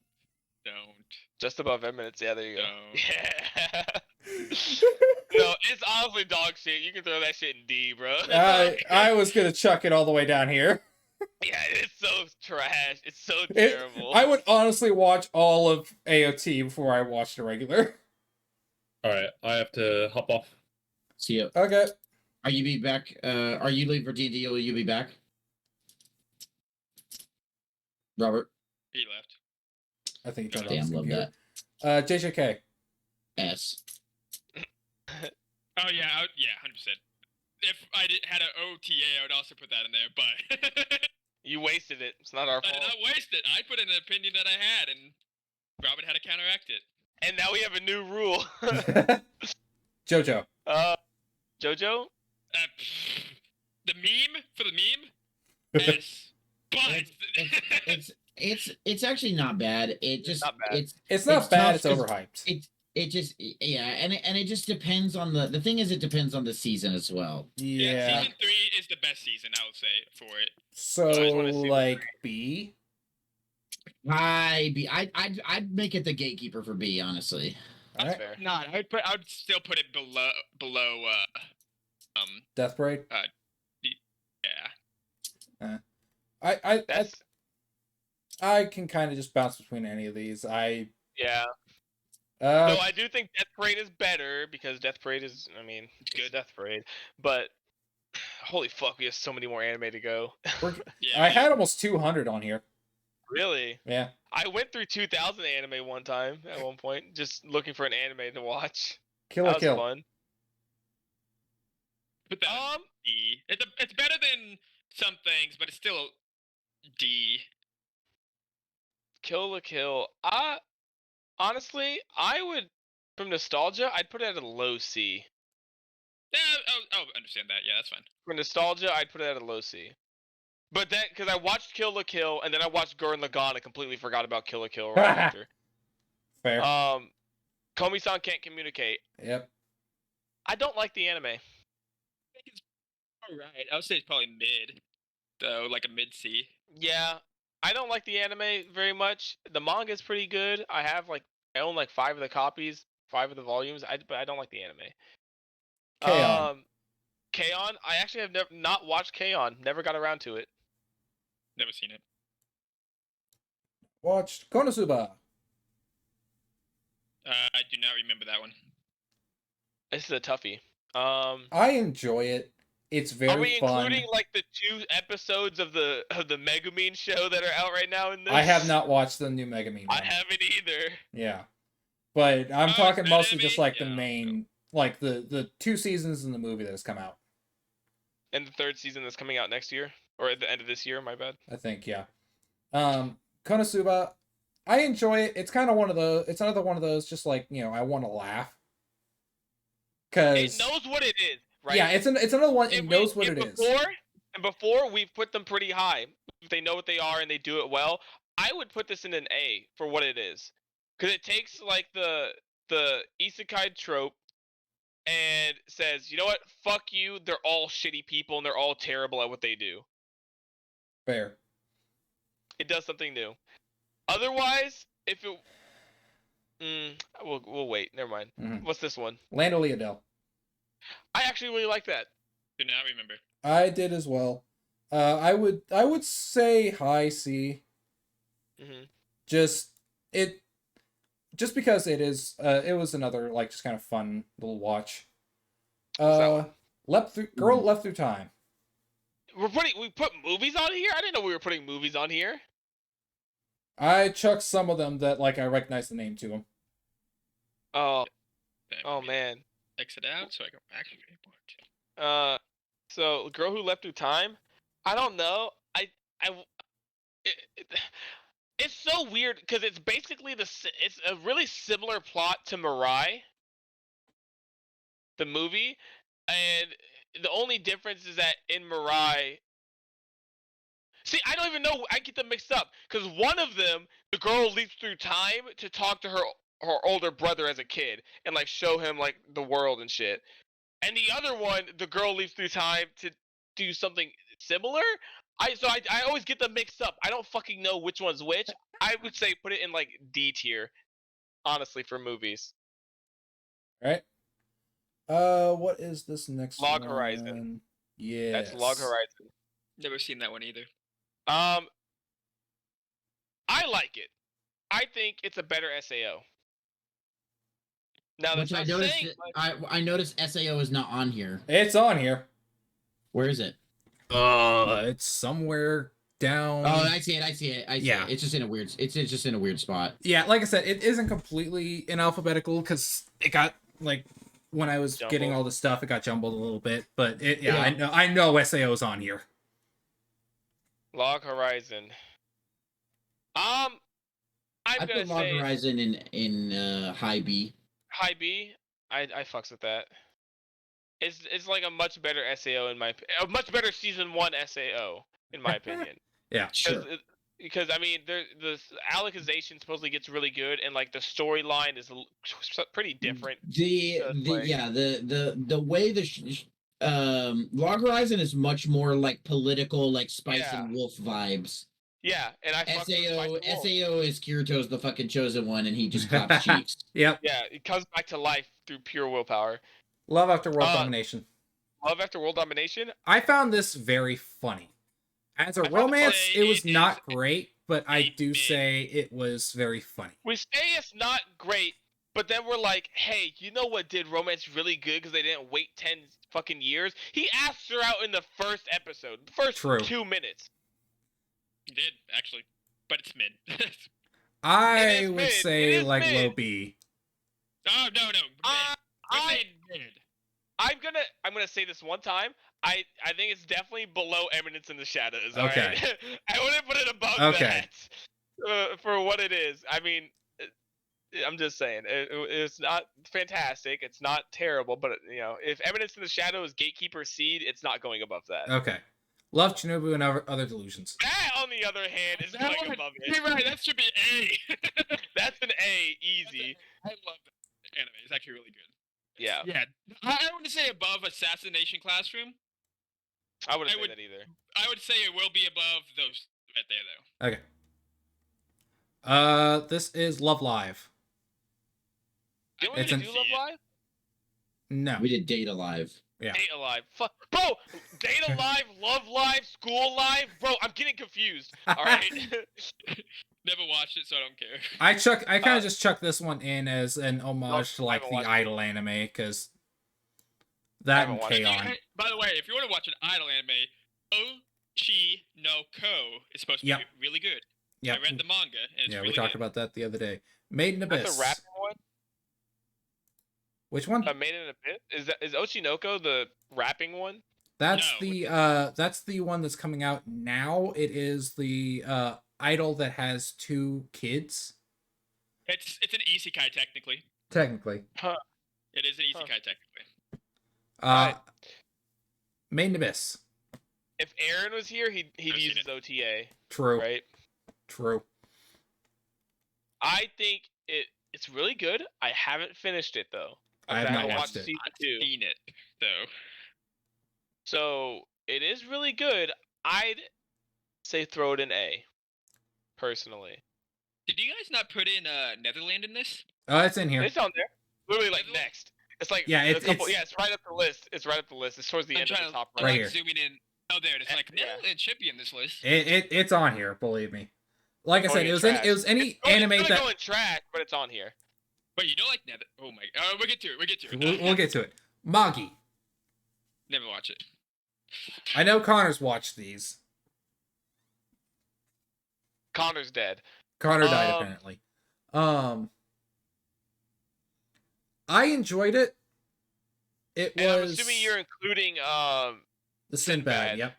Just above Eminence. Yeah, there you go. Don't. Yeah. No, it's honestly dog shit. You can throw that shit in D, bro. I was gonna chuck it all the way down here. Yeah, it's so trash. It's so It- terrible. I would honestly watch all of AOT before I watched the regular. All right, I have to hop off. See ya. Okay. Are you be back? Are you leaving for D&D or will you be back? Robert? He left. I think he turned on his Damn, love computer. that. JJK. S. Oh yeah, 100%. If I had an OTA, I would also put that in there, but You wasted it. It's not our I did fault. not waste it. I put in an opinion that I had, and Robert had to counteract it. And now we have a new rule. Jojo. Jojo? The meme for the meme. S. But It's actually not bad. It just not bad. It's not It's bad. tough It's 'cause overhyped. it just and it just depends on the thing is it depends on the season as well. Yeah. Season 3 is the best season, I would say, for it. So I just wanna see like B. I'd make it the gatekeeper for B, honestly. All That's right. fair. No, I would still put it below Death Parade. yeah. That's I can kind of just bounce between any of these. yeah. Uh, So I do think Death Parade is better because Death Parade is, I mean, good Death Parade. But holy fuck, we have so many more anime to go. Yeah. I had almost 200 on here. Really? Yeah. I went through 2,000 anime one time at one point, just looking for an anime to watch. Kill That or was Kill. fun. Put that in D. It's better than some things, but it's still D. Kill la Kill. Honestly, I would, from nostalgia, I'd put it at a low C. Yeah, I'll understand that. Yeah, that's fine. For nostalgia, I'd put it at a low C. But that, because I watched Kill la Kill, and then I watched Gurren Lagann and completely forgot about Kill la Kill right after. Fair. Komi-san Can't Communicate. Yep. I don't like the anime. I think it's alright. I would say it's probably mid, though, like a mid C. Yeah, I don't like the anime very much. The manga is pretty good. I own like 5 of the copies, 5 of the volumes. But I don't like the anime. K-On. K-On! I actually have not watched K-On! Never got around to it. Never seen it. Watched Konosuba. I do not remember that one. This is a toughie. I enjoy it. It's very Are we fun. including like the 2 episodes of the Megumin show that are out right now in this? I have not watched the new Megumin I one. haven't either. Yeah. But I'm Oh, talking it's mostly anime? just like the Yeah. main, like the 2 seasons in the movie that has come out. And the 3rd season that's coming out next year, or at the end of this year. My bad. I think, yeah. Konosuba, I enjoy it. It's kind of one of those. It's another one of those. Just like I want to laugh. It Cause knows what it is, right? yeah, it's another one. It And knows what it is. Before we've put them pretty high. If they know what they are and they do it well, I would put this in an A for what it is, because it takes like the isekai trope and says, you know what, fuck you. They're all shitty people and they're all terrible at what they do. Fair. It does something new. Otherwise, if it, we'll wait. Never mind. Mhm. What's this one? Land of Leodell. I actually really like that. Do not remember. I did as well. I would say high C. Hmm. Just because it was another like just kind of fun little watch. What's that one? Girl Left Through Time. We put movies on here. I didn't know we were putting movies on here. I chucked some of them that like I recognize the name to them. Oh, Let oh me man. Exit out so I can actually watch. So Girl Who Left Through Time. I don't know. It's so weird because it's basically it's a really similar plot to Mirai, the movie, and the only difference is that in Mirai. See, I don't even know. I get them mixed up because one of them, the girl leaps through time to talk to her older brother as a kid and like show him like the world and shit. And the other one, the girl leaps through time to do something similar. I always get them mixed up. I don't fucking know which one's which. I would say put it in like D tier, honestly, for movies. Right? What is this next Log one? Horizon. Yeah. That's Log Horizon. Never seen that one either. I like it. I think it's a better SAO. Now that's Which I not noticed. saying, I noticed SAO is not on here. It's on here. Where is it? It's somewhere down. Oh, I see it. I see it. Yeah. It's just in a weird. It's just in a weird spot. Yeah, like I said, it isn't completely in alphabetical because it got like when I was getting Jumbled. all the stuff, it got jumbled a little bit. But Yeah. I know SAO's on here. Log Horizon. I'm I gonna put Log say Horizon in high B. high B. I fucks with that. It's like a much better SAO a much better season 1 SAO in my opinion. Yeah. Sure. Because I mean, the Alicization supposedly gets really good, and like the storyline is pretty different. The way Log Horizon is much more like political, like Spice Yeah. and Wolf vibes. Yeah, and I fucks with Spice SAO and Wolf. SAO is Kirito's the fucking chosen one, and he just claps cheeks. Yep. Yeah, it comes back to life through pure willpower. Love After World Uh, Domination. Love After World Domination. I found this very funny. As a I found romance, say it was it not is great, but I a do bit- say it was very funny. We say it's not great, but then we're like, hey, you know what did romance really good because they didn't wait 10 fucking years? He asked her out in the first episode, the first True. 2 minutes. You did actually, but it's mid. I is would mid. It say is like low mid. B. Oh no. Mid. I- We're saying mid. I'm gonna say this one time. I think it's definitely below Eminence in the Shadows. Okay. Alright? I wouldn't put it above Okay. that for what it is. I mean, I'm just saying it's not fantastic. It's not terrible, but you know, if Eminence in the Shadow is Gatekeeper Seed, it's not going above that. Okay. Love Shinobu and Other Delusions. That, on the other hand, is That going one- above You're it. right. That should be A. That's an A, easy. I love that anime. It's actually really good. Yeah, Yeah. I wouldn't say above Assassination Classroom. I wouldn't I say would- that either. I would say it will be above those right there, though. Okay. This is Love Live. Didn't we It's just an- do Love Live? No. We did Data Live. Yeah. Data Live. Fuck, bro. Data Live, Love Live, School Live, bro. I'm getting confused. All right. Never watched it, so I don't care. I kind of just chucked this one in as an homage to I like haven't the watched it. Idol anime because that haven't and watched it. K-On. Hey, by the way, if you want to watch an idol anime, Ochi no Ko is supposed to Yep. be really good. Yeah. I read the manga, and it's Yeah, really we talked good. about that the other day. Made in Abyss. That's a rapping one. Which one? Made in a Bit. Is Ochinoko the rapping one? That's No, that's the one that's coming out now. It is the idol that has 2 kids. It's an isekai technically. Technically. It is an Huh. isekai technically. Uh Made in Abyss. If Aaron was here, he'd I've seen use his it. OTA, True. right? True. I think it's really good. I haven't finished it though. I have not haven't watched it. season I've 2. seen it though. So it is really good. I'd say throw it in A. Personally, Did you guys not put in Netherland in this? It's in here. it's on there. Literally like Netherlands? next. It's like Yeah, a it's- couple. it's- Yeah, it's right up the list. It's right up the list. It's towards the I'm end of trying the top to Right right. here. like zooming in. Oh, there it is. Like, no, Yeah. it should be in this list. It's on here, believe me. Like I Going said, in it was trash. any It's anime gonna that go in trash, but it's on here. But you don't like Nether. Oh my. We'll get to it. We'll get to it. we'll get to it. Magi. Never watch it. I know Connor's watched these. Connor's dead. Connor died Um, apparently. I enjoyed it. It And I'm was assuming you're including the Sinbad. Sinbad. Yep.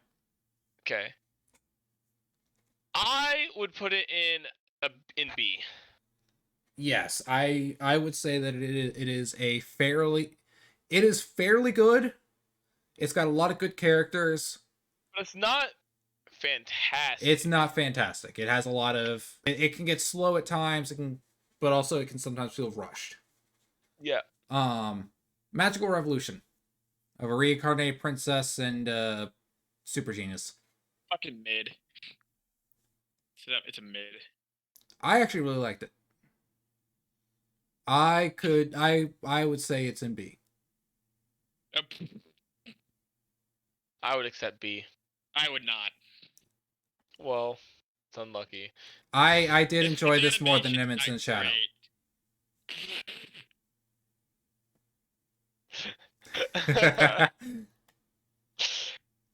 Okay. I would put it in B. Yes, I would say that it is fairly good. It's got a lot of good characters. But it's not fantastic. It's not fantastic. It has a lot of it can get slow at times, but also it can sometimes feel rushed. Yeah. Magical Revolution of a reincarnated princess and super genius. Fucking mid. It's a mid. I actually really liked it. I would say it's in B. I would accept B. I would not. Well, it's unlucky. I did It's- enjoy the this more than animation's Nimitz and not Shadow. great.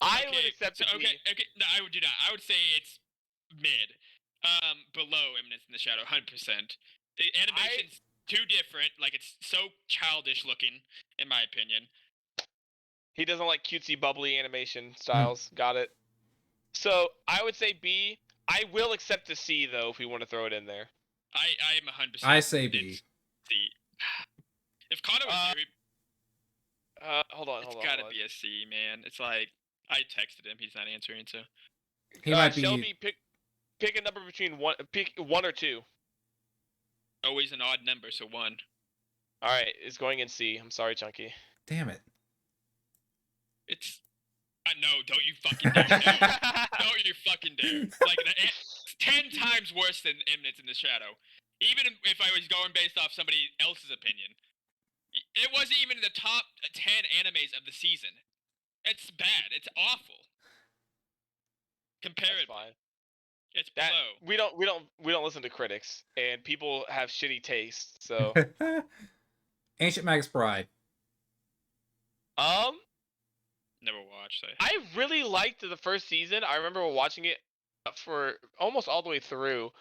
I would Okay, accept so, it. okay, okay. No, I would do not. I would say it's mid. Below Eminence in the Shadow, 100%. The animation's too different. Like, it's so childish looking, in my opinion. He doesn't like cutesy, bubbly animation styles. Got it. So I would say B. I will accept a C though if we want to throw it in there. I am 100%. I say B. it's C. If Connor was here, Hold on. it's gotta be a C, man. It's like, I texted him. He's not answering, so. He might be. Shelby, pick a number between one. Pick 1 or 2. Always an odd number, so 1. All right, it's going in C. I'm sorry, Chunky. Damn it. It's. No, don't you fucking dare. Don't you fucking dare. Like, it's 10 times worse than Eminence in the Shadow. Even if I was going based off somebody else's opinion. It wasn't even in the top 10 animes of the season. It's bad. It's awful. That's Comparatively. fine. It's That below. we don't listen to critics, and people have shitty taste. So Ancient Magus Bride. Never watched. I really liked the first season. I remember watching it for almost all the way through.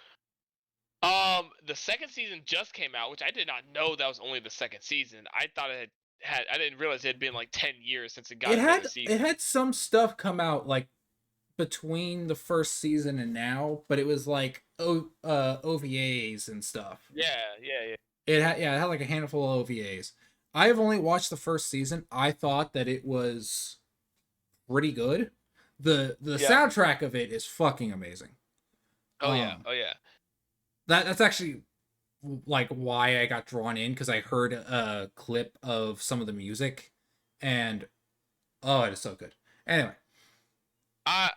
The second season just came out, which I did not know that was only the second season. I thought it had I didn't realize it had been like 10 years since it got into the season. It had some stuff come out like between the first season and now, but it was like OVAs and stuff. Yeah. It had like a handful of OVAs. I have only watched the first season. I thought that it was pretty good. The Yeah. soundtrack of it is fucking amazing. Oh yeah. That's actually like why I got drawn in, because I heard a clip of some of the music, and oh, it is so good. Anyway, I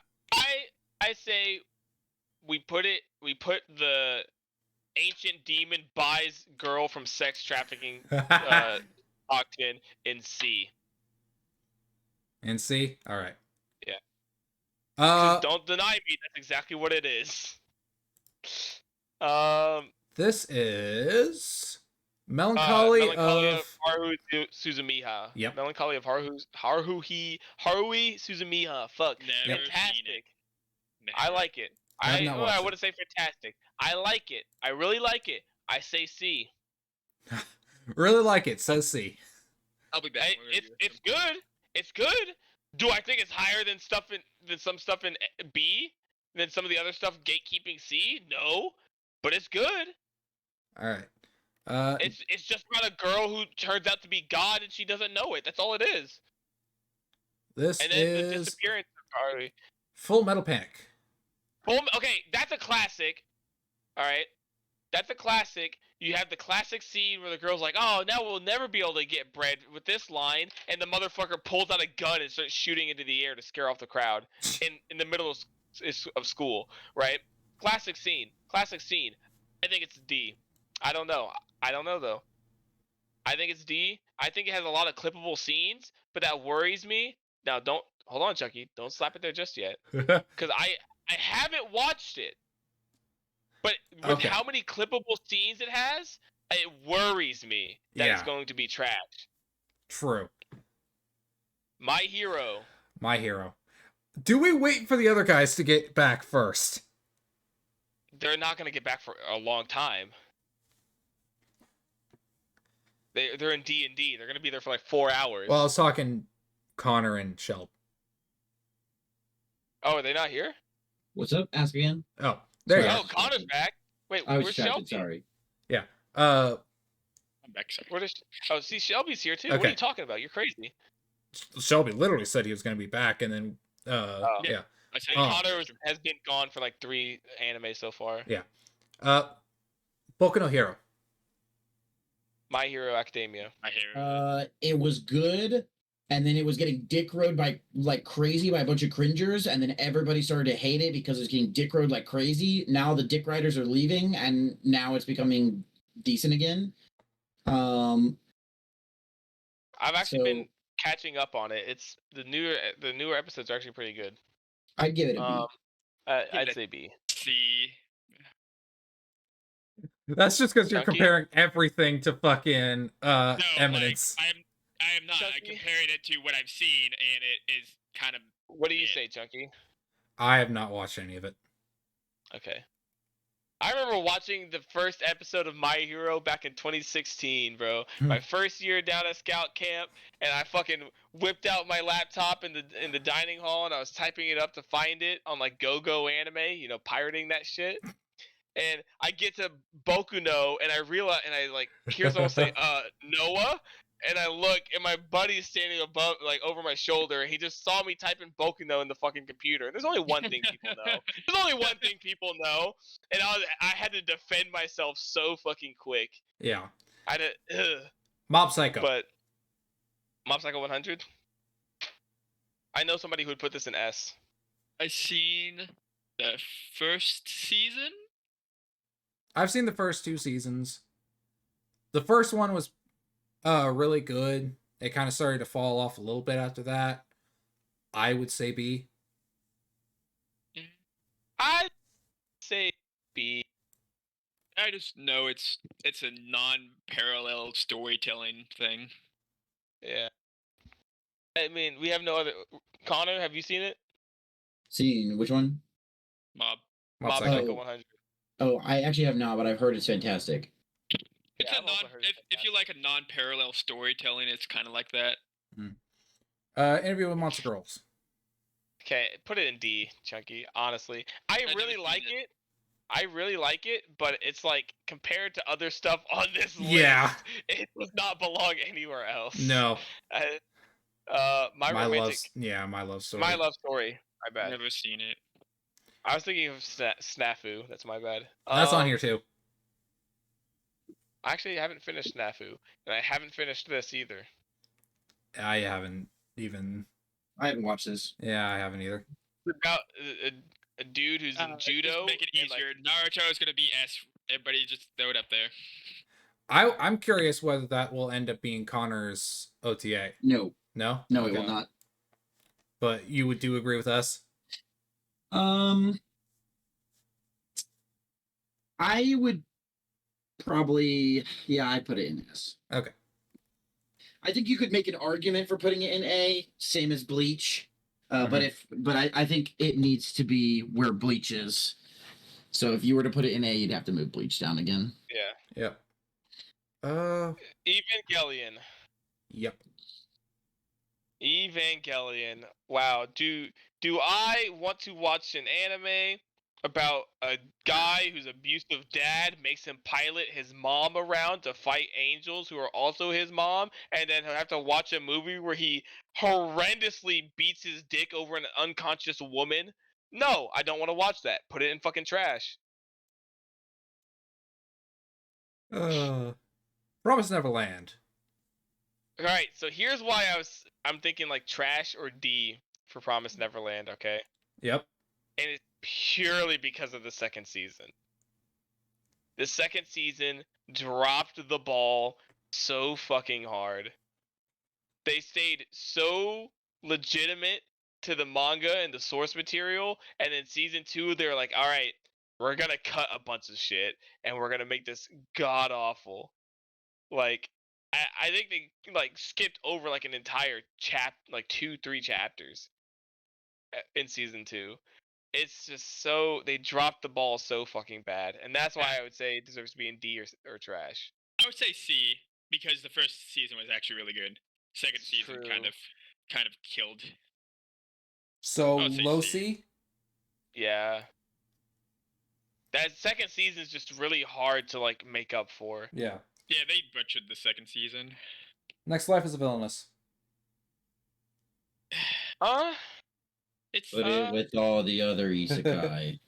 say we put the ancient demon buys girl from sex trafficking Octon in C. and see, all right, Yeah. Uh, Don't deny me. That's exactly what it is. this is Melancholy of Haruhi Suzumiha. Yep. Melancholy of Haruhi Suzumiha. Fuck. Never seen Fantastic. it. I Never. like it. I have not watched I it. wouldn't say fantastic. I like it. I really like it. I say C. really like it. So C. I'll be back. I- We're gonna do it's it. good. It's good. Do I think it's higher than some stuff in B? Than some of the other stuff gatekeeping C? No. But it's good. All right. It's just about a girl who turns out to be God and she doesn't know it. That's all it is. This And then the is disappearance of Haruhi. Full Metal Panic. Okay, that's a classic. All right, that's a classic. You have the classic scene where the girl's like, "Oh, now we'll never be able to get bread with this line," and the motherfucker pulls out a gun and starts shooting into the air to scare off the crowd in the middle of school. Right? Classic scene. Classic scene. I think it's D. I don't know. I don't know though. I think it's D. I think it has a lot of clippable scenes, but that worries me. Now, don't hold on, Chucky. Don't slap it there just yet, because I haven't watched it. But with Okay. how many clippable scenes it has, it worries me that it's Yeah. going to be trash. True. My Hero. My Hero. Do we wait for the other guys to get back first? They're not going to get back for a long time. They're in D&D. They're going to be there for like 4 hours. Well, I was talking Connor and Shelp. Oh, are they not here? What's up? Ask again. Oh, there you Sorry. go. Oh, Connor's back. Wait, I was where's distracted. Shelby? Sorry. I'm back. Sorry. Where does? Oh, see, Shelby's here too. What are Okay. you talking about? You're crazy. Shelby literally said he was going to be back, and then yeah. I said Oh. Connor has been gone for like 3 anime so far. Boku no Hero. My Hero Academia. My Hero. It was good, and then it was getting dick rode by like crazy by a bunch of cringers, and then everybody started to hate it because it's getting dick rode like crazy. Now the dick riders are leaving, and now it's becoming decent again. I've actually So- been catching up on it. It's the newer episodes are actually pretty good. I'd give it a B. I'd say B. See. That's just because you're Chunky? comparing everything to fucking No, Eminence. like, I am not. I'm Chucky? comparing it to what I've seen, and it is kind of. What do you Yeah. say, Chunky? I have not watched any of it. Okay. I remember watching the first episode of My Hero back in 2016, bro. My first year down at Scout Camp, and I fucking whipped out my laptop in the dining hall, and I was typing it up to find it on like GoGo Anime, you know, pirating that shit. And I get to Boku no, and I realize, and I like hear someone say, Noah, and I look, and my buddy's standing above, like over my shoulder, and he just saw me typing Boku no in the fucking computer. There's only one thing people know. There's only one thing people know, and I had to defend myself so fucking quick. Yeah. I had to, Mob Psycho. but Mob Psycho 100. I know somebody who would put this in S. I seen the first season. I've seen the first 2 seasons. The first one was really good. It kind of started to fall off a little bit after that. I would say B. I'd say B. I just know it's a non-parallel storytelling thing. Yeah. I mean, we have no other. Connor, have you seen it? Seen which one? Mob. Mob Mob Psycho. Psycho Oh. 100. Oh, I actually have not, but I've heard it's fantastic. It's Yeah, a I've also non. heard it's If you like a non-parallel storytelling, it's kind of like that. Interview with Monster Girls. Okay, put it in D, Chunky. Honestly, I never really seen like it. it. I really like it, but it's like compared to other stuff on this list, Yeah. it does not belong anywhere else. No. My romantic, My love story. my love story. My bad. Never seen it. I was thinking of Snafu. That's my bad. That's on here too. Actually, I haven't finished Snafu, and I haven't finished this either. I haven't even. I haven't watched this. Yeah, I haven't either. It's about a dude who's in judo. Just make it and, like, easier. Naruto is gonna be S. Everybody just throw it up there. I'm curious whether that will end up being Connor's OTA. No, No? no, it Okay. will not. But you do agree with us? I would probably, yeah, I'd put it in S. Okay. I think you could make an argument for putting it in A, same as Bleach. But I think it needs to be where Bleach is. So if you were to put it in A, you'd have to move Bleach down again. Yeah. Yep. Evangelion. Yep. Evangelion. Wow. Do I want to watch an anime about a guy whose abusive dad makes him pilot his mom around to fight angels who are also his mom, and then he'll have to watch a movie where he horrendously beats his dick over an unconscious woman? No, I don't want to watch that. Put it in fucking trash. Promise Neverland. Alright, so here's why I'm thinking like trash or D for Promise Neverland, okay? Yep. And it's purely because of the second season. The second season dropped the ball so fucking hard. they stayed so legitimate to the manga and the source material, and then season 2 they're like, all right, we're gonna cut a bunch of shit and we're gonna make this god awful. Like, I think they like skipped over like an entire like 2-3 chapters in season 2. It's just so they dropped the ball so fucking bad, and that's why I would say it deserves to be in D or trash. I would say C because the first season was actually really good. Second It's season true. kind of killed. So I'll say low C. C. Yeah. That second season is just really hard to like make up for. Yeah. Yeah, they butchered the second season. Next life is a villainous. It's Put it with all the other isekai.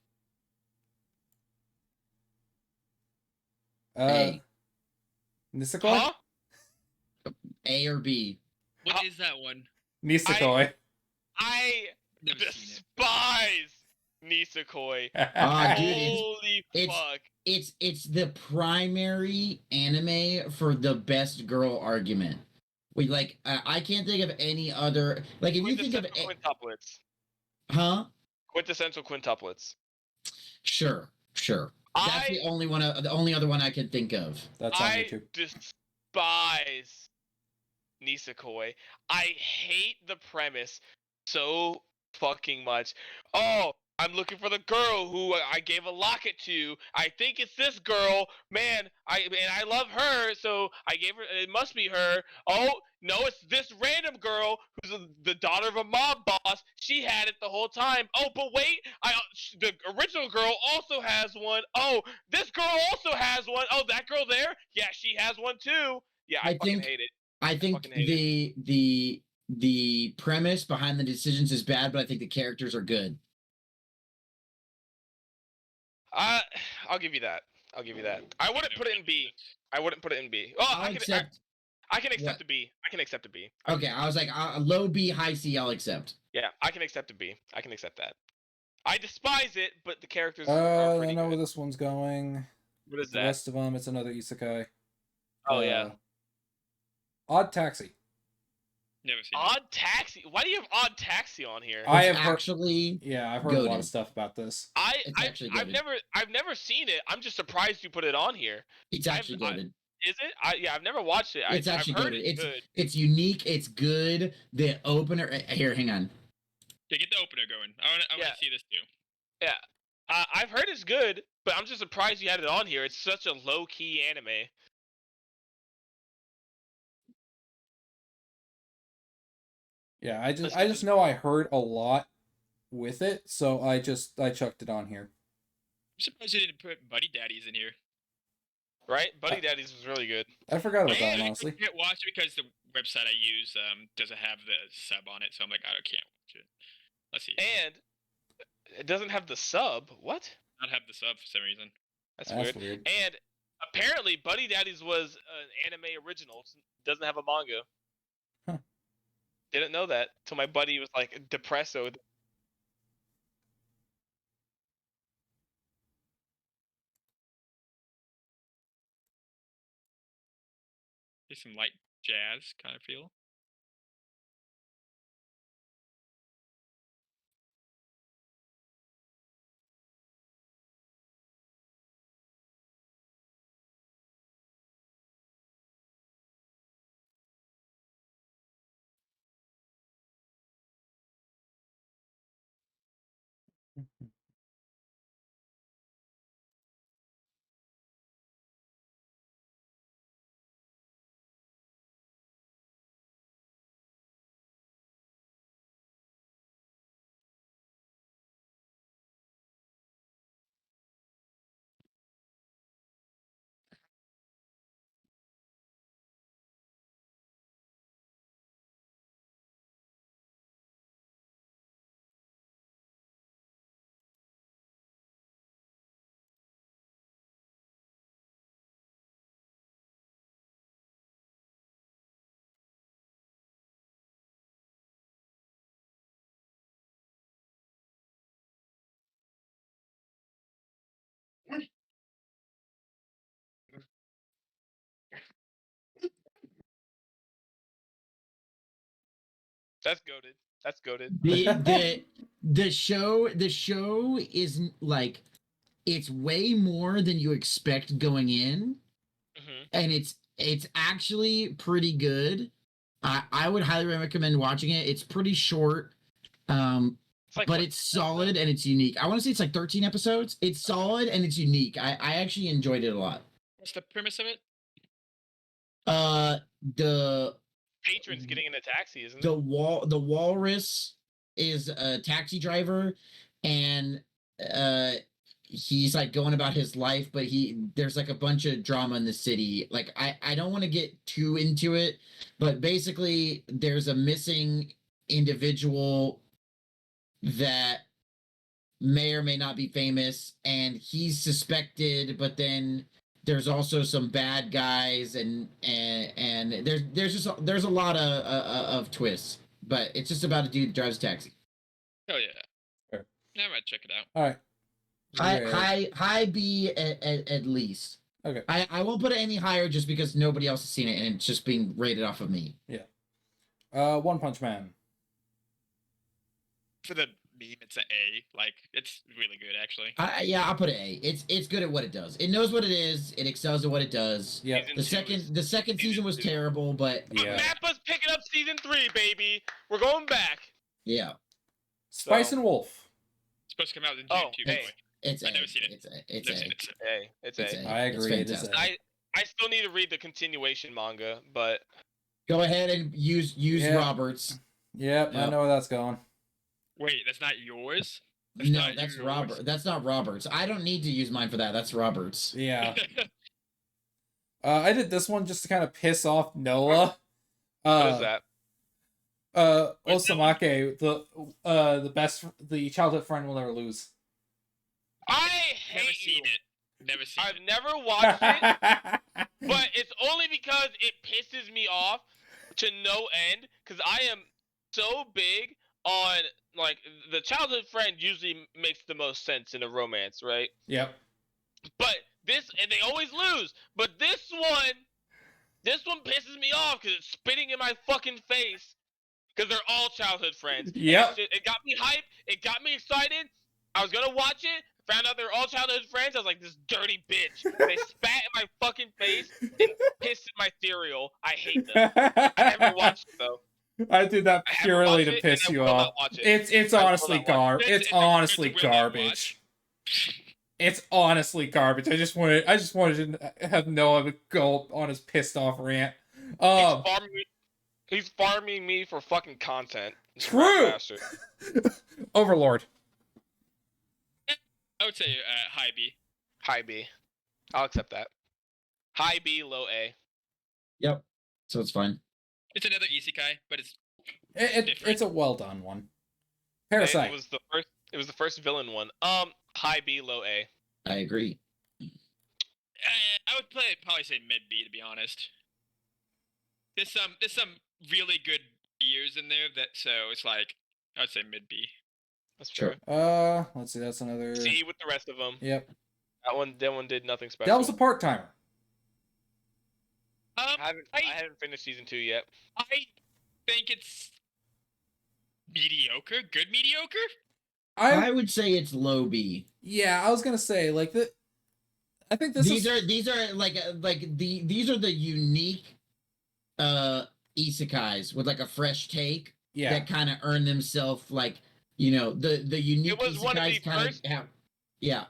A. Nisekoi. Huh? A or B. what is that one? Nisekoi. I Never seen it. despise Nisekoi. Ah, dude, Holy it's- fuck. It's the primary anime for the best girl argument. We like I can't think of any other like if you think of Quintessential quintuplets. huh? Quintessential quintuplets. Sure. That's the only one the only other one I can think of. That's on I YouTube. despise Nisekoi. I hate the premise so fucking much. Oh, I'm looking for the girl who I gave a locket to. I think it's this girl. Man, I love her, so I gave her. It must be her. Oh no, it's this random girl who's the daughter of a mob boss. She had it the whole time. Oh, but wait, the original girl also has one. Oh, this girl also has one. Oh, that girl there, yeah, she has one too. Yeah, I fucking hate it. I think fucking hate the premise behind the decisions is bad, but I think the characters are good. I'll give you that. I'll give you that. I wouldn't put it in B. I wouldn't put it in B. Oh, I'll I can accept. accept a B. I can accept a B. Okay, I was like low B, high C. I'll accept. Yeah, I can accept a B. I can accept that. I despise it, but the characters are I pretty know where good. this one's going. What is The that? rest of them, it's another isekai. Oh yeah. Odd Taxi. Never seen it. Odd Taxi. Why do you have Odd Taxi on here? I It's have heard, actually yeah, I've heard a lot goated. of stuff about this. It's actually I've goated. never seen it. I'm just surprised you put it on here. It's actually goated. Is it? I've never watched it. It's actually I've heard goated. it's good. It's unique. It's good. The opener here. Hang on. Yeah, get the opener going. I want Yeah. to see this too. Yeah. I've heard it's good, but I'm just surprised you had it on here. It's such a low key anime. Yeah, I just know I heard a lot with it, so I chucked it on here. I'm surprised you didn't put Buddy Daddies in here. Right? Buddy Daddies was really good. I forgot about that I one, honestly. can't watch it because the website I use doesn't have the sub on it, so I'm like, I can't watch it. Let's see. And it doesn't have the sub. What? Not have the sub for some reason. That's That's weird. weird. And apparently Buddy Daddies was an anime original. Doesn't have a manga. Huh. Didn't know that till my buddy was like depresso. There's some light jazz kind of feel. That's goaded. That's goaded. The show is like, it's way more than you expect going in, Hmm. and it's actually pretty good. I would highly recommend watching it. It's pretty short, It's like, but what- it's solid and it's unique. I want to say it's like 13 episodes. It's solid and it's unique. I actually enjoyed it a lot. What's the premise of it? The Patrons getting in a taxi, isn't the it? walrus is a taxi driver, and he's like going about his life, but there's like a bunch of drama in the city. Like, I don't want to get too into it, but basically there's a missing individual that may or may not be famous, and he's suspected, but then there's also some bad guys, and there's a lot of twists, but it's just about a dude who drives a taxi. Oh yeah. Fair. Yeah, I might check it out. All right. High B at least. Okay. I won't put it any higher just because nobody else has seen it and it's just being rated off of me. One Punch Man. For the meme, it's an A. Like, it's really good, actually. Yeah, I'll put it A. It's good at what it does. It knows what it is. It excels at what it does. Yep. The second season was terrible, but But Yeah. Mappa's picking up season 3, baby. We're going back. yeah, Spice So- and Wolf. It's supposed to come out in June Oh, too. hey. By the way. it's I've A. never seen it. It's A. Never It's seen A. it. Hey, it's It's A. A. I It's agree, it is fantastic. I still need to read the continuation manga, but Go ahead and use Yeah. Roberts. Yep, I Yep. know where that's going. Wait, that's not yours? That's No, not that's yours. Robert. That's not Roberts. I don't need to use mine for that. That's Roberts. Yeah. I did this one just to kind of piss off Noah. what is that? What's that one? Osamake, the childhood friend will never lose. I Never hate seen you. it. Never seen I've it. never watched it, but it's only because it pisses me off to no end. Because I am so big on, like, the childhood friend usually makes the most sense in a romance, right? Yep. But and they always lose. But this one pisses me off because it's spitting in my fucking face. Because they're all childhood friends. Yep. It got me hyped. It got me excited. I was gonna watch it. Found out they're all childhood friends. I was like, this dirty bitch. They spat in my fucking face and pissed in my cereal. I hate them. I haven't watched it though. I did that I haven't purely watched to it, piss and I you will not off. watch it. It's I will honestly not watch it. It's It's a honestly will not garbage. It's honestly garbage. I just wanted to have Noah go on his pissed off rant. He's farming me for fucking content. True. Bastard. Overlord. I would say high B. High B. I'll accept that. High B, low A. Yep. So it's fine. It's another isekai, but it's It's a well done one. It Parasite. was the first villain one. High B, low A. I agree. I would probably say mid B, to be honest. There's some really good years in there so it's like I would say mid B. That's Sure. fair. Let's see. That's another. C with the rest of them. Yep. That one did nothing special. That was a part timer. I haven't finished season 2 yet. I think it's mediocre, good mediocre. I would say it's low B. Yeah, I was gonna say like the. I think These are these are the unique isekais with like a fresh take yeah. that kind of earn themselves, like, the unique It was one of the isekais kind first- of have. Yeah,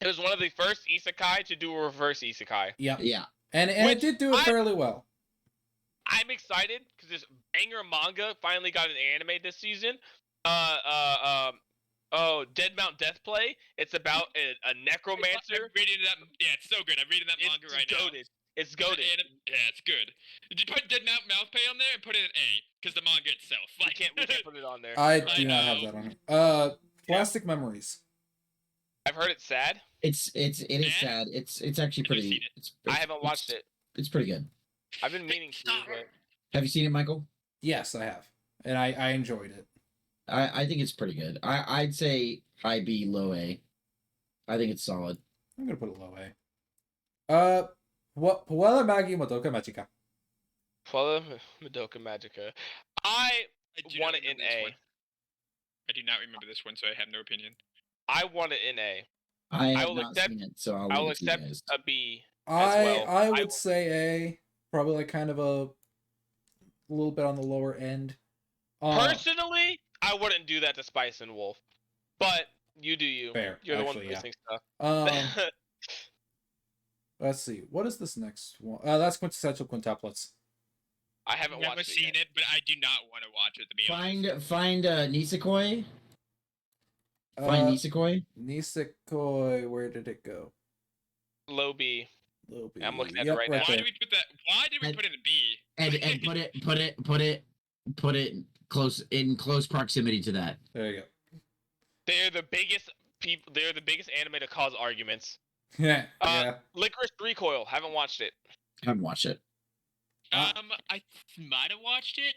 It was one of the first isekai to do a reverse isekai. Yeah. yeah. And it Which did do it fairly well. I'm excited because this banger manga finally got an anime this season. Dead Mount Death Play. It's about a necromancer. I'm reading that. Yeah, it's so good. I'm reading that manga right now. goated. It's goaded. Yeah, it's good. Did you put Dead Mouth Pay on there and put it in A? Because the manga itself. We Like, can't put it on there. I I do not have know. that on here. Plastic Memories. I've heard it's sad. It is Yeah? sad. It's actually I've pretty. seen it. I haven't watched it. It's pretty good. I've been meaning to. But Have you seen it, Michael? Yes, I have, and I enjoyed it. I think it's pretty good. I'd say high B, low A. I think it's solid. I'm gonna put it low A. Puella Magi Madoka Magica. Puella Madoka Magica. I I do want not it in remember this A. one. I do not remember this one, so I have no opinion. I want it in A. I have will not accept- seen it, so I'll I leave will it to you accept guys. a B. I well. would say A, probably like kind of a little bit on the lower end. Personally, I wouldn't do that to Spice and Wolf, but you do you. Fair, You're the one actually, yeah. missing stuff. Let's see. What is this next one? That's quintessential quintuplets. I haven't Never watched seen it. Yet. it, but I do not want to watch it. To be honest. Find Nisekoi. Find Nisekoi. Nisekoi, where did it go? Low B. Low B. I'm looking at it Yep, right Why now. did we put that? Why did we And- put it in B? And put it close proximity to that. There you go. They're the biggest people. They're the biggest anime to cause arguments. Yeah. Yeah. Licorice Recoil. Haven't watched it. Haven't watched it. Uh, I might have watched it.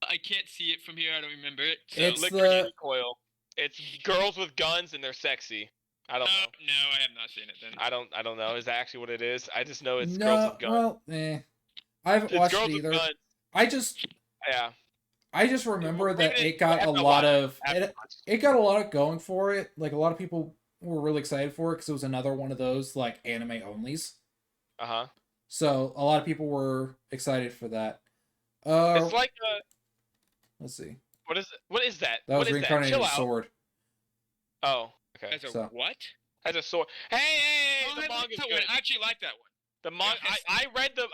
I can't see it from here. I don't remember it. So. It's Licorice the- Recoil. It's girls with guns and they're sexy. I don't know. No, I have not seen it then. I don't know. Is that actually what it is? I just know it's girls No, with guns. well, I haven't It's watched girls it with either. guns. I Yeah. just remember Maybe that it- it got I a have to lot watch of Afterwards. it got a lot of going for it. Like a lot of people were really excited for it because it was another one of those like anime onlys. Uh huh. So a lot of people were excited for that. It's like Let's see. what is that? That was What is reincarnated Chill out. sword. Oh, okay. As a So- what? As a sword. Hey, Oh, the I like manga's that good. one. I actually like that one. The manga. Yes.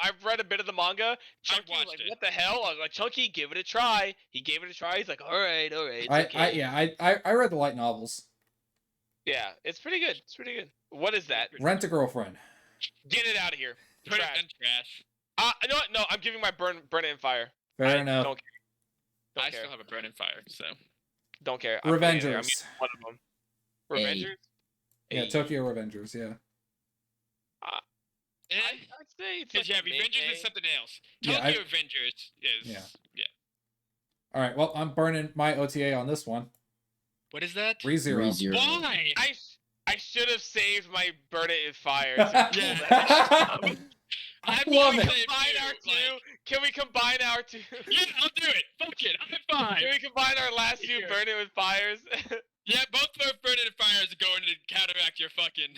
I've read a bit of the manga. Chunky was watched like, it. "What the hell?" I was like, "Chunky, give it a try." He gave it a try. He's like, "All right, all right." It's okay. I read the light novels. Yeah, it's pretty good. It's pretty good. What is that? Rent a Girlfriend. Get it out of here. Put Trash. it in trash. No, no, I'm giving my burn it in fire. Fair I enough. Don't care. Don't I care. still have a burn in fire, so. Don't care. I'm putting it there. I'm Revengers. using one of them. A. Revengers. Yeah, Hey. Tokyo Revengers. Yeah. Eh. I'd say it's like yeah, a mid Avengers A. is something else. Yeah, Tokyo Avengers is. Yeah. Yeah. All right. Well, I'm burning my OTA on this one. What is that? ReZero. ReZero. Why? I should have saved my burn it in fire. Yeah. I I'm love gonna it. say Combine too, our two. Can we combine our two? Yeah, I'll do it. Fuck it. I'm fine. Can we combine our last two Here. burn it with fires? Yeah, both of our burn in fires are going to counteract your fucking.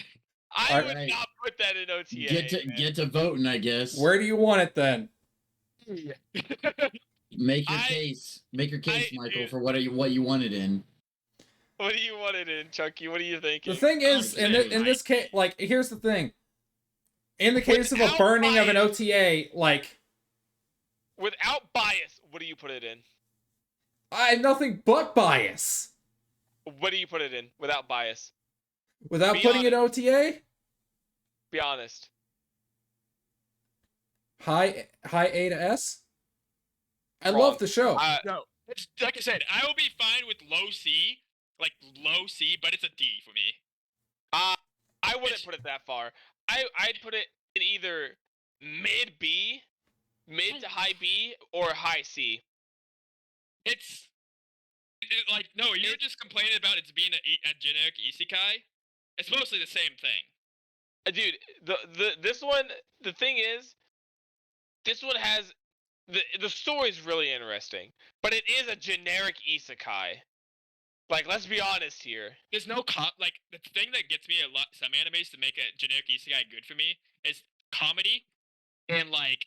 I would Alright. not put that in OTA. man. Get to voting, I guess. Where do you want it then? Make your I- case. Make your case, I- Michael, dude. for what you want it in. What do you want it in, Chunky? What are you thinking? The thing is, in Okay. this case, like, here's the thing. In the case of a Without burning of an bias. OTA, like, Without bias, what do you put it in? I have nothing but bias. What do you put it in without bias? Without Be putting it OTA, Be honest. high A to S. I Wrong. love the show. No, it's like I said. I will be fine with low C, but it's a D for me. I wouldn't It's- put it that far. I'd put it in either mid B, mid to high B, or high C. It's like no, you're just complaining about it's being a generic isekai. It's mostly the same thing. Dude, this one, the thing is, this one has the story's really interesting, but it is a generic isekai. Like, let's be honest here. There's no like the thing that gets me a lot. Some animes to make a generic isekai good for me is comedy and like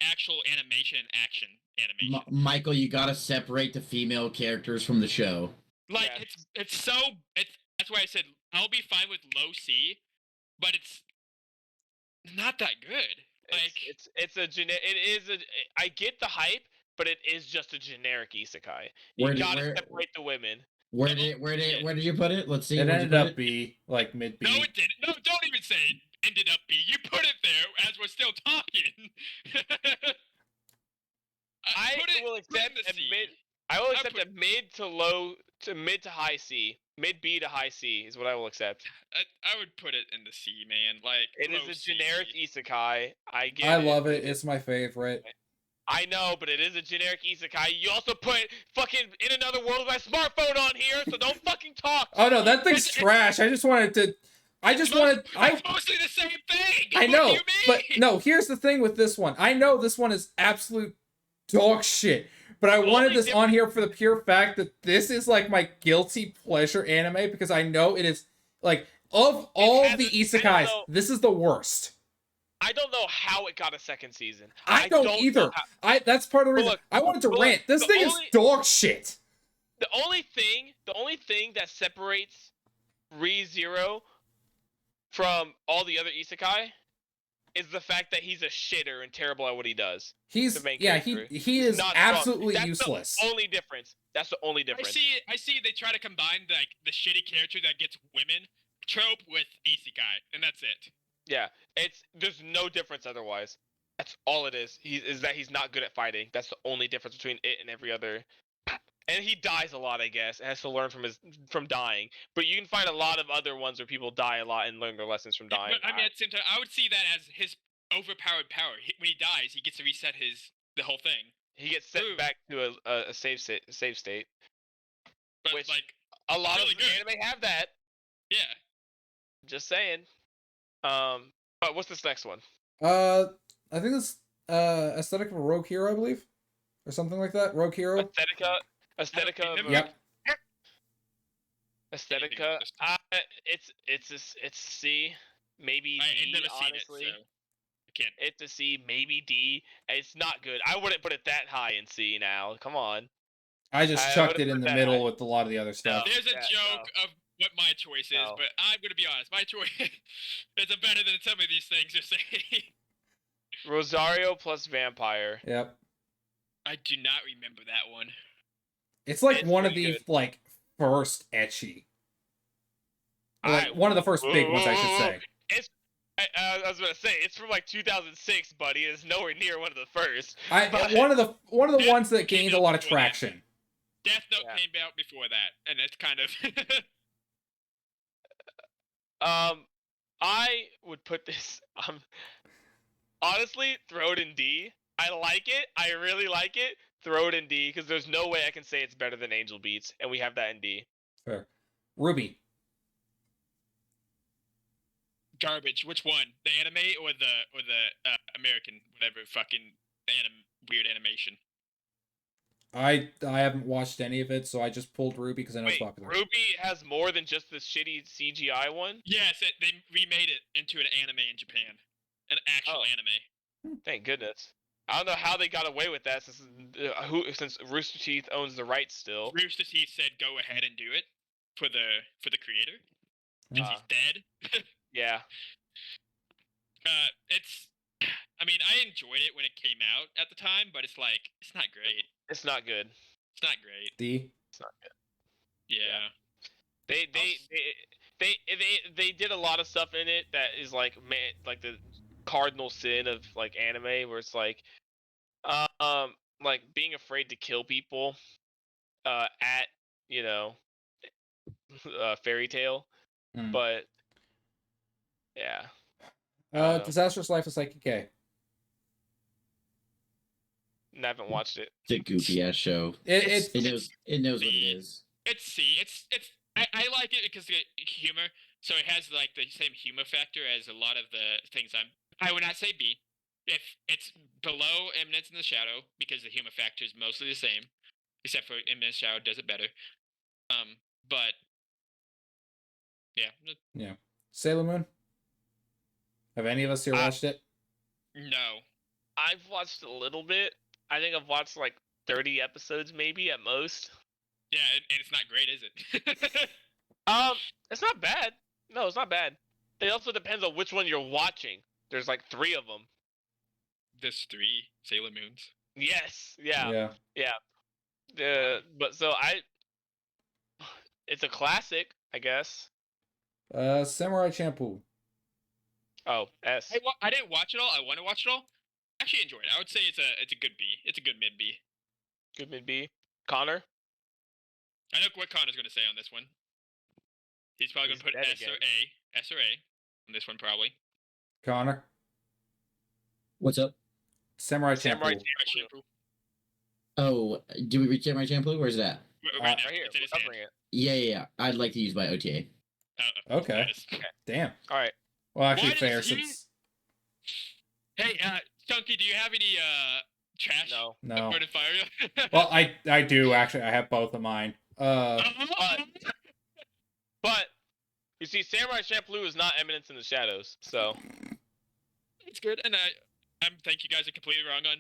actual animation, action animation. Michael, you gotta separate the female characters from the show. Like Yeah. it's that's why I said I'll be fine with low C, but it's not that good. Like It's a I get the hype, but it is just a generic isekai. You Where did- gotta where- separate the women. Where did you put it? Let's see. It where'd you ended put up it? B, like mid B. no, it didn't. No, don't even say it ended up B. You put it there as we're still talking. I put it will in accept the a C. mid. I will I accept put- a mid to high C. Mid B to high C is what I will accept. I would put it in the C, man. Like It is low a C. generic isekai. I get I it. love it. It's my favorite. I know, but it is a generic isekai. You also put fucking In Another World with my smartphone on here, so don't fucking talk. Oh no, that thing's trash. I just wanted to. I just wanted. It's mostly the same thing. I What do know, you but mean? no. Here's the thing with this one. I know this one is absolute dog shit, But I The wanted only this diff- on here for the pure fact that this is like my guilty pleasure anime because I know it is like of all has the a- I don't isekais, know. this is the worst. I don't know how it got a second season. I don't know either. how- That's part of the But reason look, I wanted to but look, rant. This the thing only- is dog shit. The only thing that separates ReZero from all the other isekai is the fact that he's a shitter and terrible at what he does. He's the main he character. he He's is not strong. absolutely That's useless. The only difference. That's the only I difference. see they try to combine like the shitty character that gets women trope with isekai, and that's it. Yeah, there's no difference otherwise. That's all it is. Is that he's not good at fighting. That's the only difference between it and every other. And he dies a lot, I guess. And has to learn from dying. But you can find a lot of other ones where people die a lot and learn their lessons from dying. But I mean, at the same time, I would see that as his overpowered power. When he dies, he gets to reset the whole thing. He gets sent Ooh. back to a save state. But Which- like, A lot Really of good. anime have that. yeah, Just saying. But what's this next one? I think this aesthetic of a rogue hero, I believe, or something like that. Rogue hero. Aesthetica. remember- Yep. Aesthetica. It's C, maybe I've D. never seen it, Honestly, so I can't. it's a C, maybe D. It's not good. I wouldn't put it that high in C now. Come on. I just I chucked would've it in put the that middle high. with a lot of the other stuff. There's a yeah, joke of what my choice is, No. but I'm gonna be honest. My choice is better than some of these things you're saying. Rosario plus Vampire. Yep. I do not remember that one. It's like It's one of pretty the good. like first ecchi. Or, like one of the first big ones, I should say. I was gonna say it's from like 2006, buddy. It's nowhere near one of the first. One of the Yeah, ones that came gained a out lot of before that. traction. Death Note Yeah. came out before that, and it's kind of. I would put this. Honestly, throw it in D. I like it. I really like it. Throw it in D because there's no way I can say it's better than Angel Beats, and we have that in D. Fair. Ruby. Garbage. Which one? The anime or the American whatever fucking weird animation? I haven't watched any of it, so I just pulled Ruby because I know Wait, it's popular. Ruby has more than just this shitty CGI one. Yes, they remade it into an anime in Japan, an actual Oh. anime. Thank goodness. I don't know how they got away with that since Rooster Teeth owns the rights still. Rooster Teeth said go ahead and do it for the creator, and Ah. he's dead. Yeah. It's. I mean, I enjoyed it when it came out at the time, but it's like it's not great. It's not good. It's not great. D. It's not good. Yeah. They did a lot of stuff in it that is like the cardinal sin of like anime, where it's like being afraid to kill people at Fairy Tale. Hmm. But yeah. know. Disastrous Life of Psyche K. I haven't watched it. It's a goofy ass show. It It knows what it is. It's C. I like it because of the humor. So it has like the same humor factor as a lot of the things I would not say B. If it's below Eminence in the Shadow, because the humor factor is mostly the same, except for Eminence in the Shadow does it better. But yeah, Sailor Moon. Have any of us here watched it? no. I've watched a little bit. I think I've watched like 30 episodes maybe at most. Yeah, and it's not great, is it? It's not bad. No, it's not bad. It also depends on which one you're watching. There's like 3 of them. There's 3 Sailor Moons. Yes. Yeah. But so it's a classic, I guess. Samurai Champloo. Oh, S. I didn't watch it all. I want to watch it all. Actually enjoyed it. I would say it's a good B. It's a good mid B. Good mid B. Connor. I know what Connor's gonna say on this one. He's probably He's gonna put dead S or again. A. S or A on this one probably. Connor. What's up? Samurai Samurai Champloo. Shampoo. Oh, do we reach Samurai Champloo? Where's that? Right now, Right here. it's in his We're hand. covering it. Yeah. I'd like to use my OTA. Okay. Nice. Damn. All right. Well, actually, Why fair does he- since Hey, Chunky, do you have any trash? No. No. Burn and Fire. Well, I do actually. I have both of mine. But you see, Samurai Champloo is not Eminence in the Shadows, so It's good, and I think you guys are completely wrong on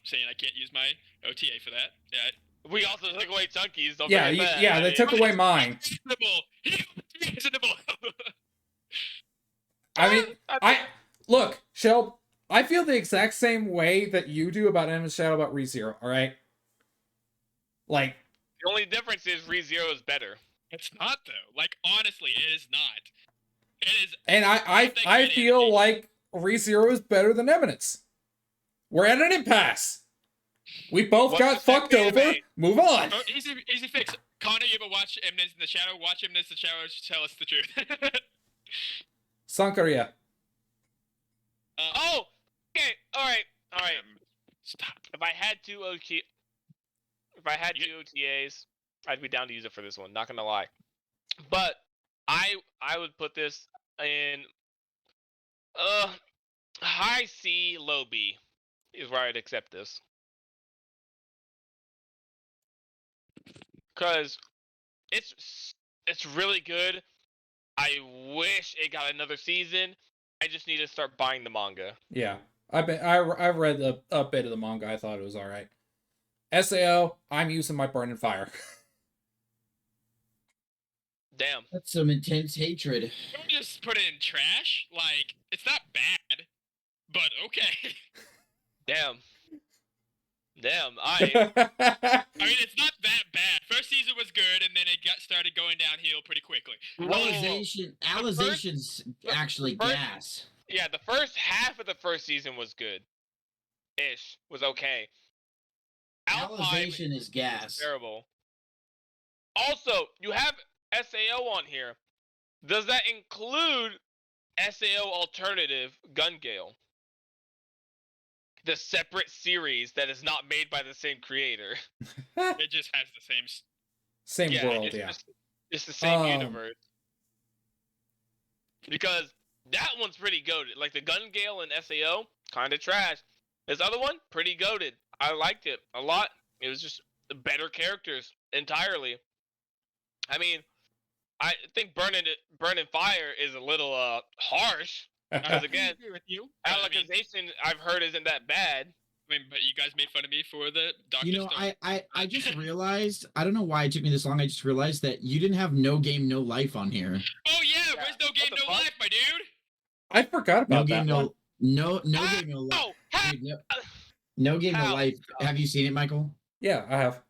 saying I can't use my OTA for that. Yeah. we also took away Chunky's. Don't Yeah, forget that. yeah. They took away mine. Reasonable. I mean, I look, Shelb. I feel the exact same way that you do about Enemy's Shadow about ReZero. All right. Like, The only difference is ReZero is better. It's not though. Like honestly, it is not. It is. and I feel like ReZero is better than Eminence. We're at an impasse. We both What's got the fucked second over. anime? Move on. Oh, easy fix. Connor, you ever watch Eminence in the Shadow? Watch Eminence in the Shadow. Tell us the truth. Sankaria. Oh, okay, all right. Stop. If I had two OTAs, I'd be down to use it for this one. Not gonna lie, but I would put this in high C, low B is where I'd accept this. Cause it's really good. I wish it got another season. I just need to start buying the manga. Yeah, I've read a bit of the manga. I thought it was all right. SAO. I'm using my Burn and Fire. Damn. That's some intense hatred. Don't just put it in trash. Like it's not bad, but okay. Damn. I mean, it's not that bad. First season was good, and then it started going downhill pretty quickly. Alization's actually first- gas. Yeah, the first half of the first season was good. Was okay. Alpine Alization is was gas. terrible. Also, you have SAO on here. Does that include SAO Alternative Gun Gale? The separate series that is not made by the same creator. It just has the same. Same world, it's yeah. It's the same Um, universe. Because that one's pretty goated. Like the Gun Gale and SAO, kind of trash. This other one, pretty goated. I liked it a lot. It was just better characters entirely. I mean, I think Burn and Fire is a little harsh. Because again, agree with you. I mean, Alicization I've heard isn't that bad. but you guys made fun of me for the Doctor You know, Stone. I just realized, I don't know why it took me this long, I just realized that you didn't have No Game No Life on here. Oh yeah, Yeah, where's No Game what the No fuck? Life, my dude? I forgot No about Game that one. No Game No Life. Oh, how? Dude, no Game No How? Life. Have you seen it, Michael? Yeah, I have.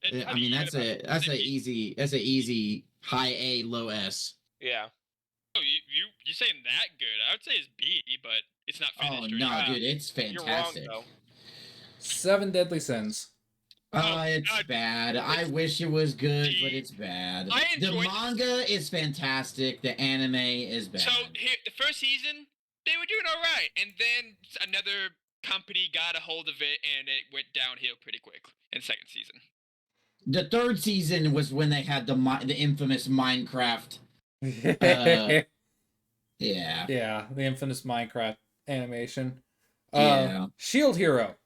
And I how do mean, you that's feel about a it? easy high A, low S. Yeah. Oh, you saying that good? I would say it's B, but it's not Oh finished. or no, anything. dude, it's You're wrong fantastic. though. 7 Deadly Sins. Oh, It's God. bad. I wish it was good, but Gee. it's bad. I The enjoyed- manga is fantastic. The anime is bad. So here, the first season, they were doing all right, and then another company got a hold of it, and it went downhill pretty quick in second season. The third season was when they had the infamous Minecraft. Yeah. Yeah, the infamous Minecraft animation. Yeah. Shield Hero.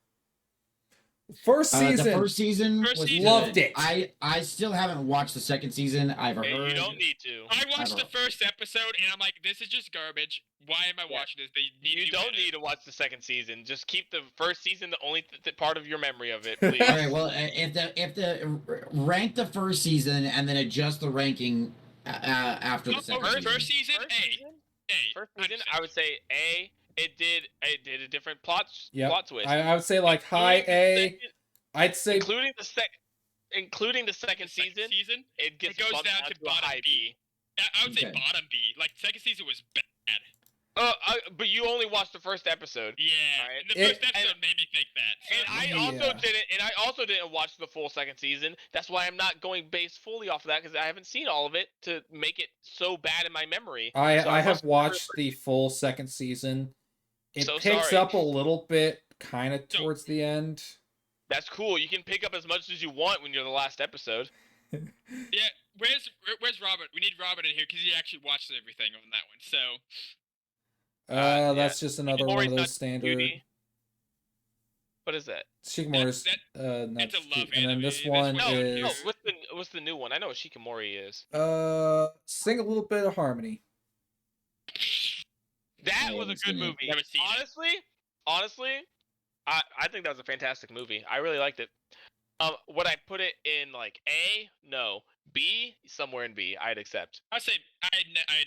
First The season, first season First was season- loved good. it. I still haven't watched the second season. I've Hey, heard. you don't need to. I watched the don't- first episode, and I'm like, this is just garbage. Why am I watching this? They need You to don't edit. need to watch the second season. Just keep the first season the only part of your memory of it, please. All right. Well, if the rank the first season and then adjust the ranking after the Oh, second first season. season, A. First season, I would say A. It did a different plot Yep. twist. I would say like high A. I'd say Including the second season, it gets goes bumped down to a bottom high B. I would say Okay. bottom B. Like second season was bad. But you only watched the first episode. Yeah, Alright. the It- first episode made me think that. And I Yeah. also didn't watch the full second season. That's why I'm not going based fully off of that because I haven't seen all of it to make it so bad in my memory. So I have must- watched the full second season. It So picks sorry. up a little bit kind of So- towards the end. That's cool. You can pick up as much as you want when you're the last episode. Yeah, where's Robert? We need Robert in here because he actually watched everything on that one. So That's just another one Corey's of not those standard. Beauty. What is that? Shikimori's not it's a love and then anime. this This one one- No, is no. What's the new one? I know what Shikamori is. Sing a Little Bit of Harmony. That I was a haven't good seen it. movie. Never seen it. Honestly, I think that was a fantastic movie. I really liked it. Would I put it in like A? No. B? Somewhere in B. I'd accept. I'd say I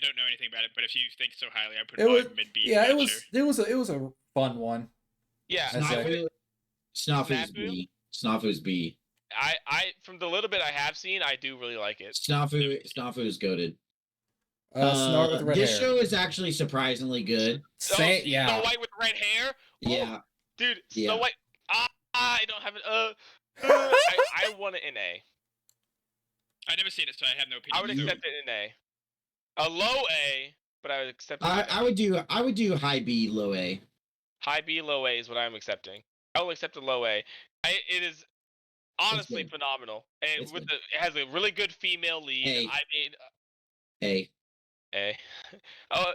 don't know anything about it, but if you think so highly, I put It was mid B. yeah, it sure. was a fun one. Yeah. I'd say. Snafu's Snafu? B. Snafu's B. I from the little bit I have seen, I do really like it. Snafu's goaded. Snart with red This hair. show is actually surprisingly good. Say Snow yeah. White with red hair. Oh, Yeah. dude, Yeah. Snow White. I don't have it. I want it in A. I've never seen it, so I have no opinion. I would accept it in A. A low A, but I would accept it. I would do high B, low A. High B, low A is what I'm accepting. I will accept a low A. It is honestly good. phenomenal, and It's with good. it has a really good female lead. A. I mean, A. A. Oh,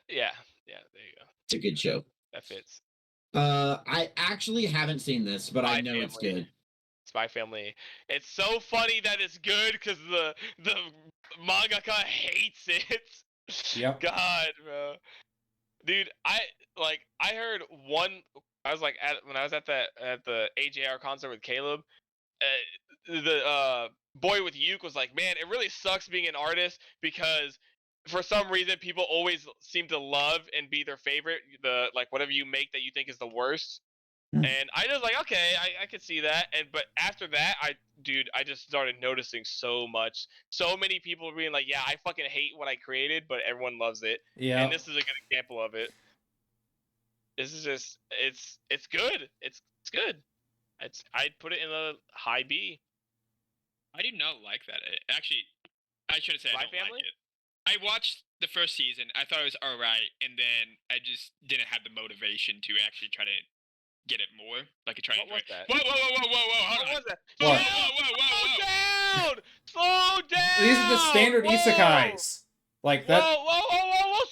yeah. There you go. It's a good show. That fits. I actually haven't seen this, but I Spy know it's Family. good. Spy Family. It's so funny that it's good because the mangaka hates it. Yep. God, bro. Dude, I heard one. I was like when I was at the AJR concert with Caleb. The boy with Yuke was like, man, it really sucks being an artist because for some reason people always seem to love and be their favorite, the like whatever you make that you think is the worst. Hmm. And I was like, okay, I could see that. But after that, I just started noticing so much. So many people being like, yeah, I fucking hate what I created, but everyone loves it. Yeah. And this is a good example of it. This is just it's good. It's good. I'd put it in a high B. I do not like that. Actually, I shouldn't say Spy I don't Family? like it. I watched the first season. I thought it was alright, and then I just didn't have the motivation to actually try to get it more. Like I try to What enjoy was that? it. Whoa! Hold What on. was that? What? Whoa! Slow down! These are the standard Whoa! isekais. Like that. Whoa!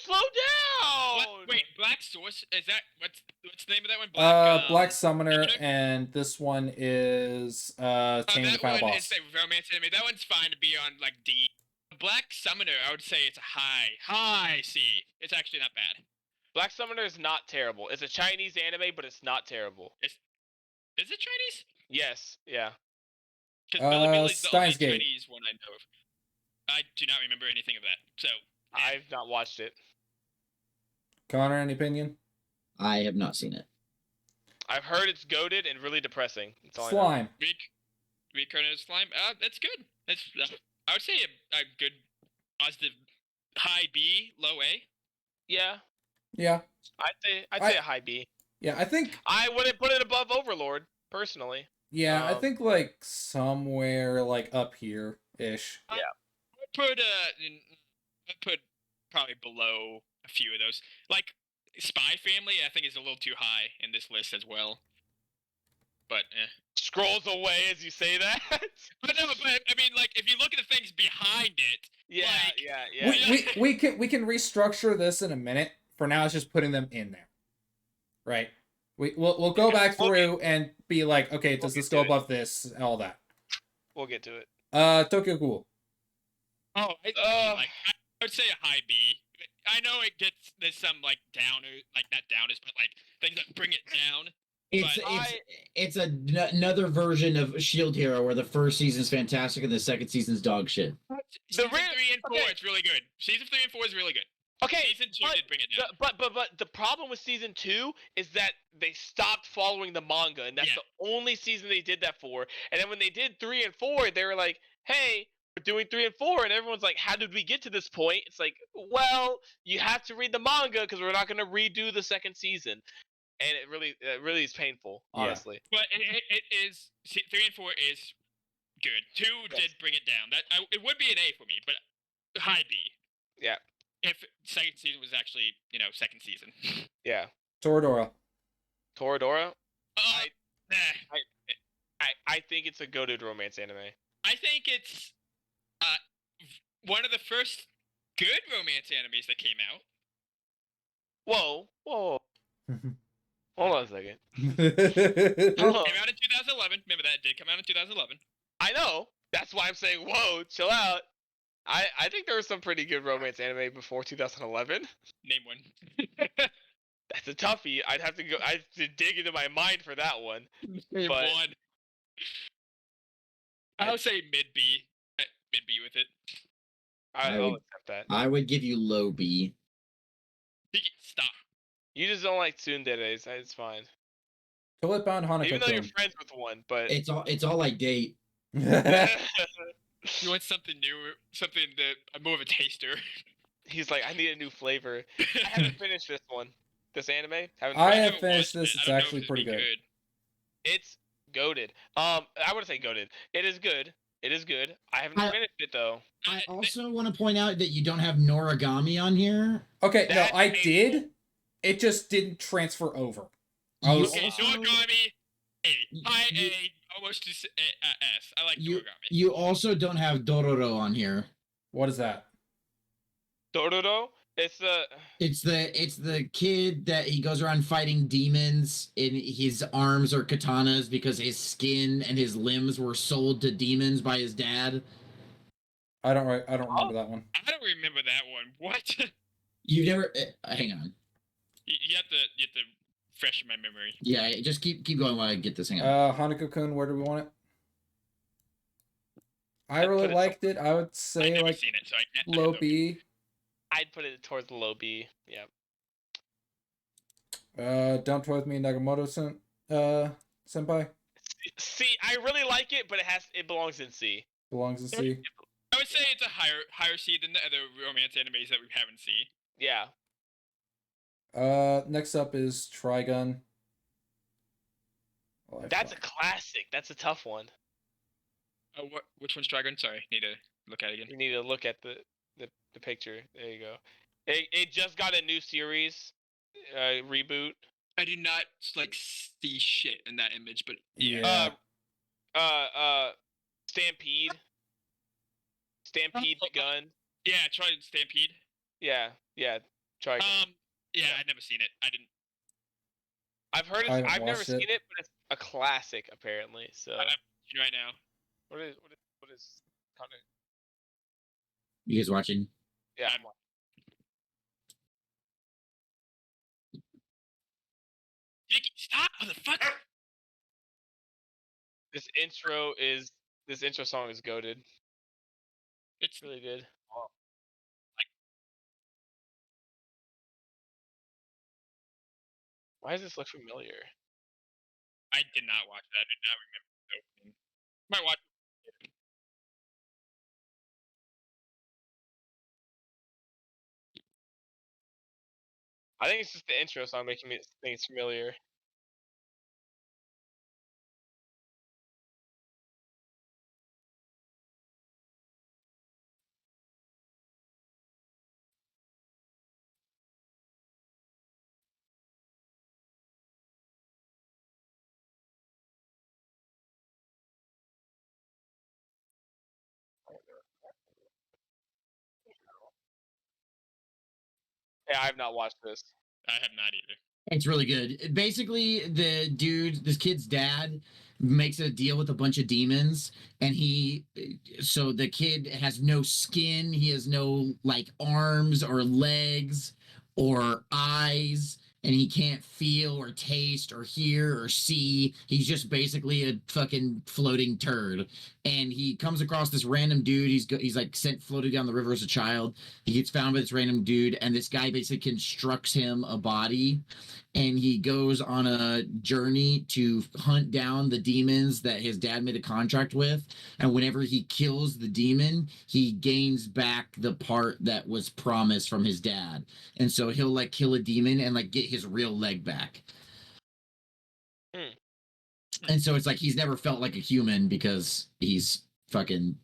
Slow down! What? Wait, Black Source? Is that what's the name of that one? Black Summoner, Summoner? and this one is Chain of the That Final one Boss. is the romance anime. That one's fine to be on like D. Black Summoner, I would say it's a high C. It's actually not bad. Black Summoner is not terrible. It's a Chinese anime, but it's not terrible. Is it Chinese? Yes, yeah. Because Billy Billy's the only Steins Gate. Chinese one I know of. I do not remember anything of that. So I've not watched it. Connor, any opinion? I have not seen it. I've heard it's goated and really depressing. That's all I know. Slime. Reincarnated Slime. That's good. That's I would say a good positive high B, low A. Yeah, Yeah. I'd say a high B. Yeah, I think. I wouldn't put it above Overlord personally. Yeah, I Um, think like somewhere like up here ish. I'd put probably below a few of those. Like Spy Family, I think is a little too high in this list as well. But Scrolls away as you say that. But no, but I mean, like if you look at the things behind it, yeah, Like, yeah. We can restructure this in a minute. For now, it's just putting them in there. Right. We'll go back through and be like, okay, does this go above this? All that. We'll get to it. Tokyo Ghoul. I would say a high B. I know there's some like downer, like not downers, but like things that bring it down. It's another version of Shield Hero where the first season's fantastic and the second season's dog shit. Season 3 and 4, it's really good. Season 3 and 4 is really good. Okay, Season 2 did bring it down. but the problem with season 2 is that they stopped following the manga, and that's Yeah. the only season they did that for. And then when they did 3 and 4, they were like, "Hey, we're doing 3 and 4," and everyone's like, "How did we get to this point?" It's like, well, you have to read the manga because we're not going to redo the second season, and it really is painful, Yeah. honestly. But it is 3 and 4 is good. 2 did bring it down. It would be an A for me, but high B. Yeah. If second season was actually second season. Yeah, Toradora. Toradora. Nah. I think it's a goated romance anime. I think it's one of the first good romance animes that came out. Whoa. Hold on a second. Hold Came on. out in 2011. Remember that it did come out in 2011. I know. That's why I'm saying, whoa, chill out. I think there was some pretty good romance anime before 2011. Name one. That's a toughie. I'd have to dig into my mind for that one. Name But- one. I'll say mid B. Mid B with it. I I'll would- accept that. I would give you low B. Stop. You just don't like tsunderes. It's fine. Toilet Bound Even though you're Hanako-kun. friends with one, but It's all I date. You want something new, something that I'm more of a taster. he's like, I need a new flavor. I haven't finished this one. This anime. Haven't I finished have it. finished watched this. it. I It's don't know if actually it'd pretty be good. It's goaded. I wouldn't say goaded. It is good. It is good. I haven't I- finished it though. I also want to point out that you don't have Noragami on here. Okay, no, That's I painful. did. It just didn't transfer over. I You was Okay, also- Noragami, A. High you- A, almost to S. I like You Noragami. you also don't have Dororo on here. What is that? Dororo. It's the It's the kid that he goes around fighting demons and his arms are katanas because his skin and his limbs were sold to demons by his dad. I don't remember that one. I don't remember that one. What? You never hang on. You have to freshen my memory. Yeah, just keep going while I get this. Hang on. Hanako-kun, where do we want it? I I'd really put it liked it. I would I've say never like seen it, so I can't. low B. I'd put it towards the low B. Yeah. Don't Toy With Me, Nagamoto senpai. C. I really like it, but it belongs in C. Belongs in C. I would say it's a higher C than the other romance animes that we haven't seen. Yeah. Next up is Trigun. Oh, That's a classic. That's a tough one. Which one's Dragon? Sorry, need to look at it You again. need to look at the picture. There you go. It just got a new series reboot. I do not like see shit in that image, but Yeah. Stampede. Stampede the gun. yeah, try Stampede. Yeah. Try. Yeah, I've never seen it. I didn't. I've heard I it's, haven't I've never watched seen it. it, but it's a classic apparently. So I'm watching right now. what is kind of You guys watching? yeah. I'm- Vicky, stop, motherfucker! This intro song is goaded. It's Really good. Why does this look familiar? I did not watch that. I did not remember the opening. Might watch. I think it's just the intro song making me think it's familiar. Yeah, I have not watched this. I have not either. It's really good. Basically, this kid's dad makes a deal with a bunch of demons, and so the kid has no skin, he has no like arms or legs or eyes, and he can't feel or taste or hear or see. He's just basically a fucking floating turd. And he comes across this random dude. He's like floated down the river as a child. He gets found by this random dude, and this guy basically constructs him a body, and he goes on a journey to hunt down the demons that his dad made a contract with. And whenever he kills the demon, he gains back the part that was promised from his dad. And so he'll like kill a demon and like get his real leg back. And so it's like he's never felt like a human because he's fucking,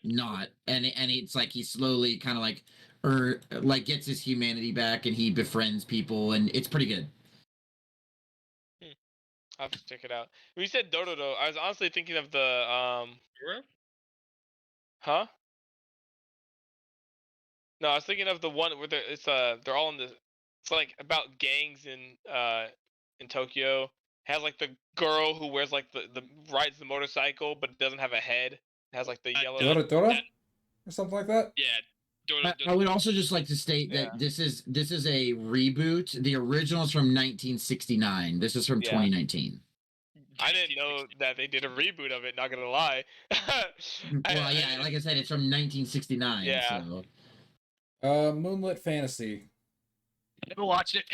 not. And it's like he slowly kind of like gets his humanity back, and he befriends people, and it's pretty good. I'll have to check it out. When you said Dororo, I was honestly thinking of the Huh? No, I was thinking of the one where they're all in the It's like about gangs in Tokyo. Has like the girl who wears like the rides the motorcycle but doesn't have a head. Has like the yellow. Dora Dora? Or something like that? Yeah. I would also just like to state Yeah. that this is a reboot. The original's from 1969. This is from Yeah. 2019. I didn't know that they did a reboot of it. Not gonna lie. Well, yeah, like I said, it's from 1969. Yeah. So Moonlit Fantasy. Never watched it.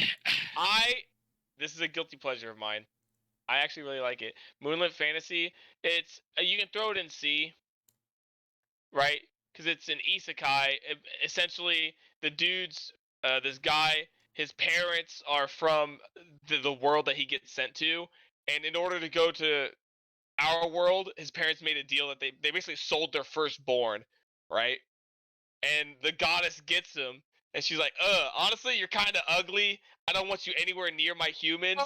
This is a guilty pleasure of mine. I actually really like it. Moonlit Fantasy. It's you can throw it in C, right? Because it's an isekai. Essentially, the dude's this guy. His parents are from the world that he gets sent to, and in order to go to our world, his parents made a deal that they basically sold their firstborn, right? And the goddess gets him, and she's like, honestly, you're kind of ugly. I don't want you anywhere near my humans.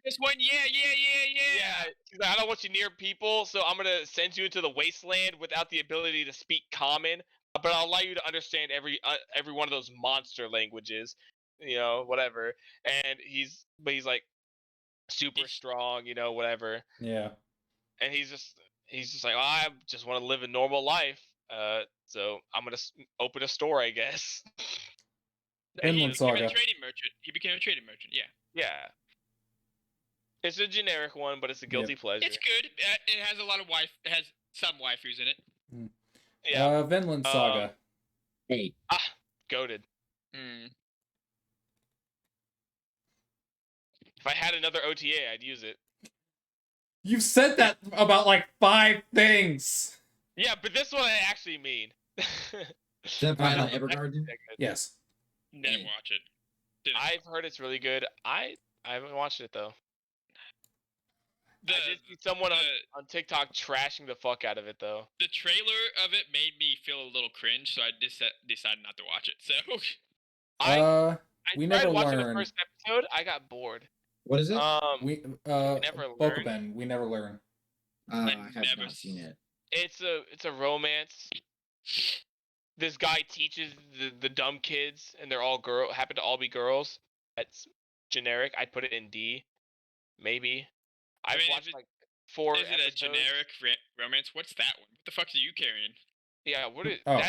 This one, yeah. Yeah, she's like, I don't want you near people, so I'm gonna send you into the wasteland without the ability to speak common, but I'll allow you to understand every one of those monster languages, whatever. And he's like super strong, whatever. Yeah. And he's just like, I just want to live a normal life. So I'm gonna open a store, I guess. Vinland Saga. He became a trading merchant. Yeah. Yeah. It's a generic one, but it's a guilty pleasure. It's good. It has a lot of It has some waifus in it. Yeah. Vinland Saga. hey, Goated. Mm. If I had another OTA, I'd use it. You've said that about like 5 things. Yeah, but this one I actually mean. is that Violet Evergarden? Yes. Didn't watch it. I've heard it's really good. I haven't watched it though. I did see someone on TikTok trashing the fuck out of it though. The trailer of it made me feel a little cringe, so I decided not to watch it. So I we tried never watching learn. the first episode. I got bored. What is it? We never learn. Bokuben, we never learn. I I've have never not seen it. It's a romance. This guy teaches the dumb kids, and they're all happen to all be girls. That's generic. I'd put it in D, maybe. I've mean, watched like 4 is it episodes. a generic romance? What's that one? What the fuck are you carrying? Yeah, what is Oh.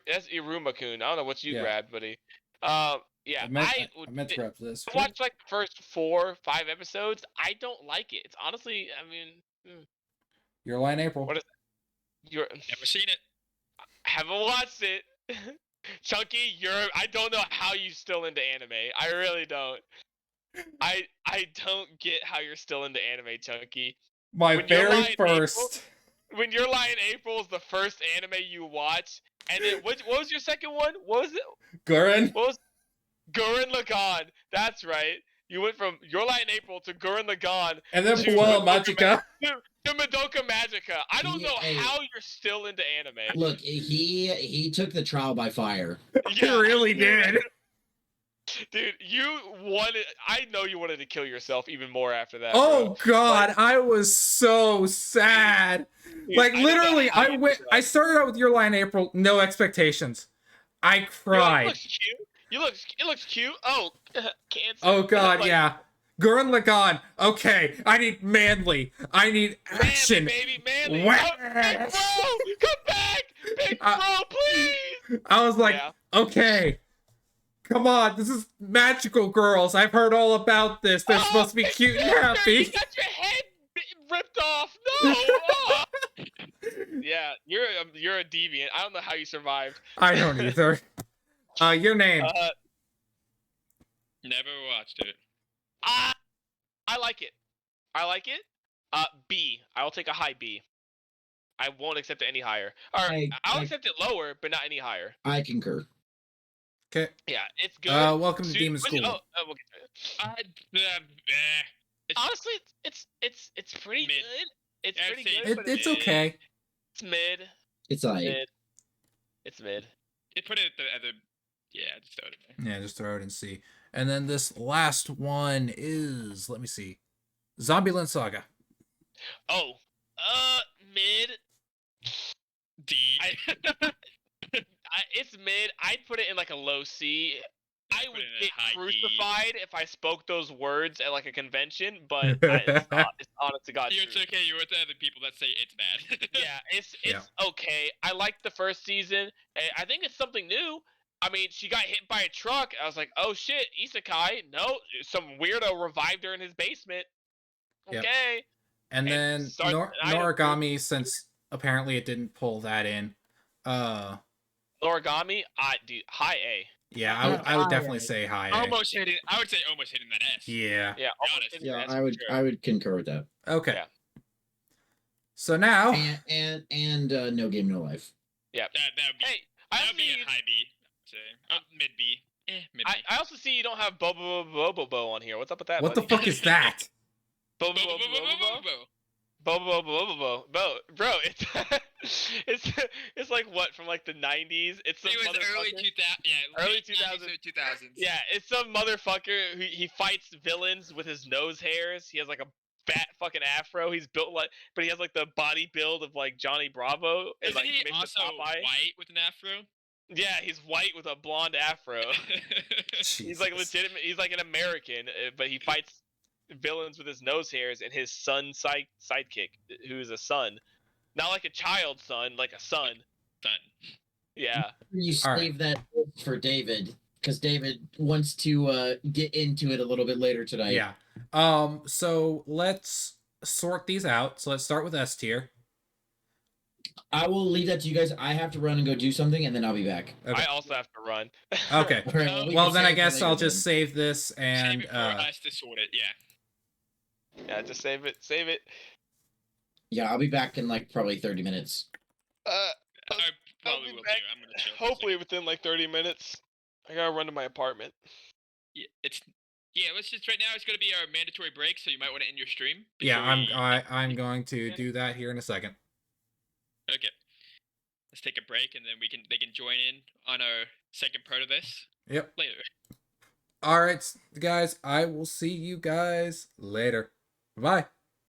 that's Iruma-kun. I don't know what you Yeah. grabbed, buddy. Yeah, I meant to grab this. I watched like the first 4-5 episodes. I don't like it. It's honestly, I mean, Your Line April. What is- you're Never seen it. haven't watched it. Chunky, I don't know how you still into anime. I really don't. I don't get how you're still into anime, Chunky. My When Your very Lie in April- first. When Your Lie in April is the first anime you watch, and then what was your second one? What was it? Gurren. What was Gurren Lagann? That's right. You went from Your Lie in April to Gurren Lagann And then to Puella Madoka Magica. to Madoka Magica. I don't know Hey. how you're still into anime. Look, he took the trial by fire. He really did. Dude, I know you wanted to kill yourself even more after that. Oh bro. god, I was so sad. Dude, Like I don't know literally, how I you went. did I that. started out with Your Line April, no expectations. I You're like, cried. It looks cute. Oh, cancer. Oh god, Like, yeah. Gurren Lagann. Okay, I need manly. I need action. Manly, baby, manly. Wah- Big bro, come back, big bro, please. I was like, Yeah. okay, come on. This is magical girls. I've heard all about this. They're supposed to be cute and Cancer, happy. You got your head ripped off. No. Oh. Yeah, you're a deviant. I don't know how you survived. I don't either. Your name. Never watched it. I like it. B. I will take a high B. I won't accept it any higher. Or I'll accept it lower, but not any higher. I concur. Okay. Yeah, it's good. Welcome to Su- Demon what's it- School. we'll get to it. Honestly, it's pretty Mid. good. It's I'd pretty say good. But It's okay. It's mid. It's like It's mid. It put it at the other. Yeah, just throw it in there. Yeah, just throw it and see. And then this last one is, let me see, Zombieland Saga. Oh, mid. D. It's mid. I'd put it in like a low C. I Put would in a get high key. crucified if I spoke those words at like a convention, but it's honest to God. It's truth. okay. You're with the other people that say it's bad. Yeah, it's Yeah. okay. I liked the first season. I think it's something new. I mean, she got hit by a truck. I was like, oh shit, isekai. No, some weirdo revived her in his basement. Yep. Okay. And And then start an item Noragami, since apparently it didn't pull that in. Origami, dude, high A. Yeah, Yeah, I would high definitely A. say high A. Almost hitting. I would say almost hitting that S. Yeah. Yeah, almost honest. hitting Yeah, S I for would sure. I would concur with that. Okay. Yeah. So now, And No Game No Life. That would be. Hey, I that also would be see a high B. Say mid B. Mid B. I also see you don't have Bobo on here. What's up with that? what the buddy? fuck is that? Bobo? Bro, it's like what from like the 90s. It's some It was early motherfucker- 2000. Yeah, Early late 90s 2000s. or 2000s. Yeah, it's some motherfucker who he fights villains with his nose hairs. He has like a fat fucking afro. He's built like, but he has like the body build of like Johnny Bravo and Isn't like he mixed with also Popeye. white with an afro? Yeah, he's white with a blonde afro. He's like Jesus. legitimate. He's like an American, but he fights villains with his nose hairs and his son sidekick, who's a son, not like a child son, like a son. Son. Yeah. You All right. save that for David because David wants to get into it a little bit later tonight. Yeah. So let's sort these out. So let's start with S tier. I will leave that to you guys. I have to run and go do something, and then I'll be back. Okay. I also have to run. Okay. All right, we Well, can then I save it for guess I'll later just save this and Save it for us to sort it. Yeah. Yeah, just save it. Save it. Yeah, I'll be back in like probably 30 minutes. I I'll probably be will back, too. I'm gonna chill. for a hopefully within like 30 minutes. I gotta run to my apartment. second. Yeah, let's just right now. It's gonna be our mandatory break, so you might want to end your stream. yeah, before I'm going to do that here in a second. Okay. Let's take a break, and then they can join in on our second part of this Yep. later. All right, guys. I will see you guys later. Bye.